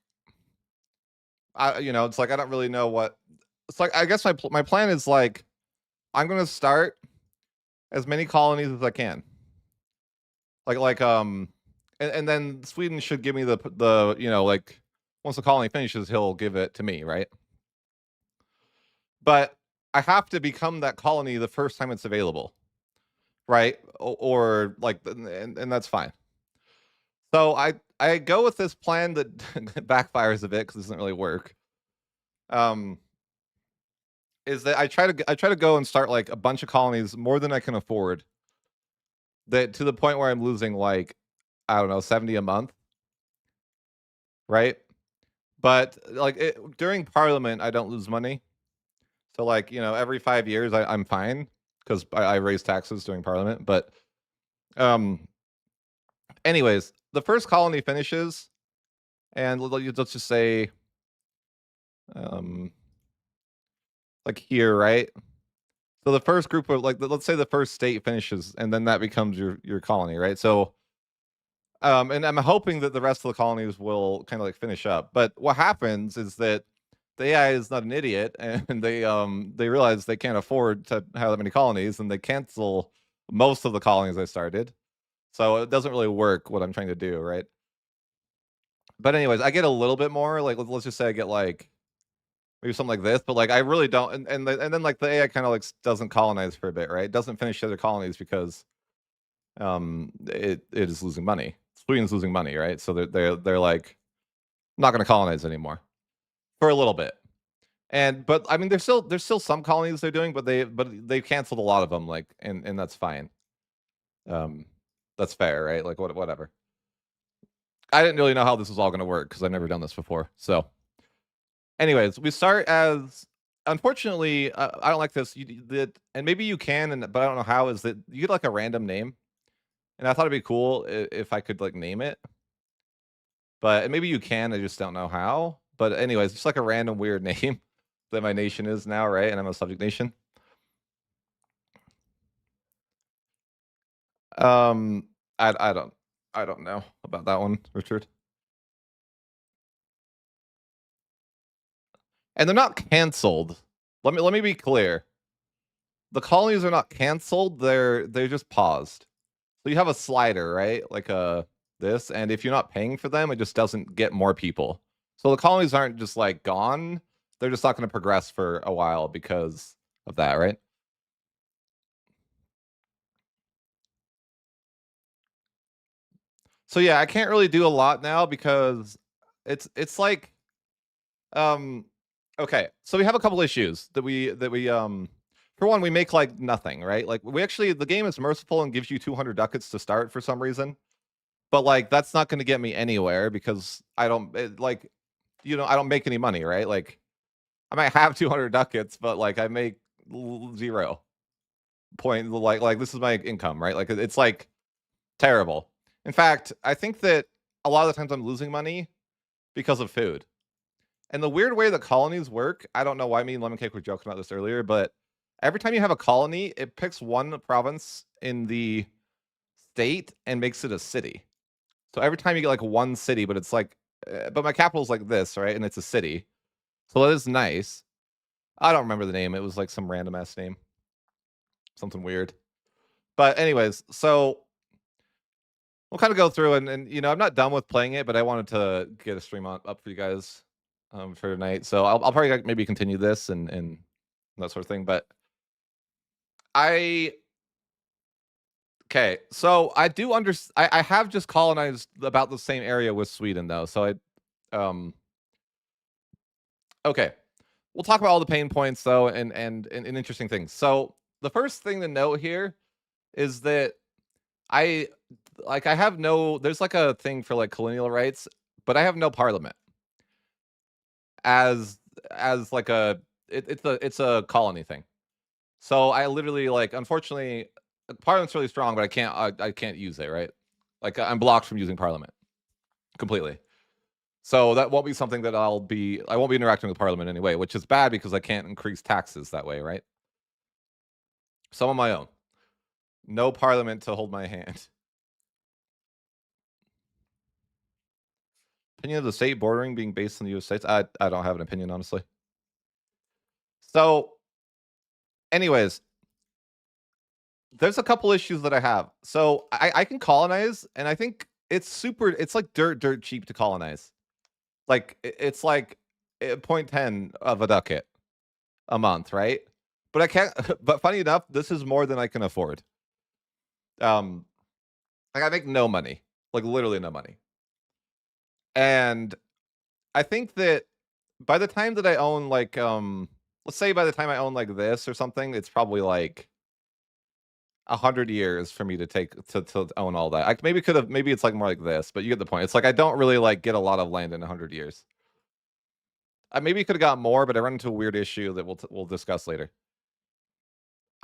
it's like I don't really know what. It's like I guess my plan is like I'm going to start as many colonies as I can. And then Sweden should give me the like once the colony finishes, he'll give it to me, right? But I have to become that colony the first time it's available, right? Or like, and that's fine. So I go with this plan that backfires a bit because it doesn't really work. Is that I try to go and start like a bunch of colonies more than I can afford. That to the point where I'm losing like I don't know 70 a month, right? But like during Parliament, I don't lose money. So like every 5 years I'm fine because I raise taxes during Parliament. But um, anyways, the first colony finishes, and let's just say um like here, right? So the first group of like let's say the first state finishes, and then that becomes your colony, right? So and I'm hoping that the rest of the colonies will kind of like finish up. But what happens is that the AI is not an idiot, and they realize they can't afford to have that many colonies, and they cancel most of the colonies I started. So it doesn't really work what I'm trying to do, right? But anyways, I get a little bit more. Like let's just say I get like maybe something like this, but like I really don't. And then like the AI kind of like doesn't colonize for a bit, right? It doesn't finish the other colonies because it is losing money. Sweden's losing money, right? So they're like not going to colonize anymore for a little bit. But I mean there's still some colonies they're doing, but they canceled a lot of them, like and that's fine. Um, that's fair, right? Like whatever. I didn't really know how this was all going to work because I've never done this before. So, anyways, we start as unfortunately I don't like this. And maybe you can, but I don't know how. Is that you get like a random name, and I thought it'd be cool if I could like name it, but maybe you can. I just don't know how. But anyways, just like a random weird name that my nation is now, right? And I'm a subject nation. Um, I don't know about that one, Richard. And they're not canceled. Let me be clear. The colonies are not canceled. They're just paused. So you have a slider, right? Like a this, and if you're not paying for them, it just doesn't get more people. So the colonies aren't just like gone. They're just not going to progress for a while because of that, right? So yeah, I can't really do a lot now because it's like um okay. So we have a couple issues that we for one we make like nothing, right? Like we actually the game is merciful and gives you 200 ducats to start for some reason. But like that's not going to get me anywhere because I don't like I don't make any money, right? Like I might have 200 ducats, but like I make 0 point like this is my income, right? Like it's like terrible. In fact, I think that a lot of the times I'm losing money because of food. And the weird way the colonies work, I don't know why me and Lemon Cake were joking about this earlier, but every time you have a colony, it picks one province in the state and makes it a city. So every time you get like one city, but it's like, but my capital's like this, right? And it's a city. So that is nice. I don't remember the name. It was like some random ass name, something weird. But anyways, so we'll kind of go through and I'm not done with playing it, but I wanted to get a stream up for you guys for tonight. So I'll probably like, maybe continue this and that sort of thing. But I okay, so I do understand. I have just colonized about the same area with Sweden though. So okay, we'll talk about all the pain points though and interesting things. So the first thing to note here is that I have no. There's like a thing for like colonial rights, but I have no parliament as like a. It's a colony thing. So I literally like, unfortunately, parliament's really strong, but I can't use it, right? Like I'm blocked from using parliament completely. So that won't be something that I won't be interacting with parliament anyway, which is bad because I can't increase taxes that way, right? Some on my own. No parliament to hold my hand. Opinion of the state bordering being based on the U.S. states. I don't have an opinion, honestly. So, anyways, there's a couple issues that I have. So I can colonize, and I think it's like dirt cheap to colonize. Like it's like 0.10 of a ducat a month, right? But I can't. But funny enough, this is more than I can afford. Like I make no money, like literally no money, and I think that by the time that I own like let's say by the time I own like this or something, it's probably like 100 years for me to take to own all that. I maybe it's like more like this, but you get the point. It's like I don't really like get a lot of land in 100 years. I maybe could have got more, but I run into a weird issue that we'll discuss later.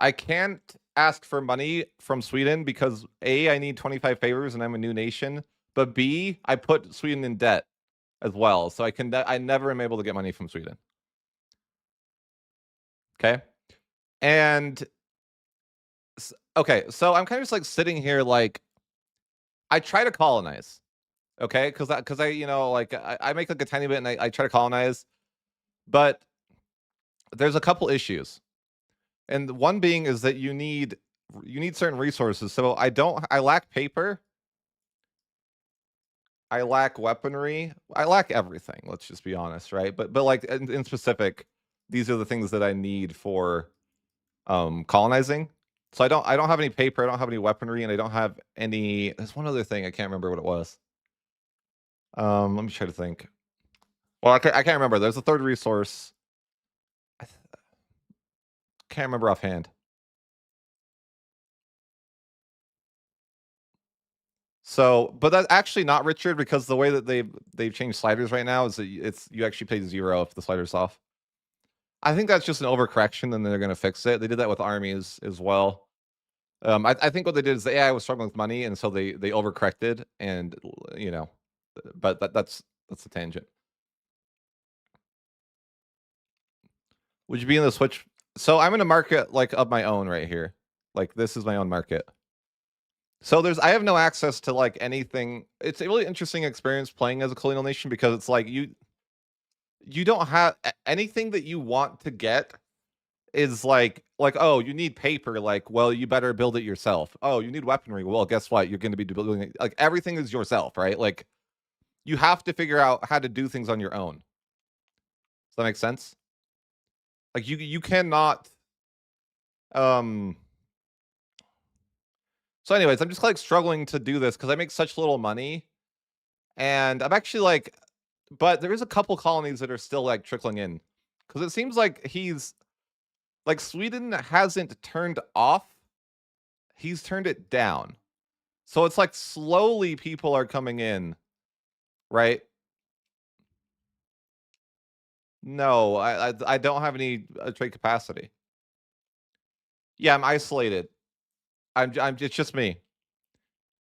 I can't ask for money from Sweden because A, I need 25 favors and I'm a new nation, but B, I put Sweden in debt as well. So I never am able to get money from Sweden. Okay? And okay, so I'm kind of just like sitting here like I try to colonize. Okay? Cuz I you know like I make like a tiny bit and I try to colonize, but there's a couple issues. And one being is that you need certain resources. So I lack paper. I lack weaponry. I lack everything. Let's just be honest, right? But like in specific, these are the things that I need for colonizing. So I don't have any paper, I don't have any weaponry, and I don't have any. There's one other thing I can't remember what it was. Let me try to think. Well, I can't remember. There's a third resource. Can't remember offhand. So, but that's actually not Richard because the way that they've changed sliders right now is that you actually pay 0 if the slider's off. I think that's just an overcorrection, and they're going to fix it. They did that with armies as well. I think what they did is the AI was struggling with money, and so they overcorrected, and you know, but that's a tangent. Would you be in the Switch? So I'm in a market like of my own right here. Like this is my own market. So I have no access to like anything. It's a really interesting experience playing as a colonial nation because it's like you don't have anything that you want to get is like oh, you need paper, like well you better build it yourself. Oh, you need weaponry, well guess what, you're going to be building it. Like everything is yourself, right? Like you have to figure out how to do things on your own. Does that make sense? Like you cannot so anyways, I'm just like struggling to do this because I make such little money, and I'm actually like, but there is a couple colonies that are still like trickling in because it seems like he's like Sweden hasn't turned off, he's turned it down. So it's like slowly people are coming in, right? No, I don't have any trade capacity. Yeah, I'm isolated. I'm it's just me,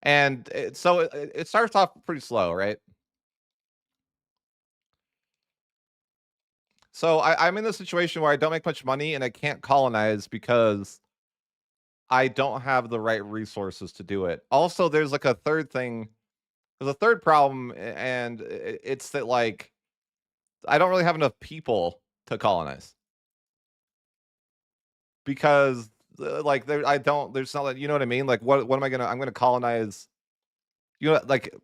and it starts off pretty slow, right? So I'm in a situation where I don't make much money and I can't colonize because I don't have the right resources to do it. Also, there's like a third thing. There's a third problem, and it's that like I don't really have enough people to colonize because like I don't. There's not like you know what I mean. Like what am I gonna? I'm gonna colonize. You know, like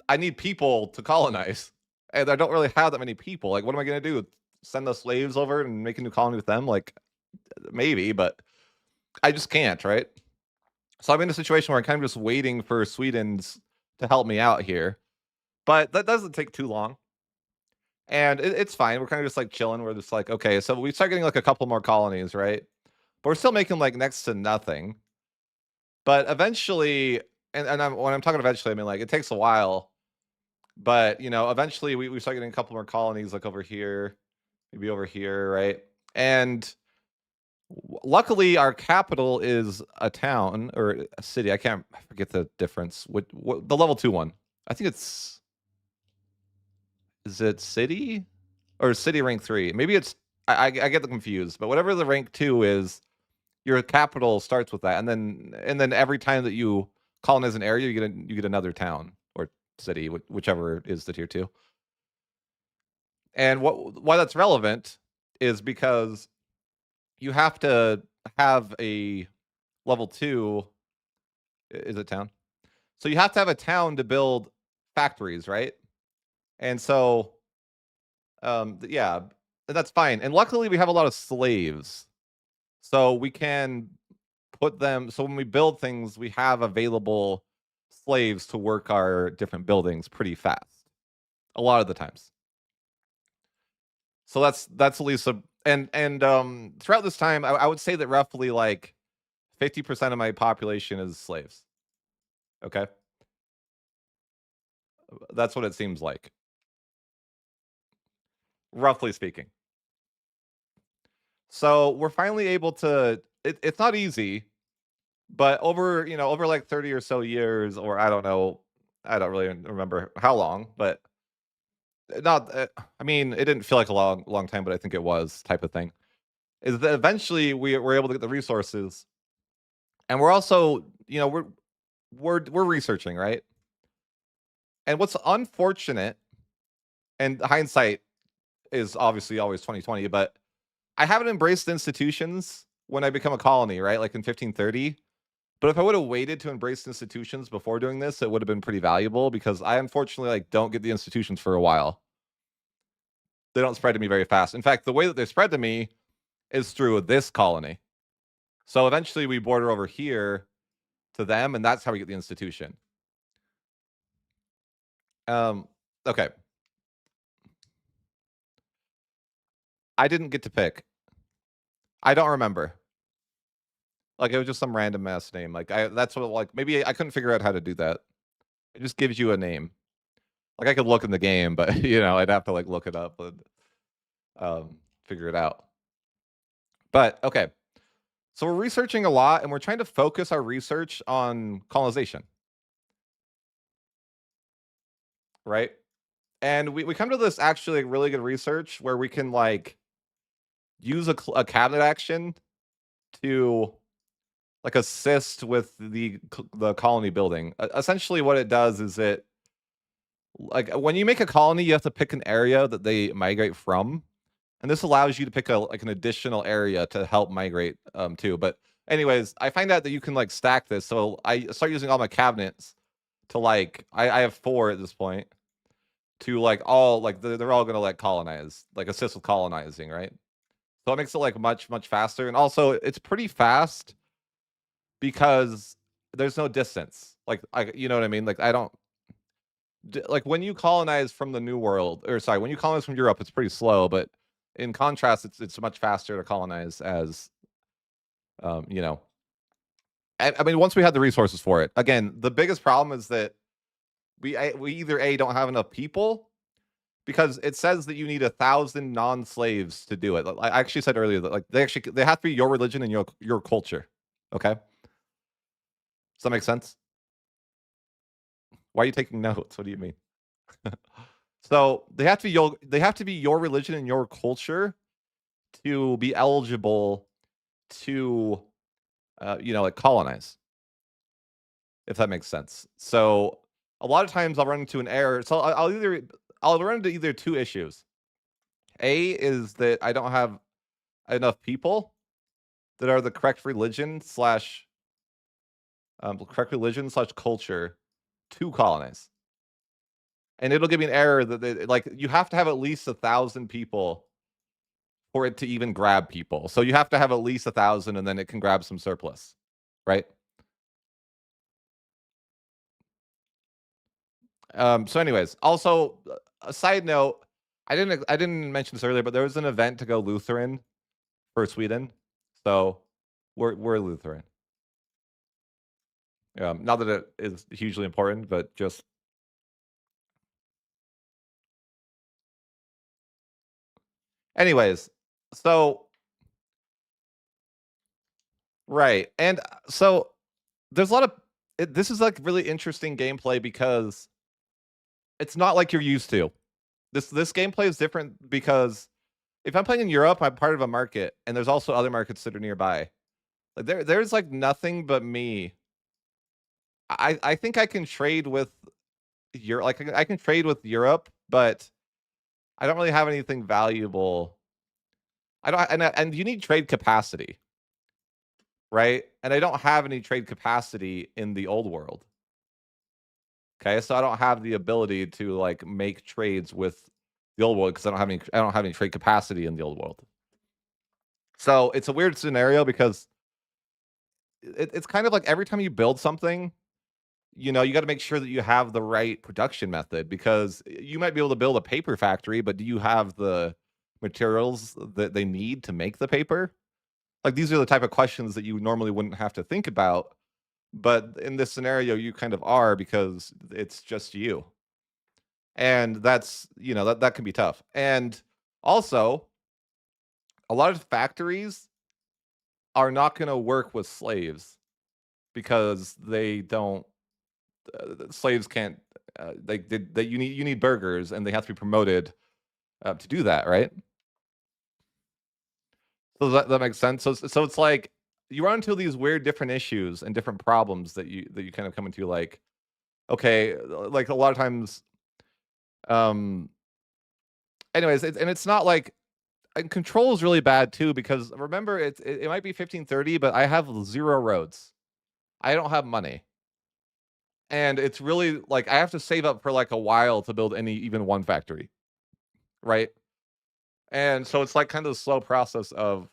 I need people to colonize, and I don't really have that many people. Like what am I gonna do? Send the slaves over and make a new colony with them? Like maybe, but I just can't, right? So I'm in a situation where I'm kind of just waiting for Sweden's to help me out here, but that doesn't take too long, and it's fine. We're kind of just like chilling. We're just like, okay, so we start getting like a couple more colonies, right? But we're still making like next to nothing. But eventually, and when I'm talking eventually, I mean like it takes a while, but eventually we start getting a couple more colonies like over here, maybe over here, right? And luckily our capital is a town or a city. I forget the difference. What the level 2 one? I think is it city or city rank 3? Maybe it's I get them confused, but whatever the rank 2 is, your capital starts with that, and then every time that you colonize an area, you get another town or city, whichever is the tier 2. And why that's relevant is because you have to have a level 2. Is it town? So you have to have a town to build factories, right? And so yeah, that's fine. And luckily we have a lot of slaves. So we can put them, so when we build things, we have available slaves to work our different buildings pretty fast. A lot of the times. So that's at least throughout this time, I would say that roughly like 50% of my population is slaves. Okay. That's what it seems like. Roughly speaking. So we're finally able to, it's not easy, but over like 30 or so years, or I don't know, I don't really remember how long, but not, I mean, it didn't feel like a long time, but I think it was type of thing. Is that eventually we were able to get the resources, and we're also, we're researching, right? And what's unfortunate, and hindsight is obviously always 2020, but I haven't embraced institutions when I become a colony, right? Like in 1530. But if I would have waited to embrace institutions before doing this, it would have been pretty valuable because I unfortunately like don't get the institutions for a while. They don't spread to me very fast. In fact, the way that they spread to me is through this colony. So eventually we border over here to them, and that's how we get the institution. Okay. I didn't get to pick. I don't remember. Like it was just some random ass name. Like that's what like maybe I couldn't figure out how to do that. It just gives you a name. Like I could look in the game, but I'd have to like look it up and figure it out. But okay. So we're researching a lot and we're trying to focus our research on colonization. Right? And we come to this actually like, really good research where we can like use a cabinet action to like assist with the colony building. Essentially what it does is it like when you make a colony, you have to pick an area that they migrate from. And this allows you to pick an additional area to help migrate too. But anyways, I find out that you can like stack this. So I start using all my cabinets to like I have 4 at this point to like all like they're all gonna like colonize, like assist with colonizing, right? So it makes it like much faster. And also it's pretty fast because there's no distance. Like you know what I mean? Like I don't like when you colonize from the New World, or sorry, when you colonize from Europe, it's pretty slow. But in contrast, it's much faster to colonize as, you know. I mean, once we had the resources for it. Again, the biggest problem is that we either don't have enough people because it says that you need 1,000 non-slaves to do it. I actually said earlier that like they have to be your religion and your culture. Okay, does that make sense? Why are you taking notes? What do you mean? So they have to be your religion and your culture to be eligible to like colonize, if that makes sense. So a lot of times I'll run into an error. So I'll run into either 2 issues. A is that I don't have enough people that are the correct religion slash culture to colonize. And it'll give me an error that like you have to have at least 1,000 people for it to even grab people. So you have to have at least 1,000 and then it can grab some surplus, right? So anyways, also a side note, I didn't mention this earlier, but there was an event to go Lutheran for Sweden. So we're Lutheran. Not that it is hugely important, but just anyways. So right, and so there's a lot of this is like really interesting gameplay because it's not like you're used to. This gameplay is different because if I'm playing in Europe, I'm part of a market, and there's also other markets that are nearby. Like there's like nothing but me. I think I can trade with Europe. Like I can trade with Europe, but I don't really have anything valuable. I don't, and you need trade capacity, right? And I don't have any trade capacity in the old world. Okay, so I don't have the ability to like make trades with the old world because I don't have any trade capacity in the old world. So it's a weird scenario because it's kind of like every time you build something, you know, you got to make sure that you have the right production method because you might be able to build a paper factory, but do you have the materials that they need to make the paper? Like these are the type of questions that you normally wouldn't have to think about, but in this scenario you kind of are because it's just you. And that's, you know, that can be tough. And also, a lot of factories are not going to work with slaves because they don't slaves can't they you need burgers and they have to be promoted to do that, right? So that makes sense. So it's like you run into these weird different issues and different problems that you kind of come into like okay, like a lot of times um anyways, it's not like and control is really bad too because remember it might be 1530 but I have 0 roads. I don't have money. And it's really like I have to save up for like a while to build any even one factory, right? And so it's like kind of a slow process of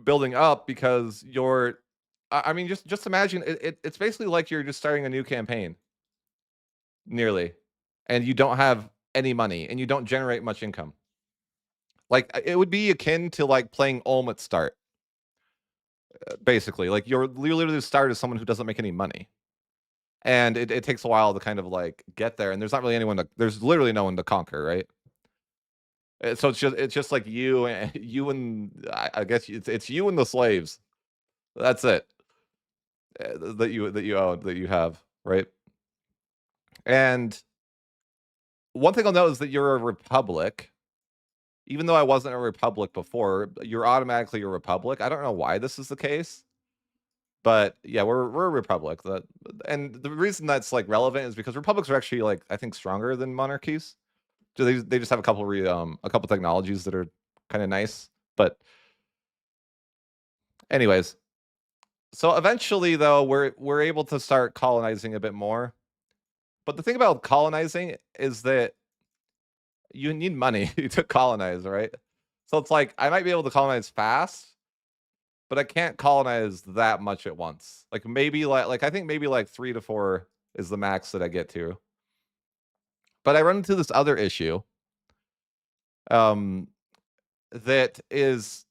building up because you're I mean just imagine it's basically like you're just starting a new campaign nearly and you don't have any money and you don't generate much income. Like it would be akin to like playing Ulm at start basically. Like you're literally start as someone who doesn't make any money. And it takes a while to kind of like get there and there's not really anyone to there's literally no one to conquer, right? So it's just like you and you and I guess it's you and the slaves. That's it. That you have, right? And one thing I'll note is that you're a republic. Even though I wasn't a republic before, you're automatically a republic. I don't know why this is the case, but yeah, we're a republic. And the reason that's like relevant is because republics are actually like I think stronger than monarchies. So they just have a couple technologies that are kind of nice. But anyways, so eventually though we're able to start colonizing a bit more. But the thing about colonizing is that you need money to colonize, right? So it's like I might be able to colonize fast, but I can't colonize that much at once. Like maybe like I think maybe like 3 to 4 is the max that I get to. But I run into this other issue um that is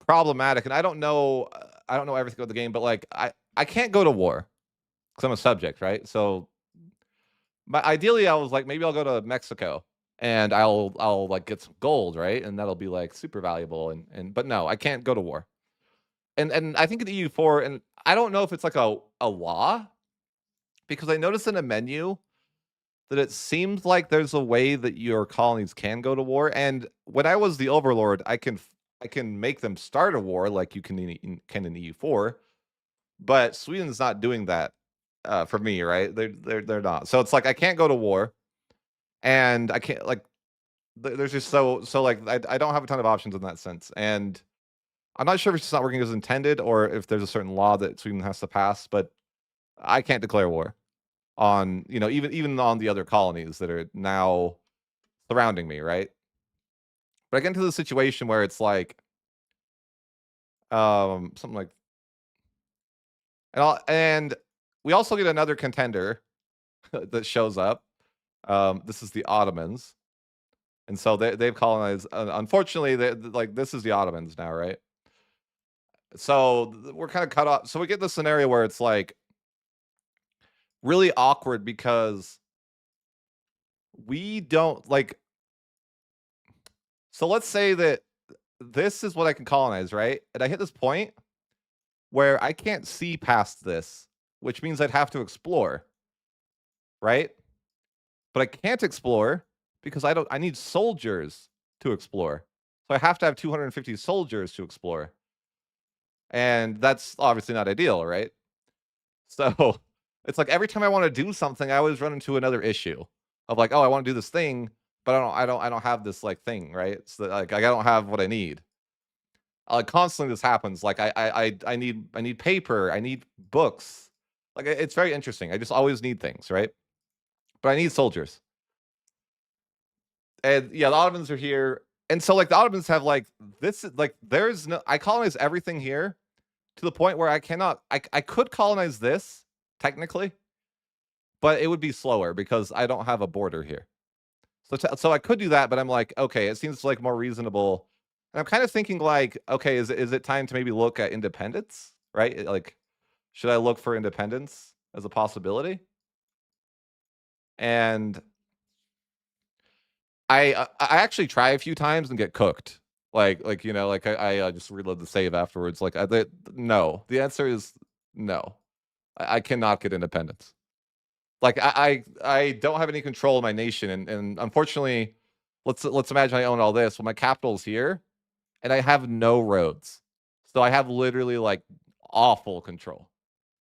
problematic and I don't know everything about the game, but like I can't go to war cuz I'm a subject, right? So ideally I was like maybe I'll go to Mexico and I'll like get some gold, right? And that'll be like super valuable and but no, I can't go to war. And I think in EU4 and I don't know if it's like a law because I noticed in a menu that it seems like there's a way that your colonies can go to war and when I was the overlord, I can make them start a war like you can in EU4, but Sweden's not doing that for me, right? They're not. So it's like I can't go to war and I can't like there's just so like I don't have a ton of options in that sense and I'm not sure if it's just not working as intended or if there's a certain law that Sweden has to pass, but I can't declare war on, you know, even on the other colonies that are now surrounding me, right? But I get into the situation where it's like something like and we also get another contender that shows up. This is the Ottomans. And so they've colonized unfortunately like this is the Ottomans now, right? So we're kind of cut off. So we get this scenario where it's like really awkward because we don't like. So let's say that this is what I can colonize, right? And I hit this point where I can't see past this, which means I'd have to explore, right? But I can't explore because I need soldiers to explore. So I have to have 250 soldiers to explore. And that's obviously not ideal, right? So it's like every time I want to do something, I always run into another issue of like, oh, I want to do this thing, but I don't have this like thing, right? So like I don't have what I need. Constantly this happens. Like I need paper, I need books. Like it's very interesting. I just always need things, right? But I need soldiers. And yeah, the Ottomans are here. And so like the Ottomans have like this like there's no I colonize everything here to the point where I could colonize this technically, but it would be slower because I don't have a border here. So I could do that, but I'm like, okay, it seems like more reasonable. And I'm kind of thinking like, okay, is it time to maybe look at independence, right? Like, should I look for independence as a possibility? And I actually try a few times and get cooked. Like you know, like I just reload the save afterwards. Like no, the answer is no. I cannot get independence. Like I don't have any control of my nation, and unfortunately, let's imagine I own all this. Well, my capital's here, and I have no roads, so I have literally like awful control.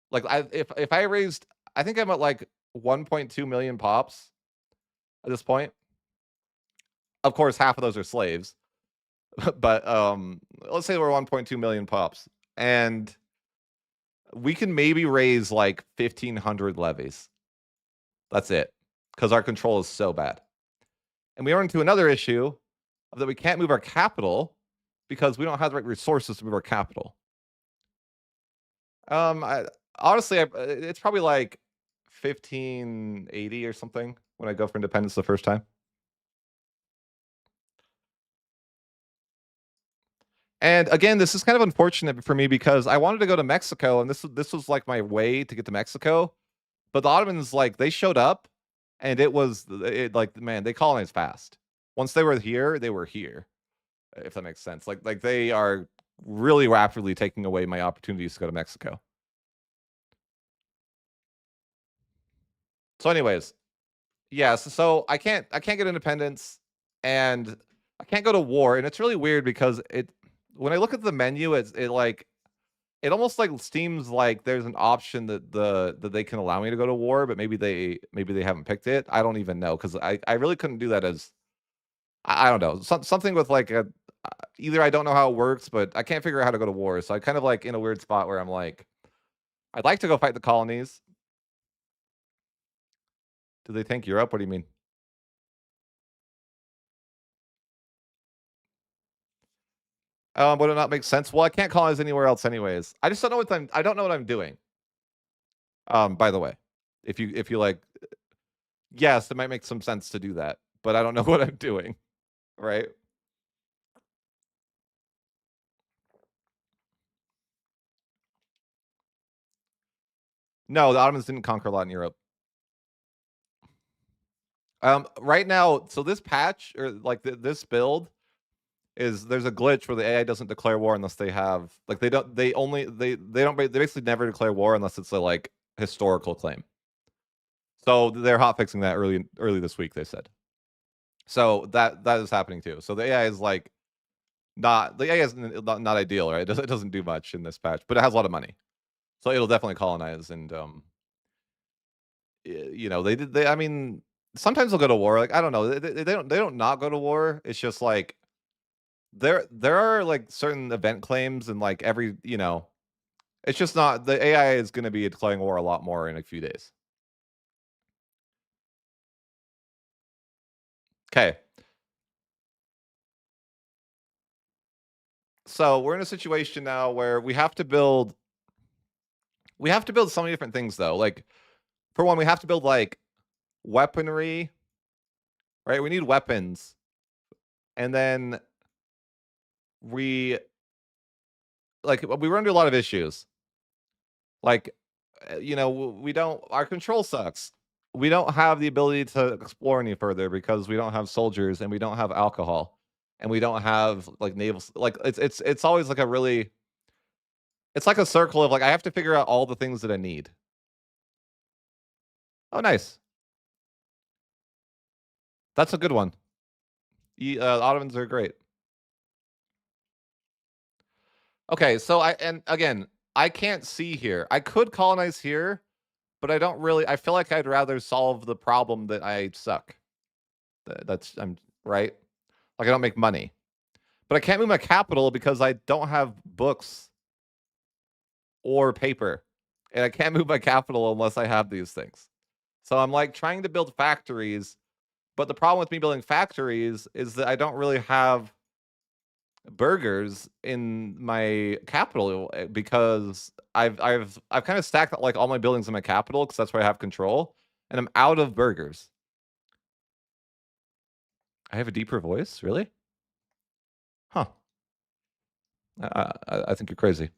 Like if I raised, I think I'm at like 1.2 million pops at this point. Of course, half of those are slaves, but let's say we're 1.2 million pops, and we can maybe raise like 1,500 levies. That's it, because our control is so bad. And we run into another issue of that we can't move our capital because we don't have the right resources to move our capital. I honestly, it's probably like 1580 or something when I go for independence the first time. And again, this is kind of unfortunate for me because I wanted to go to Mexico, and this was like my way to get to Mexico. But the Ottomans, like, they showed up, and like, man, they colonized fast. Once they were here, they were here. If that makes sense. Like they are really rapidly taking away my opportunities to go to Mexico. So, anyways, yes. So I can't get independence, and I can't go to war, and it's really weird because it when I look at the menu, it like it almost like seems like there's an option that they can allow me to go to war, but maybe they haven't picked it. I don't even know because I really couldn't do that as I don't know something with like a either I don't know how it works, but I can't figure out how to go to war. So I kind of like in a weird spot where I'm like, I'd like to go fight the colonies. Do they think Europe? What do you mean? Would it not make sense? Well, I can't colonize anywhere else anyways. I just don't know I don't know what I'm doing. By the way, if you like, yes, it might make some sense to do that, but I don't know what I'm doing. Right? No, the Ottomans didn't conquer a lot in Europe. Right now, so this patch or like this build is there's a glitch where the AI doesn't declare war unless they have like they don't they basically never declare war unless it's a like historical claim. So they're hot fixing that early this week. They said so that is happening too. So the AI is like not the AI is not ideal, right? It doesn't do much in this patch, but it has a lot of money, so it'll definitely colonize and you know they I mean sometimes they'll go to war. Like I don't know they don't not go to war. It's just like there are like certain event claims and like every you know it's just not the AI is going to be declaring war a lot more in a few days. Okay, so we're in a situation now where we have to build so many different things though. Like for one, we have to build like weaponry, right? We need weapons, and then we like we run into a lot of issues. Like, you know, we don't. Our control sucks. We don't have the ability to explore any further because we don't have soldiers and we don't have alcohol and we don't have like naval. Like it's always like a really. It's like a circle of like I have to figure out all the things that I need. Oh, nice. That's a good one. Ottomans are great. Okay, so and again, I can't see here. I could colonize here, but I don't really. I feel like I'd rather solve the problem that I suck. That's I'm right. Like I don't make money, but I can't move my capital because I don't have books or paper, and I can't move my capital unless I have these things. So I'm like trying to build factories, but the problem with me building factories is that I don't really have burgers in my capital because I've kind of stacked like all my buildings in my capital because that's where I have control, and I'm out of burgers. I have a deeper voice, really? Huh? I think you're crazy,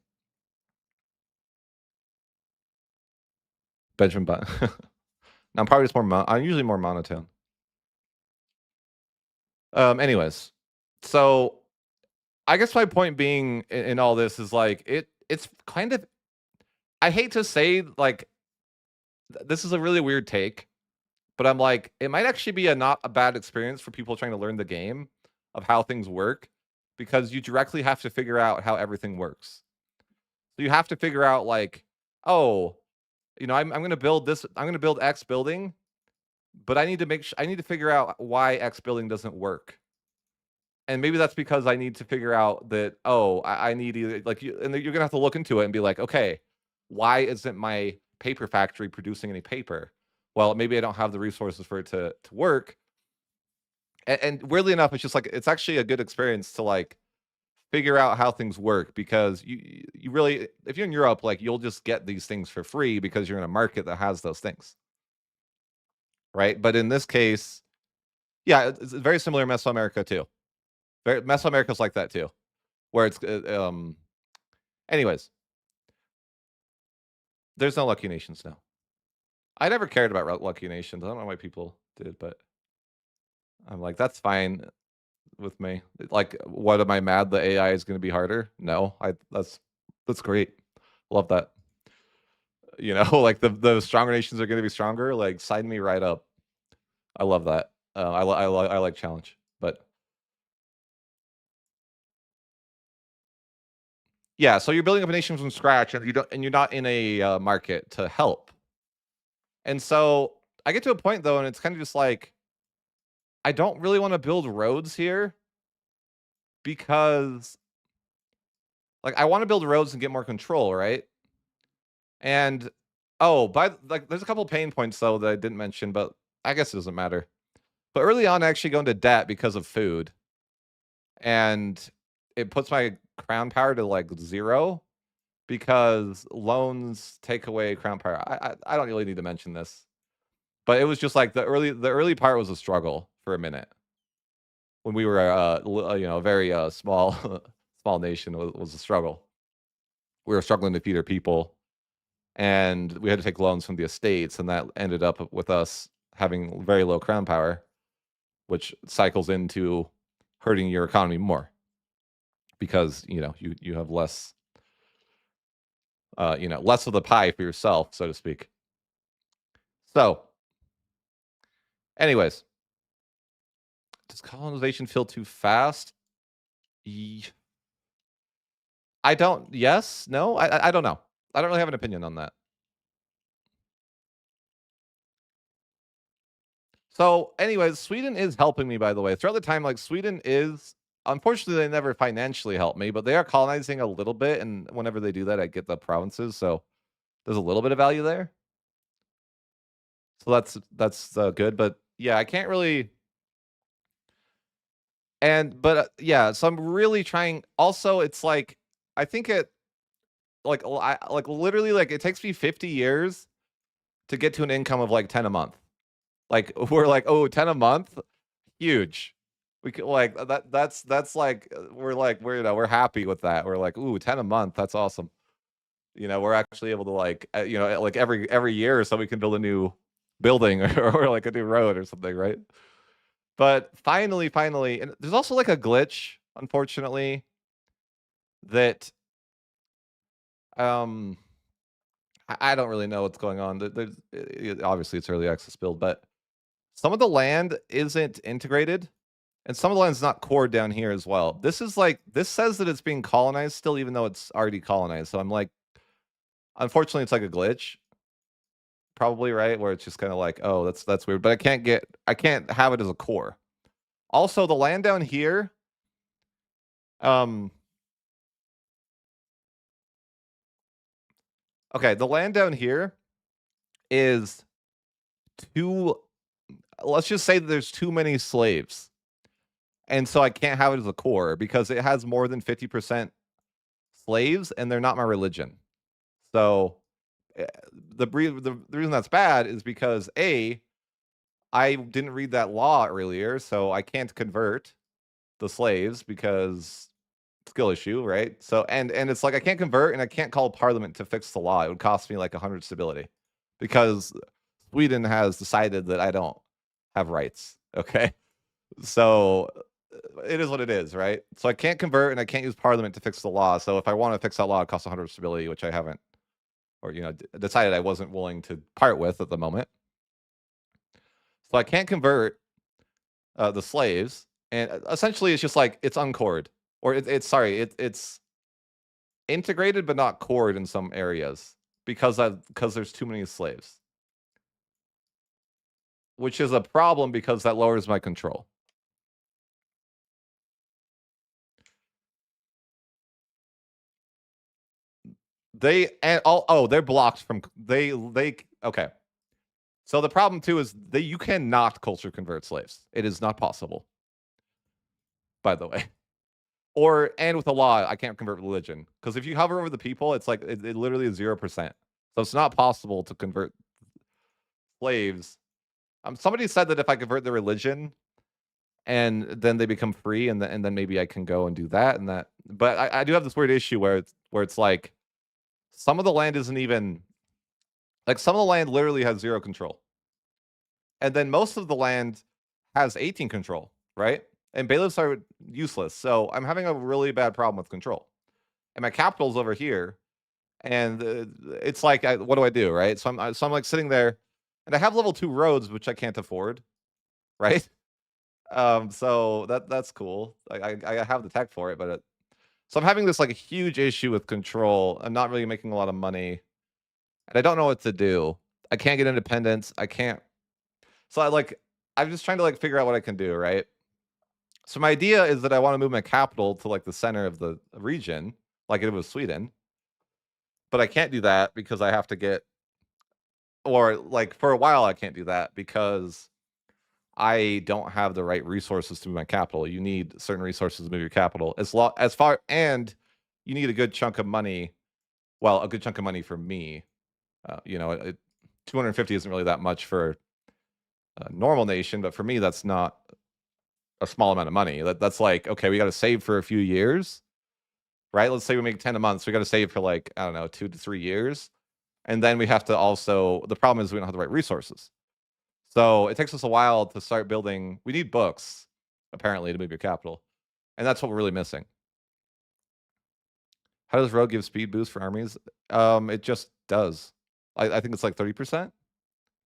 Benjamin Button. No, I'm probably just more. I'm usually more monotone. Anyways, so I guess my point being in all this is like it's kind of. I hate to say like this is a really weird take, but I'm like, it might actually be a not a bad experience for people trying to learn the game of how things work because you directly have to figure out how everything works. So you have to figure out like, oh, you know, I'm going to build this. I'm going to build X building, but I need to I need to figure out why X building doesn't work. And maybe that's because I need to figure out that, oh, I need either like you, and you're gonna have to look into it and be like, okay, why isn't my paper factory producing any paper? Well, maybe I don't have the resources for it to work. And weirdly enough, it's just like it's actually a good experience to like figure out how things work because you really if you're in Europe, like you'll just get these things for free because you're in a market that has those things. Right. But in this case, yeah, it's very similar in Mesoamerica too. Mesoamerica's like that too, where it's anyways, there's no lucky nations now. I never cared about lucky nations. I don't know why people did, but I'm like, that's fine with me. Like, what am I mad the AI is going to be harder? No, that's great. Love that. You know, like the stronger nations are going to be stronger. Like, sign me right up. I love that. I like challenge, but yeah. So you're building up a nation from scratch, and you're not in a market to help. And so I get to a point though, and it's kind of just like I don't really want to build roads here because like I want to build roads and get more control, right? And oh, like there's a couple pain points though that I didn't mention, but I guess it doesn't matter. But early on, I actually go into debt because of food, and it puts my crown power to like 0 because loans take away crown power. I don't really need to mention this, but it was just like the early part was a struggle for a minute when we were you know, a very small small nation was a struggle. We were struggling to feed our people, and we had to take loans from the estates, and that ended up with us having very low crown power, which cycles into hurting your economy more because you know you have less you know, less of the pie for yourself, so to speak. So, anyways, does colonization feel too fast? I don't. Yes. No. I don't know. I don't really have an opinion on that. So, anyways, Sweden is helping me, by the way. Throughout the time, like Sweden is, unfortunately, they never financially help me, but they are colonizing a little bit. And whenever they do that, I get the provinces. So there's a little bit of value there. So that's good. But yeah, I can't really. And but yeah, so I'm really trying. Also, it's like I think it like like literally like it takes me 50 years to get to an income of like 10 a month. Like we're like, oh, 10 a month, huge. We could like that's like we're happy with that. We're like, ooh, 10 a month. That's awesome. We're actually able to like like every year or so we can build a new building or like a new road or something, right? But finally, and there's also like a glitch, unfortunately, that um I don't really know what's going on. Obviously it's early access build, but some of the land isn't integrated. And some of the land's not cored down here as well. This says that it's being colonized still, even though it's already colonized. So I'm like, unfortunately, it's like a glitch, probably, right? Where it's just kind of like, oh, that's weird. But I can't have it as a core. Also, the land down here, okay, the land down here is too. Let's just say that there's too many slaves, and so I can't have it as a core because it has more than 50% slaves, and they're not my religion. So the reason that's bad is because I didn't read that law earlier, so I can't convert the slaves because skill issue, right? So and it's like I can't convert and I can't call parliament to fix the law. It would cost me like 100 stability because Sweden has decided that I don't have rights. Okay, so it is what it is, right? So I can't convert and I can't use parliament to fix the law. So if I want to fix that law, it costs 100 stability, which I haven't, or decided I wasn't willing to part with at the moment. So I can't convert the slaves, and essentially it's just like it's uncored, or it's integrated but not cored in some areas because there's too many slaves, which is a problem because that lowers my control. They're blocked from they okay. So the problem too is you cannot culture convert slaves. It is not possible. By the way. And with the law, I can't convert religion because if you hover over the people, it's like it literally is 0%. So it's not possible to convert slaves. Somebody said that if I convert the religion and then they become free, and then maybe I can go and do that and that. But I do have this weird issue where it's like some of the land isn't even like some of the land literally has 0 control, and then most of the land has 18 control, right? And bailiffs are useless, so I'm having a really bad problem with control. And my capital's over here, and it's like, what do I do, right? So I'm like sitting there, and I have level 2 roads, which I can't afford, right? So that's cool. I have the tech for it, but so I'm having this like a huge issue with control. I'm not really making a lot of money, and I don't know what to do. I can't get independence. I can't. So I'm just trying to like figure out what I can do, right? So my idea is that I want to move my capital to like the center of the region, like it was Sweden. But I can't do that because I have to get, or like for a while I can't do that because I don't have the right resources to move my capital. You need certain resources to move your capital as far, and you need a good chunk of money. Well, a good chunk of money for me. 250 isn't really that much for a normal nation, but for me, that's not a small amount of money. That's like, okay, we got to save for a few years, right? Let's say we make 10 a month, so we got to save for like, I don't know, 2 to 3 years. And then we have to also, the problem is we don't have the right resources. So it takes us a while to start building. We need books, apparently, to move your capital. And that's what we're really missing. How does road give speed boost for armies? It just does. I think it's like 30%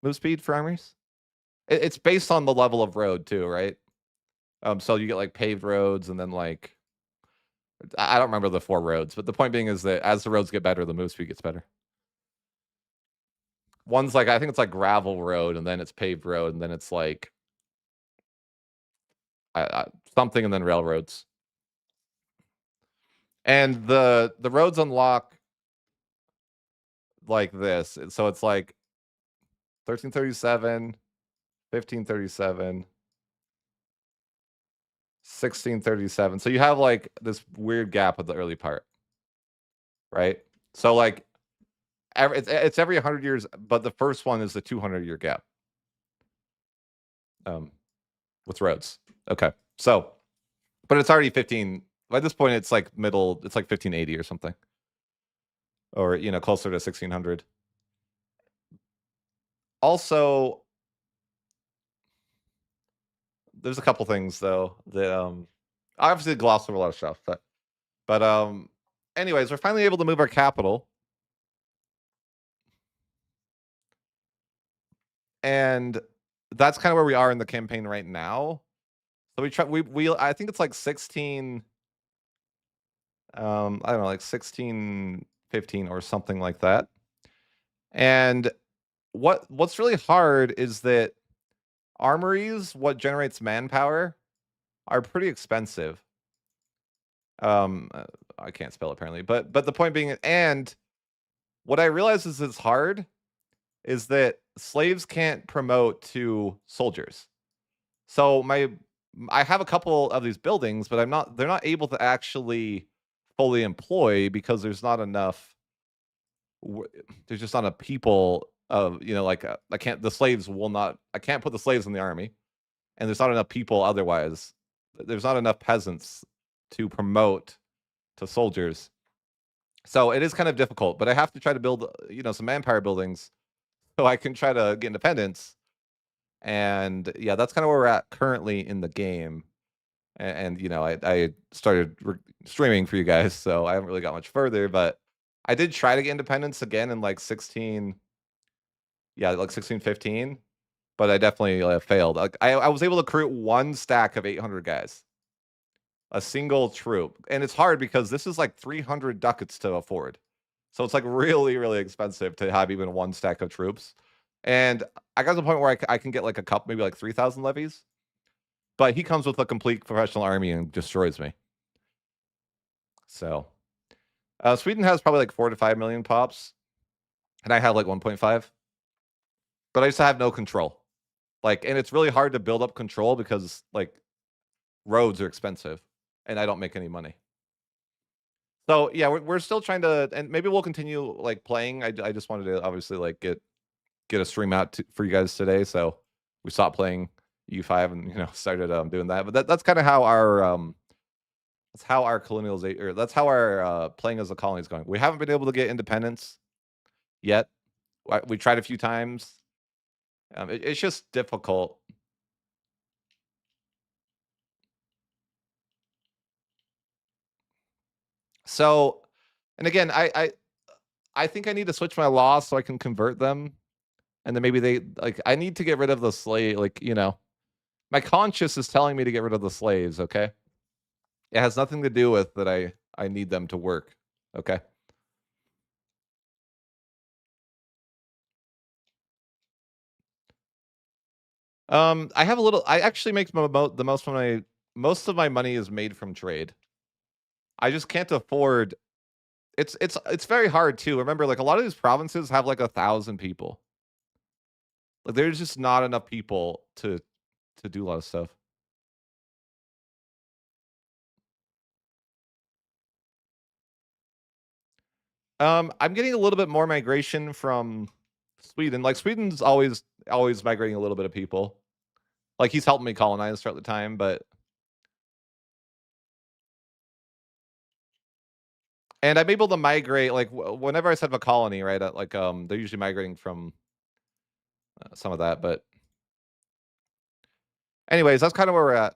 move speed for armies. It's based on the level of road too, right? So you get like paved roads and then like, I don't remember the 4 roads, but the point being is that as the roads get better, the move speed gets better. One's like, I think it's like gravel road, and then it's paved road, and then it's like something, and then railroads. And the roads unlock like this. So it's like 1337, 1537, 1637. So you have like this weird gap at the early part, right? So like it's every 100 years, but the first one is the 200-year gap with roads. Okay. So, but it's already 15. By this point, it's like middle. It's like 1580 or something, or closer to 1600. Also, there's a couple things though that I obviously glossed over a lot of stuff, but anyways, we're finally able to move our capital, and that's kind of where we are in the campaign right now. So I think it's like 16. I don't know, like 1615 or something like that. And what's really hard is that armories, what generates manpower, are pretty expensive. I can't spell apparently, but the point being, and what I realize is it's hard is that slaves can't promote to soldiers. So I have a couple of these buildings, but they're not able to actually fully employ because there's not enough. There's just not enough people like the slaves will not, I can't put the slaves in the army, and there's not enough people otherwise. There's not enough peasants to promote to soldiers. So it is kind of difficult, but I have to try to build, some manpower buildings so I can try to get independence. And yeah, that's kind of where we're at currently in the game. And I started streaming for you guys, so I haven't really got much further, but I did try to get independence again in like 1615, but I definitely failed. Like I was able to create one stack of 800 guys, a single troop, and it's hard because this is like 300 ducats to afford, so it's like really, really expensive to have even one stack of troops. And I got to the point where I can get like a couple, maybe like 3,000 levies, but he comes with a complete professional army and destroys me. So Sweden has probably like 4 to 5 million pops, and I have like 1.5, but I just have no control. Like, and it's really hard to build up control because like roads are expensive, and I don't make any money. So yeah, we're still trying to, and maybe we'll continue like playing. I just wanted to obviously like get a stream out for you guys today, so we stopped playing EU5 and started doing that. But that's kind of how our colonialization, or that's how our playing as a colony is going. We haven't been able to get independence yet. We tried a few times. It's just difficult. So, and again, I think I need to switch my laws so I can convert them, and then maybe they like I need to get rid of the slave. Like my conscience is telling me to get rid of the slaves. Okay, it has nothing to do with that. I need them to work. Okay. I have a little. I actually make the most of my money is made from trade. I just can't afford. It's very hard too. Remember, like a lot of these provinces have like 1,000 people. Like there's just not enough people to do a lot of stuff. I'm getting a little bit more migration from Sweden. Like Sweden's always migrating a little bit of people. Like he's helping me colonize throughout the time, but and I'm able to migrate like whenever I set up a colony, right? Like they're usually migrating from some of that, but anyways, that's kind of where we're at.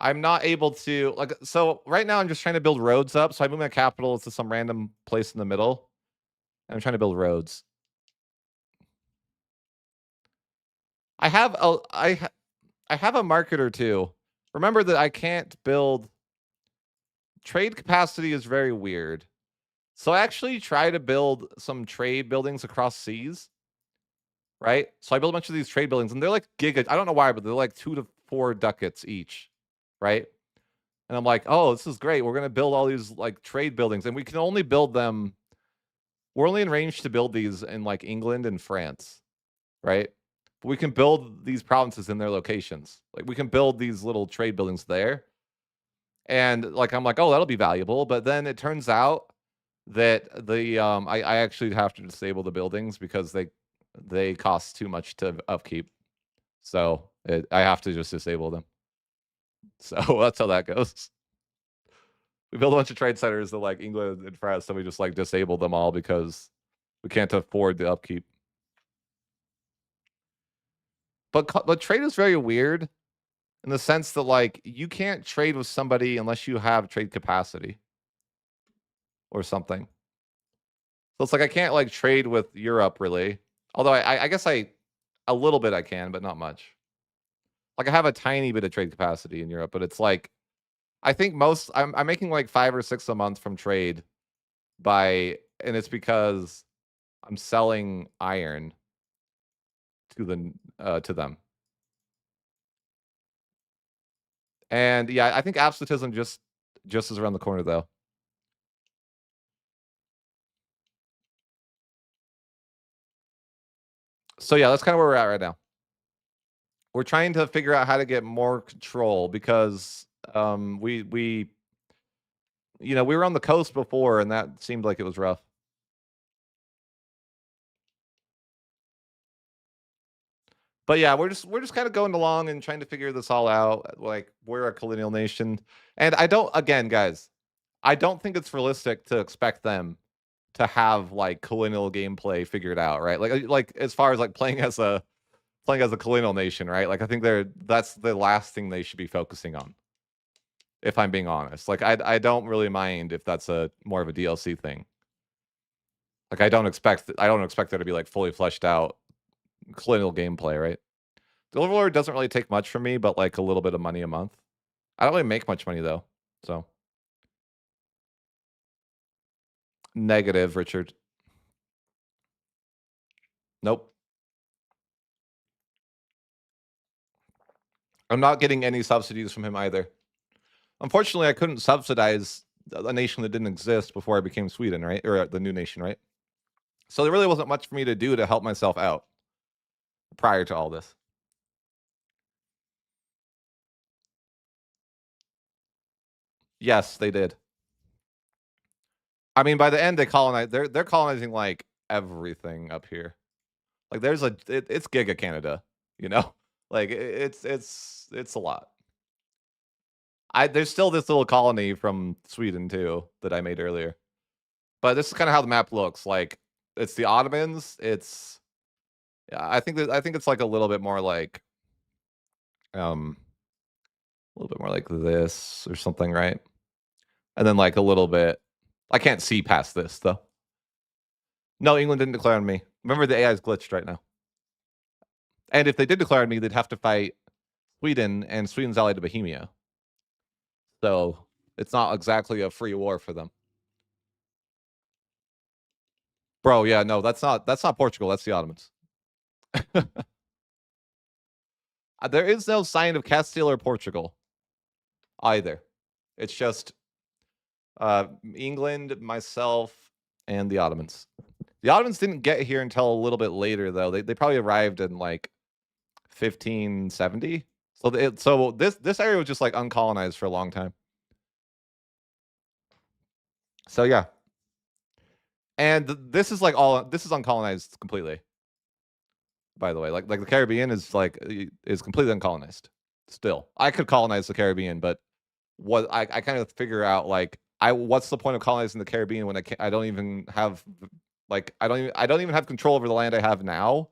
I'm not able to like, so right now I'm just trying to build roads up. So I move my capital to some random place in the middle. And I'm trying to build roads. I have I have a marketer too. Remember that I can't build. Trade capacity is very weird. So I actually try to build some trade buildings across seas. Right? So I build a bunch of these trade buildings, and they're like giga. I don't know why, but they're like 2 to 4 ducats each. Right? And I'm like, oh, this is great. We're gonna build all these like trade buildings, and we can only build them. We're only in range to build these in like England and France, right? But we can build these provinces in their locations. Like we can build these little trade buildings there. And like I'm like, oh, that'll be valuable. But then it turns out that I actually have to disable the buildings because they cost too much to upkeep. So I have to just disable them. So that's how that goes. We build a bunch of trade centers in like England and France, so we just like disable them all because we can't afford the upkeep. But trade is very weird in the sense that like you can't trade with somebody unless you have trade capacity or something. So it's like I can't like trade with Europe really. Although I guess a little bit I can, but not much. Like I have a tiny bit of trade capacity in Europe, but it's like I think I'm making like 5 or 6 a month from trade and it's because I'm selling iron to them. And yeah, I think absolutism just is around the corner though. So yeah, that's kind of where we're at right now. We're trying to figure out how to get more control because we we were on the coast before and that seemed like it was rough. But yeah, we're just kind of going along and trying to figure this all out. Like we're a colonial nation, and again, guys, I don't think it's realistic to expect them to have like colonial gameplay figured out, right? Like as far as like playing as a colonial nation, right? Like I think that's the last thing they should be focusing on. If I'm being honest, like I don't really mind if that's a more of a DLC thing. Like I don't expect there to be like fully fleshed out colonial gameplay, right? The Overlord doesn't really take much from me, but like a little bit of money a month. I don't really make much money though, so negative, Richard. Nope. I'm not getting any subsidies from him either. Unfortunately, I couldn't subsidize a nation that didn't exist before I became Sweden, right? Or the new nation, right? So there really wasn't much for me to do to help myself out prior to all this. Yes, they did. I mean, by the end they colonize. They're colonizing like everything up here. Like it's Giga Canada, you know. Like it's a lot. There's still this little colony from Sweden too that I made earlier. But this is kind of how the map looks. Like it's the Ottomans. I think it's like a little bit more like a little bit more like this or something, right? And then like a little bit. I can't see past this though. No, England didn't declare on me. Remember, the AI is glitched right now. And if they did declare on me, they'd have to fight Sweden, and Sweden's allied to Bohemia. So it's not exactly a free war for them. Bro, yeah, no, that's not Portugal. That's the Ottomans. There is no sign of Castile or Portugal either. It's just England, myself, and the Ottomans. The Ottomans didn't get here until a little bit later, though. They probably arrived in like 1570. So this area was just like uncolonized for a long time. So yeah, and this is uncolonized completely. By the way, like the Caribbean is completely uncolonized. Still, I could colonize the Caribbean, but what I kind of figure out like what's the point of colonizing the Caribbean when I don't even have I don't even have control over the land I have now.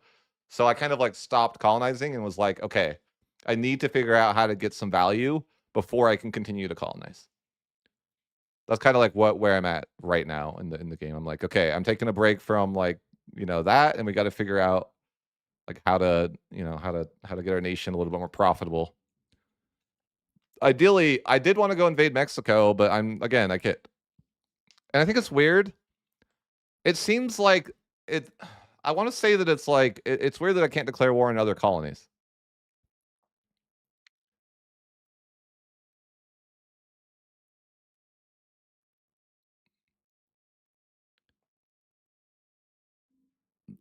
So I kind of like stopped colonizing and was like, okay, I need to figure out how to get some value before I can continue to colonize. That's kind of like where I'm at right now in the game. I'm like, okay, I'm taking a break from that, and we got to figure out like how to get our nation a little bit more profitable. Ideally, I did want to go invade Mexico, but I can't. And I think it's weird. It seems like it. I want to say that it's like it's weird that I can't declare war on other colonies.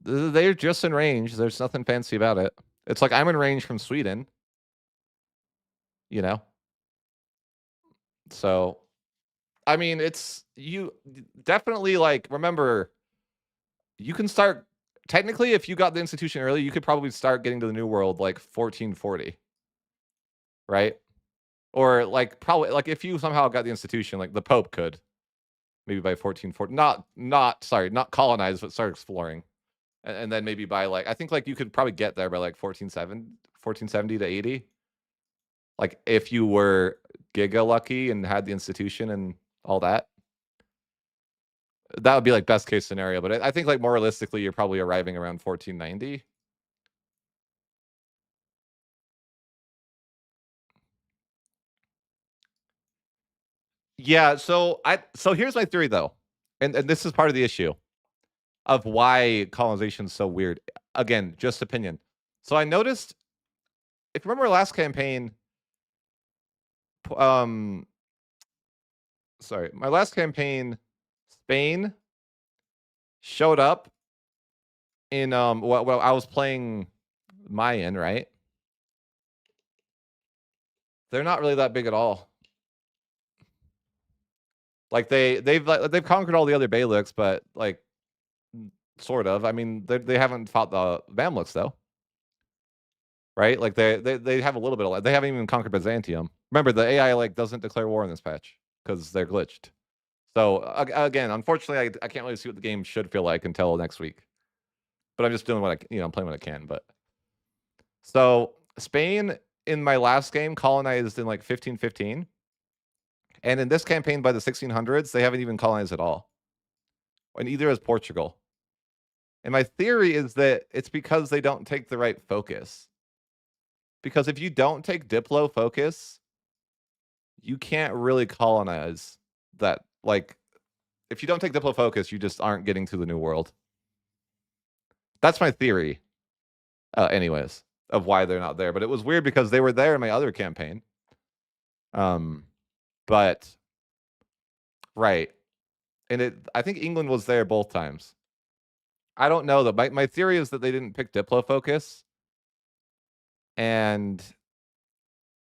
They're just in range. There's nothing fancy about it. It's like I'm in range from Sweden, you know. So I mean, it's you definitely like remember you can start technically if you got the institution early, you could probably start getting to the New World like 1440, right? Or like probably like if you somehow got the institution, like the Pope could maybe by 1440, not colonize, but start exploring, and then maybe by like I think like you could probably get there by like 1470 to 80, like if you were giga lucky and had the institution and all that. That would be like best case scenario, but I think like more realistically, you're probably arriving around 1490. Yeah, so here's my theory though, and this is part of the issue of why colonization is so weird. Again, just opinion. So I noticed, if you remember our last campaign, um, sorry, my last campaign, Spain showed up in well I was playing Mayan, right? They're not really that big at all. Like they've conquered all the other Bailiffs, but like sort of. I mean, they haven't fought the Mamluks though, right? Like they have a little bit of. They haven't even conquered Byzantium. Remember, the AI like doesn't declare war in this patch because they're glitched. So again, unfortunately, I can't really see what the game should feel like until next week. But I'm just doing what I'm playing what I can. But so Spain in my last game colonized in like 1515, and in this campaign by the 1600s they haven't even colonized at all, and either has Portugal. And my theory is that it's because they don't take the right focus. Because if you don't take Diplo focus, you can't really colonize that. Like, if you don't take Diplo focus, you just aren't getting to the New World. That's my theory, anyways, of why they're not there. But it was weird because they were there in my other campaign. But right, and I think England was there both times. I don't know though. My theory is that they didn't pick Diplo focus, and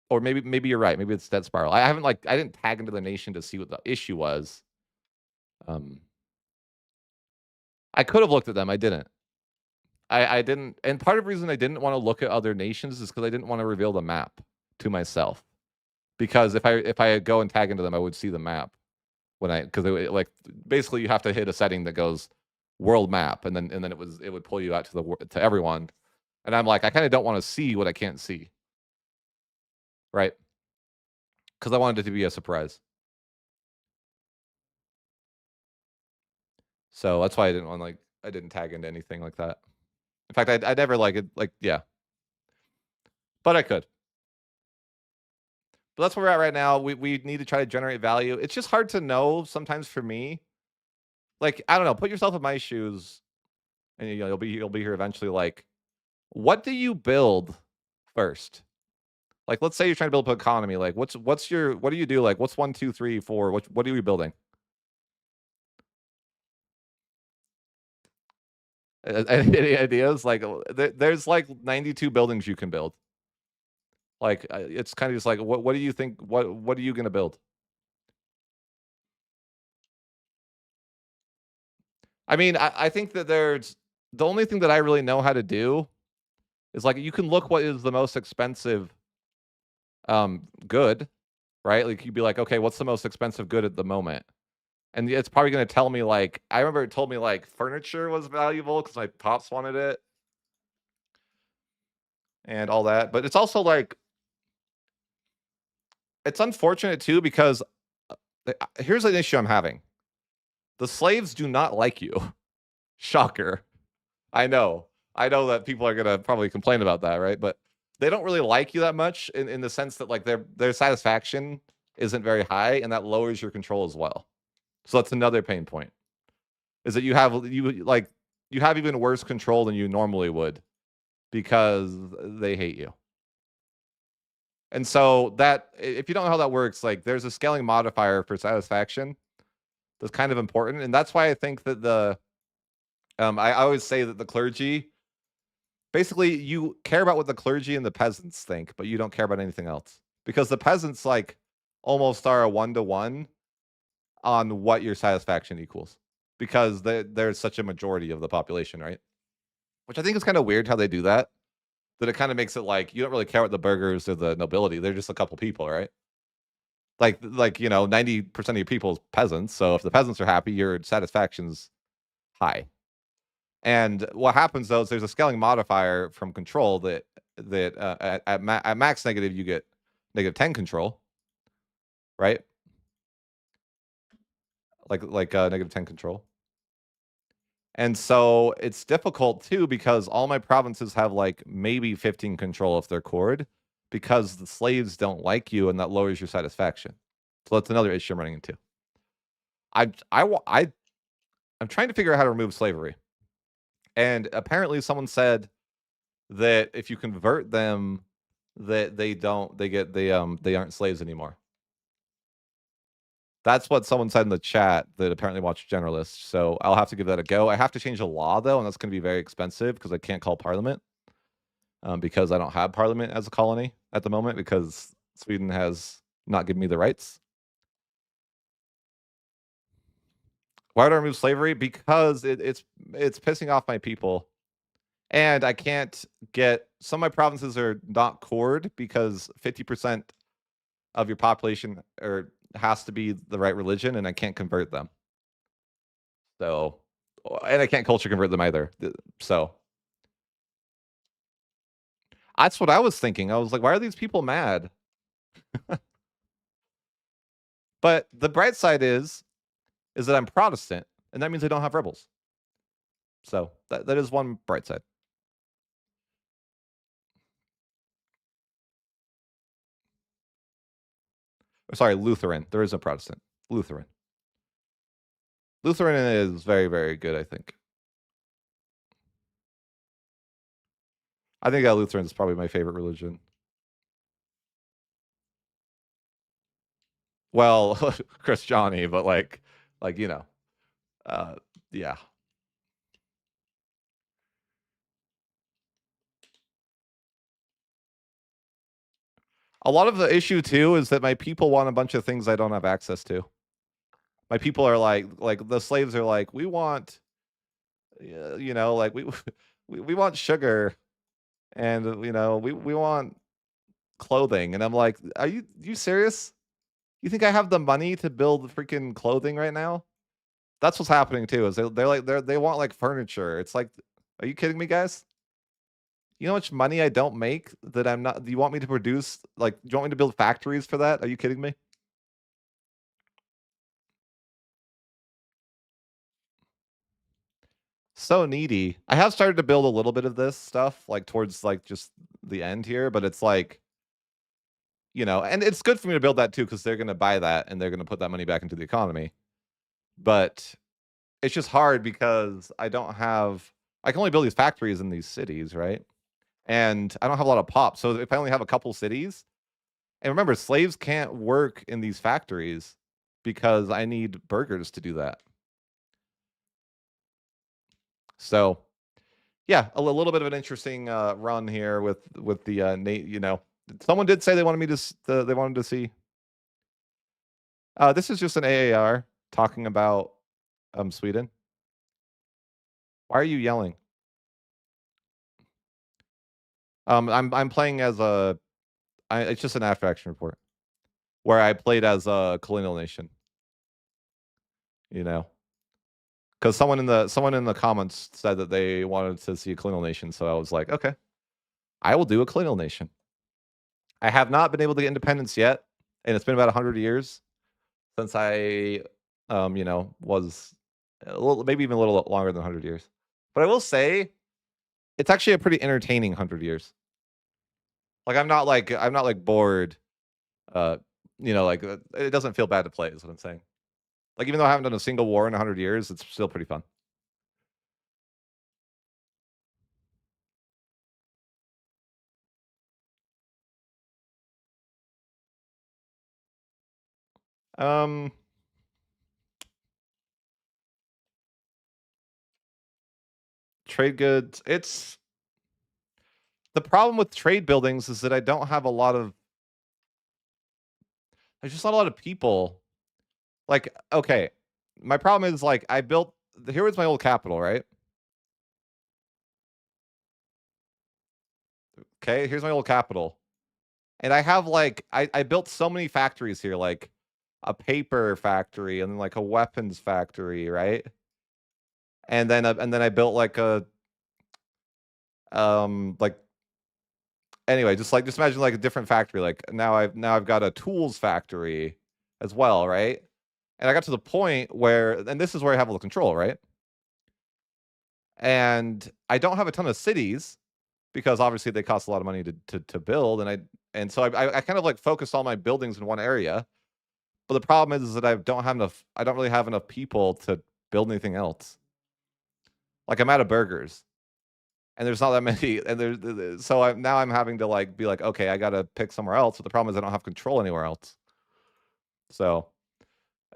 or maybe you're right. Maybe it's Dead Spiral. I didn't tag into the nation to see what the issue was. I could have looked at them. I didn't. I didn't, and part of the reason I didn't want to look at other nations is because I didn't want to reveal the map to myself. Because if I go and tag into them, I would see the map because like basically you have to hit a setting that goes world map, and then it would pull you out to everyone, and I'm like I kind of don't want to see what I can't see, right? Because I wanted it to be a surprise. So that's why I didn't want I didn't tag into anything like that. In fact, I never yeah. But I could. But that's where we're at right now. We need to try to generate value. It's just hard to know sometimes for me. Like, I don't know, put yourself in my shoes and you'll be here eventually. Like, what do you build first? Like, let's say you're trying to build an economy. Like, what do you do? Like, what's 1, 2, 3, 4? What are you building? Any ideas? Like, there's like 92 buildings you can build. Like, it's kind of just like, what do you think? What are you gonna build? I mean, I think that there's the only thing that I really know how to do is like you can look what is the most expensive good, right? Like you'd be like, okay, what's the most expensive good at the moment? And it's probably gonna tell me like I remember it told me like furniture was valuable because my pops wanted it and all that. But it's also like it's unfortunate too because here's an issue I'm having. The slaves do not like you. Shocker. I know. I know that people are gonna probably complain about that, right? But they don't really like you that much in the sense that like their satisfaction isn't very high, and that lowers your control as well. So that's another pain point. Is that you have even worse control than you normally would because they hate you. And so that if you don't know how that works, like there's a scaling modifier for satisfaction that's kind of important. And that's why I think that I always say that the clergy, basically you care about what the clergy and the peasants think, but you don't care about anything else. Because the peasants like almost are a 1-to-1 on what your satisfaction equals, because there's such a majority of the population, right? Which I think is kind of weird how they do that. That it kind of makes it like you don't really care what the burghers or the nobility. They're just a couple people, right? Like 90% of your people is peasants. So if the peasants are happy, your satisfaction's high. And what happens though is there's a scaling modifier from control that at max negative you get -10 control, right? Like -10 control. And so it's difficult too because all my provinces have like maybe 15 control if they're cored, because the slaves don't like you and that lowers your satisfaction. So that's another issue I'm running into. I'm trying to figure out how to remove slavery. And apparently someone said that if you convert them, that they aren't slaves anymore. That's what someone said in the chat that apparently watched Generalist. So I'll have to give that a go. I have to change the law though, and that's going to be very expensive because I can't call Parliament, because I don't have Parliament as a colony at the moment because Sweden has not given me the rights. Why would I remove slavery? Because it's pissing off my people. And I can't get some of my provinces are not cored because 50% of your population has to be the right religion, and I can't convert them. So, and I can't culture convert them either. So that's what I was thinking. I was like, why are these people mad? But the bright side is that I'm Protestant, and that means I don't have rebels. So that is one bright side. Sorry, Lutheran. There is no Protestant. Lutheran. Lutheran is very, very good, I think. I think Lutheran is probably my favorite religion. Well, Christiani, but like yeah. A lot of the issue too is that my people want a bunch of things I don't have access to. My people are like the slaves are like, we want, like we want sugar, and we want clothing, and I'm like, are you serious? You think I have the money to build freaking clothing right now? That's what's happening too. Is they want like furniture. It's like, are you kidding me, guys? You know how much money I don't make that I'm not. Do you want me to produce? Like, do you want me to build factories for that? Are you kidding me? So needy. I have started to build a little bit of this stuff, like towards like just the end here, but it's like, and it's good for me to build that too, because they're gonna buy that and they're gonna put that money back into the economy. But it's just hard because I can only build these factories in these cities, right? And I don't have a lot of pop. So if I only have a couple cities, and remember, slaves can't work in these factories because I need burghers to do that. So yeah, a little bit of an interesting run here with the someone did say they wanted me to they wanted to see. This is just an AAR talking about Sweden. Why are you yelling? I'm playing as it's just an after action report where I played as a colonial nation. Because someone in the comments said that they wanted to see a colonial nation, so I was like, okay, I will do a colonial nation. I have not been able to get independence yet, and it's been about 100 years since I, was maybe even a little longer than 100 years. But I will say, it's actually a pretty entertaining 100 years. Like I'm not like bored. It doesn't feel bad to play. Is what I'm saying. Like even though I haven't done a single war in 100 years, it's still pretty fun. Trade goods. It's the problem with trade buildings is that I don't have a lot of. There's just not a lot of people Like, okay, my problem is like I built. Here was my old capital, right? Okay, here's my old capital, and I have like I built so many factories here, like a paper factory and then like a weapons factory, right? And then I built like a like anyway, just imagine like a different factory. Like now I've got a tools factory as well, right? And I got to the point where, and this is where I have all the control, right? And I don't have a ton of cities because obviously they cost a lot of money to build, and so I kind of like focused all my buildings in one area. But the problem is that I don't really have enough people to build anything else. Like I'm out of burgers. And there's not that many, and so I'm having to like be like, okay, I gotta pick somewhere else. But the problem is I don't have control anywhere else. So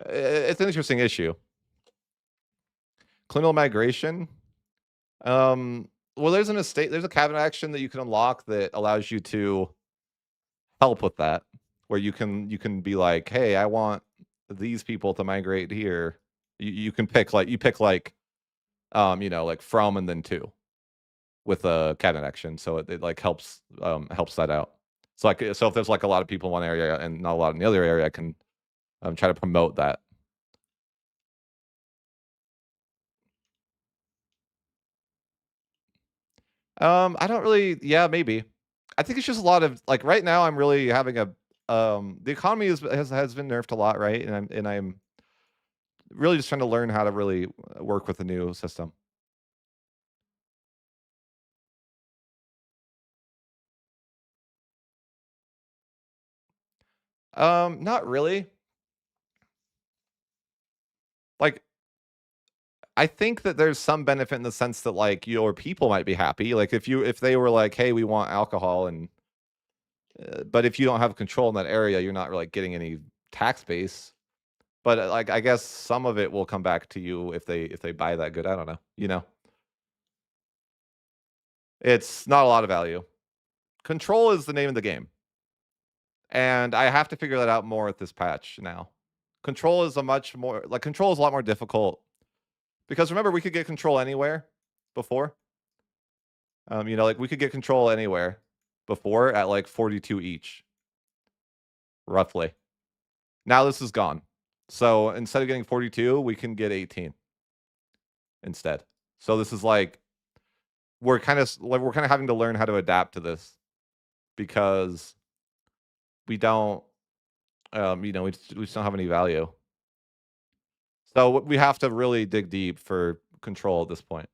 it's an interesting issue. Colonial migration. Well, there's a cabinet action that you can unlock that allows you to help with that, where you can be like, hey, I want these people to migrate here. You can pick like like from and then to with a cabinet action, so it like helps that out. So like so if there's like a lot of people in one area and not a lot in the other area, I can try to promote that. I don't really. Yeah, maybe. I think it's just a lot of like right now. I'm really having a the economy has been nerfed a lot, right? And I'm really just trying to learn how to really work with the new system. Not really. Like I think that there's some benefit in the sense that like your people might be happy. Like if they were like, hey, we want alcohol and but if you don't have control in that area, you're not really getting any tax base. But like I guess some of it will come back to you if they buy that good. I don't know. It's not a lot of value. Control is the name of the game, and I have to figure that out more at this patch now. Control is control is a lot more difficult because remember we could get control anywhere before. Like we could get control anywhere before at like 42 each, roughly. Now this is gone. So instead of getting 42, we can get 18 instead. So this is like we're kind of having to learn how to adapt to this because we don't we just don't have any value. So we have to really dig deep for control at this point.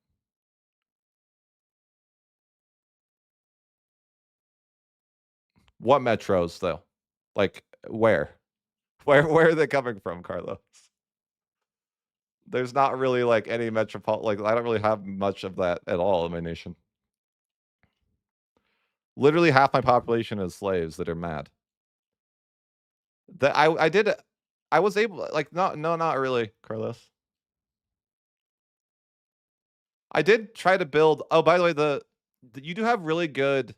What metros though? Like where? Where are they coming from, Carlos? There's not really like any like I don't really have much of that at all in my nation. Literally half my population is slaves that are mad. That I did I was able like not really, Carlos. I did try to build. Oh, by the way, you do have really good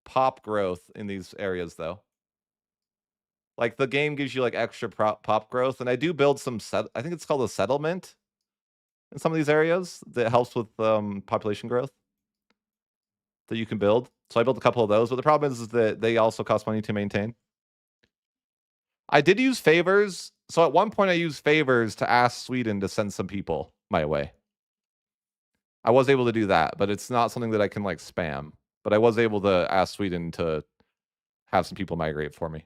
pop growth in these areas though. Like the game gives you like extra pop growth, and I do build I think it's called a settlement in some of these areas that helps with population growth that you can build. So I built a couple of those, but the problem is that they also cost money to maintain. I did use favors. So at one point I used favors to ask Sweden to send some people my way. I was able to do that, but it's not something that I can like spam. But I was able to ask Sweden to have some people migrate for me.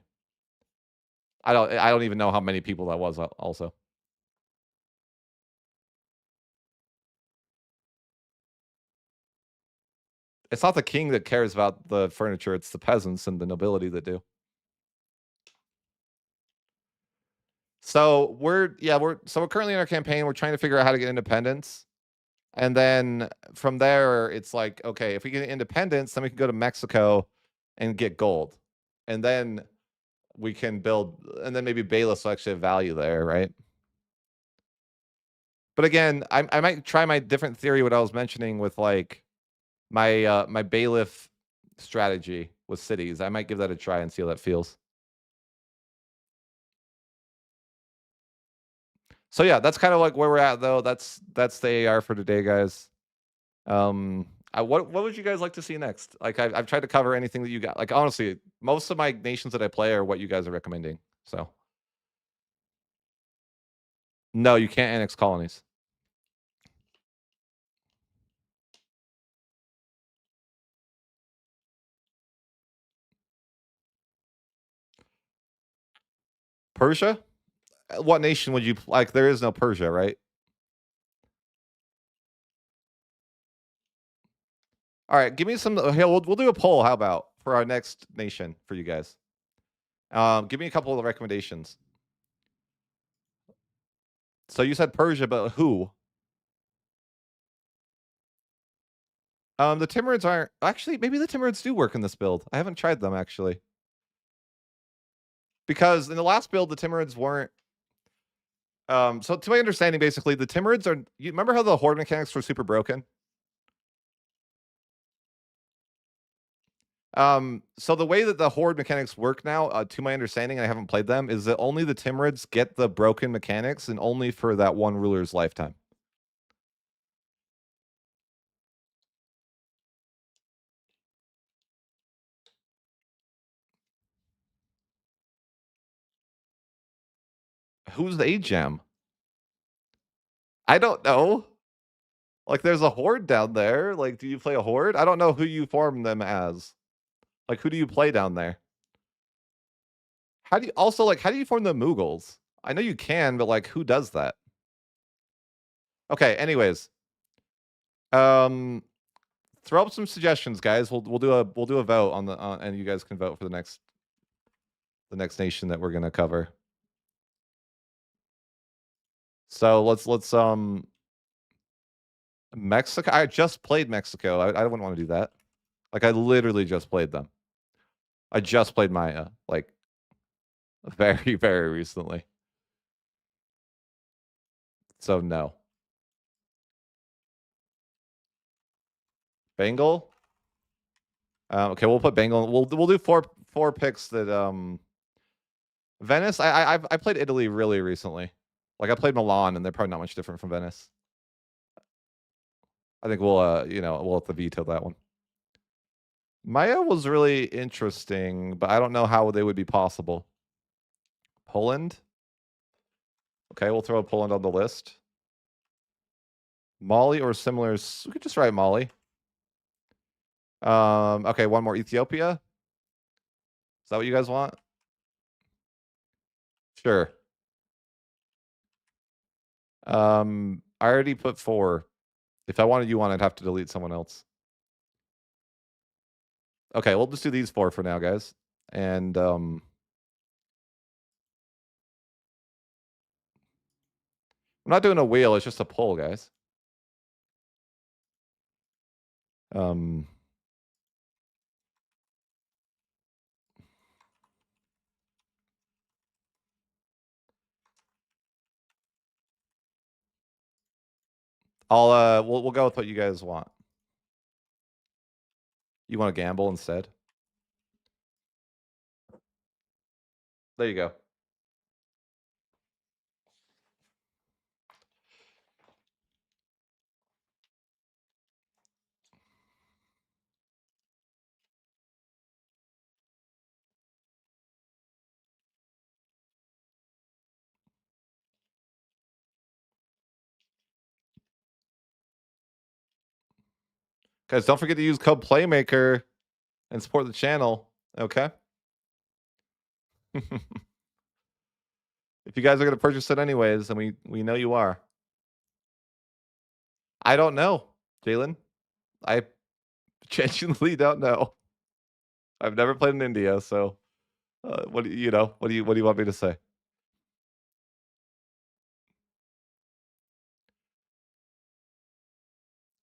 I don't even know how many people that was also. It's not the king that cares about the furniture, it's the peasants and the nobility that do. So we're currently in our campaign. We're trying to figure out how to get independence. And then from there, it's like, okay, if we get independence, then we can go to Mexico and get gold. And then we can build, and then maybe Bailiffs will actually have value there, right? But again, I might try my different theory, what I was mentioning with like my Bailiff strategy with cities. I might give that a try and see how that feels. So yeah, that's kind of like where we're at, though. That's the AAR for today, guys. What would you guys like to see next? Like I've tried to cover anything that you got. Like honestly, most of my nations that I play are what you guys are recommending. So no, you can't annex colonies. Persia? What nation would you like? There is no Persia, right? All right, give me some. Hey, we'll do a poll. How about for our next nation for you guys? Give me a couple of recommendations. So you said Persia, but who? The Timurids aren't actually. Maybe the Timurids do work in this build. I haven't tried them actually, because in the last build the Timurids weren't. So to my understanding, basically the Timurids are. You remember how the horde mechanics were super broken? So the way that the horde mechanics work now, to my understanding, I haven't played them, is that only the Timurids get the broken mechanics, and only for that one ruler's lifetime. Who's the gem? I don't know. Like, there's a horde down there. Like, do you play a horde? I don't know who you form them as. Like, who do you play down there? How do you also like? How do you form the Mughals? I know you can, but like, who does that? Okay. Anyways, throw up some suggestions, guys. We'll do a vote on the and you guys can vote for the next nation that we're gonna cover. So let's Mexico. I just played Mexico. I wouldn't want to do that. Like I literally just played them. I just played Maya like very very recently. So no. Bengal. Okay, we'll put Bengal. We'll do four picks that Venice. I played Italy really recently. Like I played Milan, and they're probably not much different from Venice. I think we'll we'll have to veto that one. Maya was really interesting, but I don't know how they would be possible. Poland. Okay, we'll throw Poland on the list. Mali or similar. We could just write Mali. Okay, one more. Ethiopia. Is that what you guys want? Sure. I already put 4. If I wanted you on, I'd have to delete someone else. Okay, we'll just do these 4 for now, guys. And I'm not doing a wheel, it's just a poll, guys. We'll go with what you guys want. You want to gamble instead? There you go. Guys, don't forget to use code Playmaker and support the channel. Okay. If you guys are gonna purchase it anyways, and we know you are. I don't know, Jalen. I genuinely don't know. I've never played in India, so what do you know? What do you want me to say?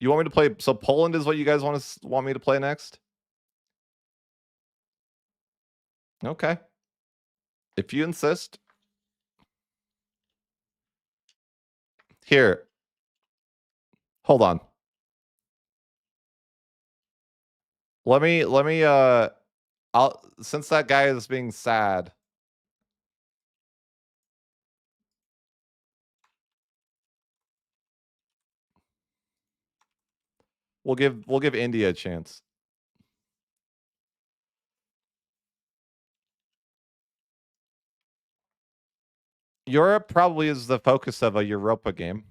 You want me to play? So Poland is what you guys want me to play next? Okay. If you insist. Here. Hold on. Let me I'll since that guy is being sad. We'll give India a chance. Europe probably is the focus of a Europa game.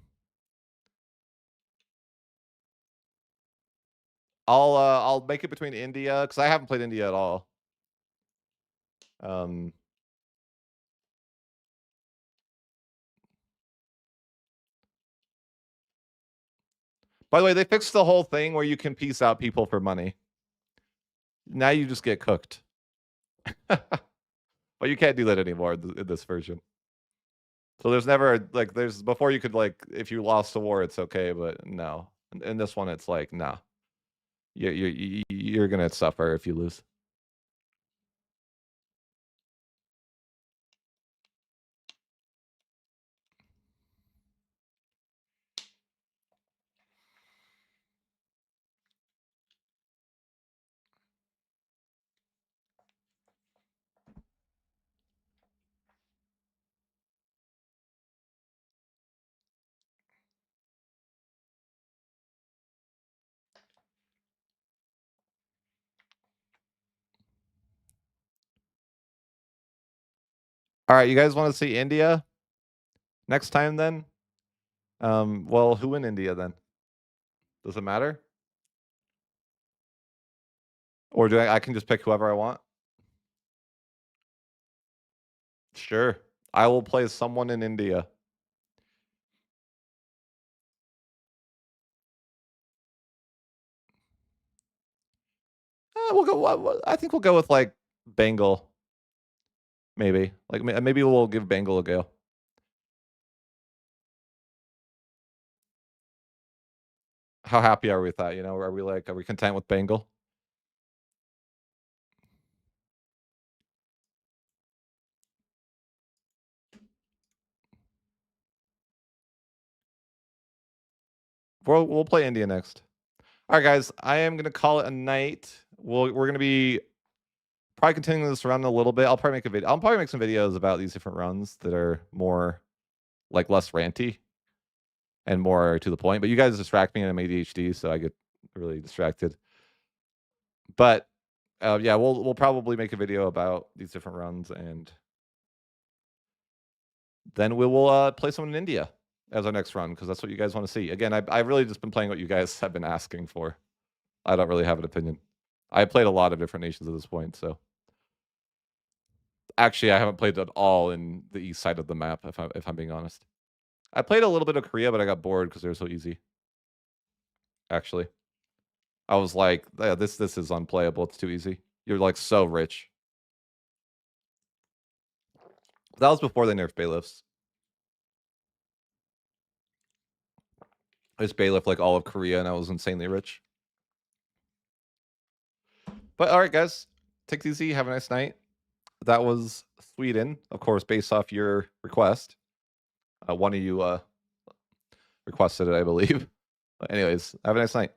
I'll make it between India because I haven't played India at all. By the way, they fixed the whole thing where you can peace out people for money. Now you just get cooked. But you can't do that anymore in this version. So there's never like there's before you could like if you lost the war it's okay, but no. In this one it's like no. You're gonna suffer if you lose. All right, you guys want to see India next time then? Well, who in India then? Does it matter? Or do I can just pick whoever I want? Sure. I will play someone in India. We'll go. I think we'll go with like Bengal. Maybe maybe we'll give Bengal a go. How happy are we with that? You know, are we content with Bengal? We'll play India next. All right, guys. I am gonna call it a night. We're gonna be probably continuing this run a little bit. I'll probably make a video. I'll probably make some videos about these different runs that are more like less ranty and more to the point. But you guys distract me and I'm ADHD, so I get really distracted. But yeah, we'll probably make a video about these different runs, and then we will play someone in India as our next run because that's what you guys want to see. Again, I've really just been playing what you guys have been asking for. I don't really have an opinion. I played a lot of different nations at this point, so actually, I haven't played at all in the east side of the map. If I'm being honest, I played a little bit of Korea, but I got bored because they're so easy. Actually, I was like, yeah, this is unplayable. It's too easy. You're like so rich. That was before they nerfed Bailiffs. I just Bailiff like all of Korea, and I was insanely rich. But all right, guys, take it easy. Have a nice night. That was Sweden, of course, based off your request. One of you requested it, I believe. Anyways, have a nice night.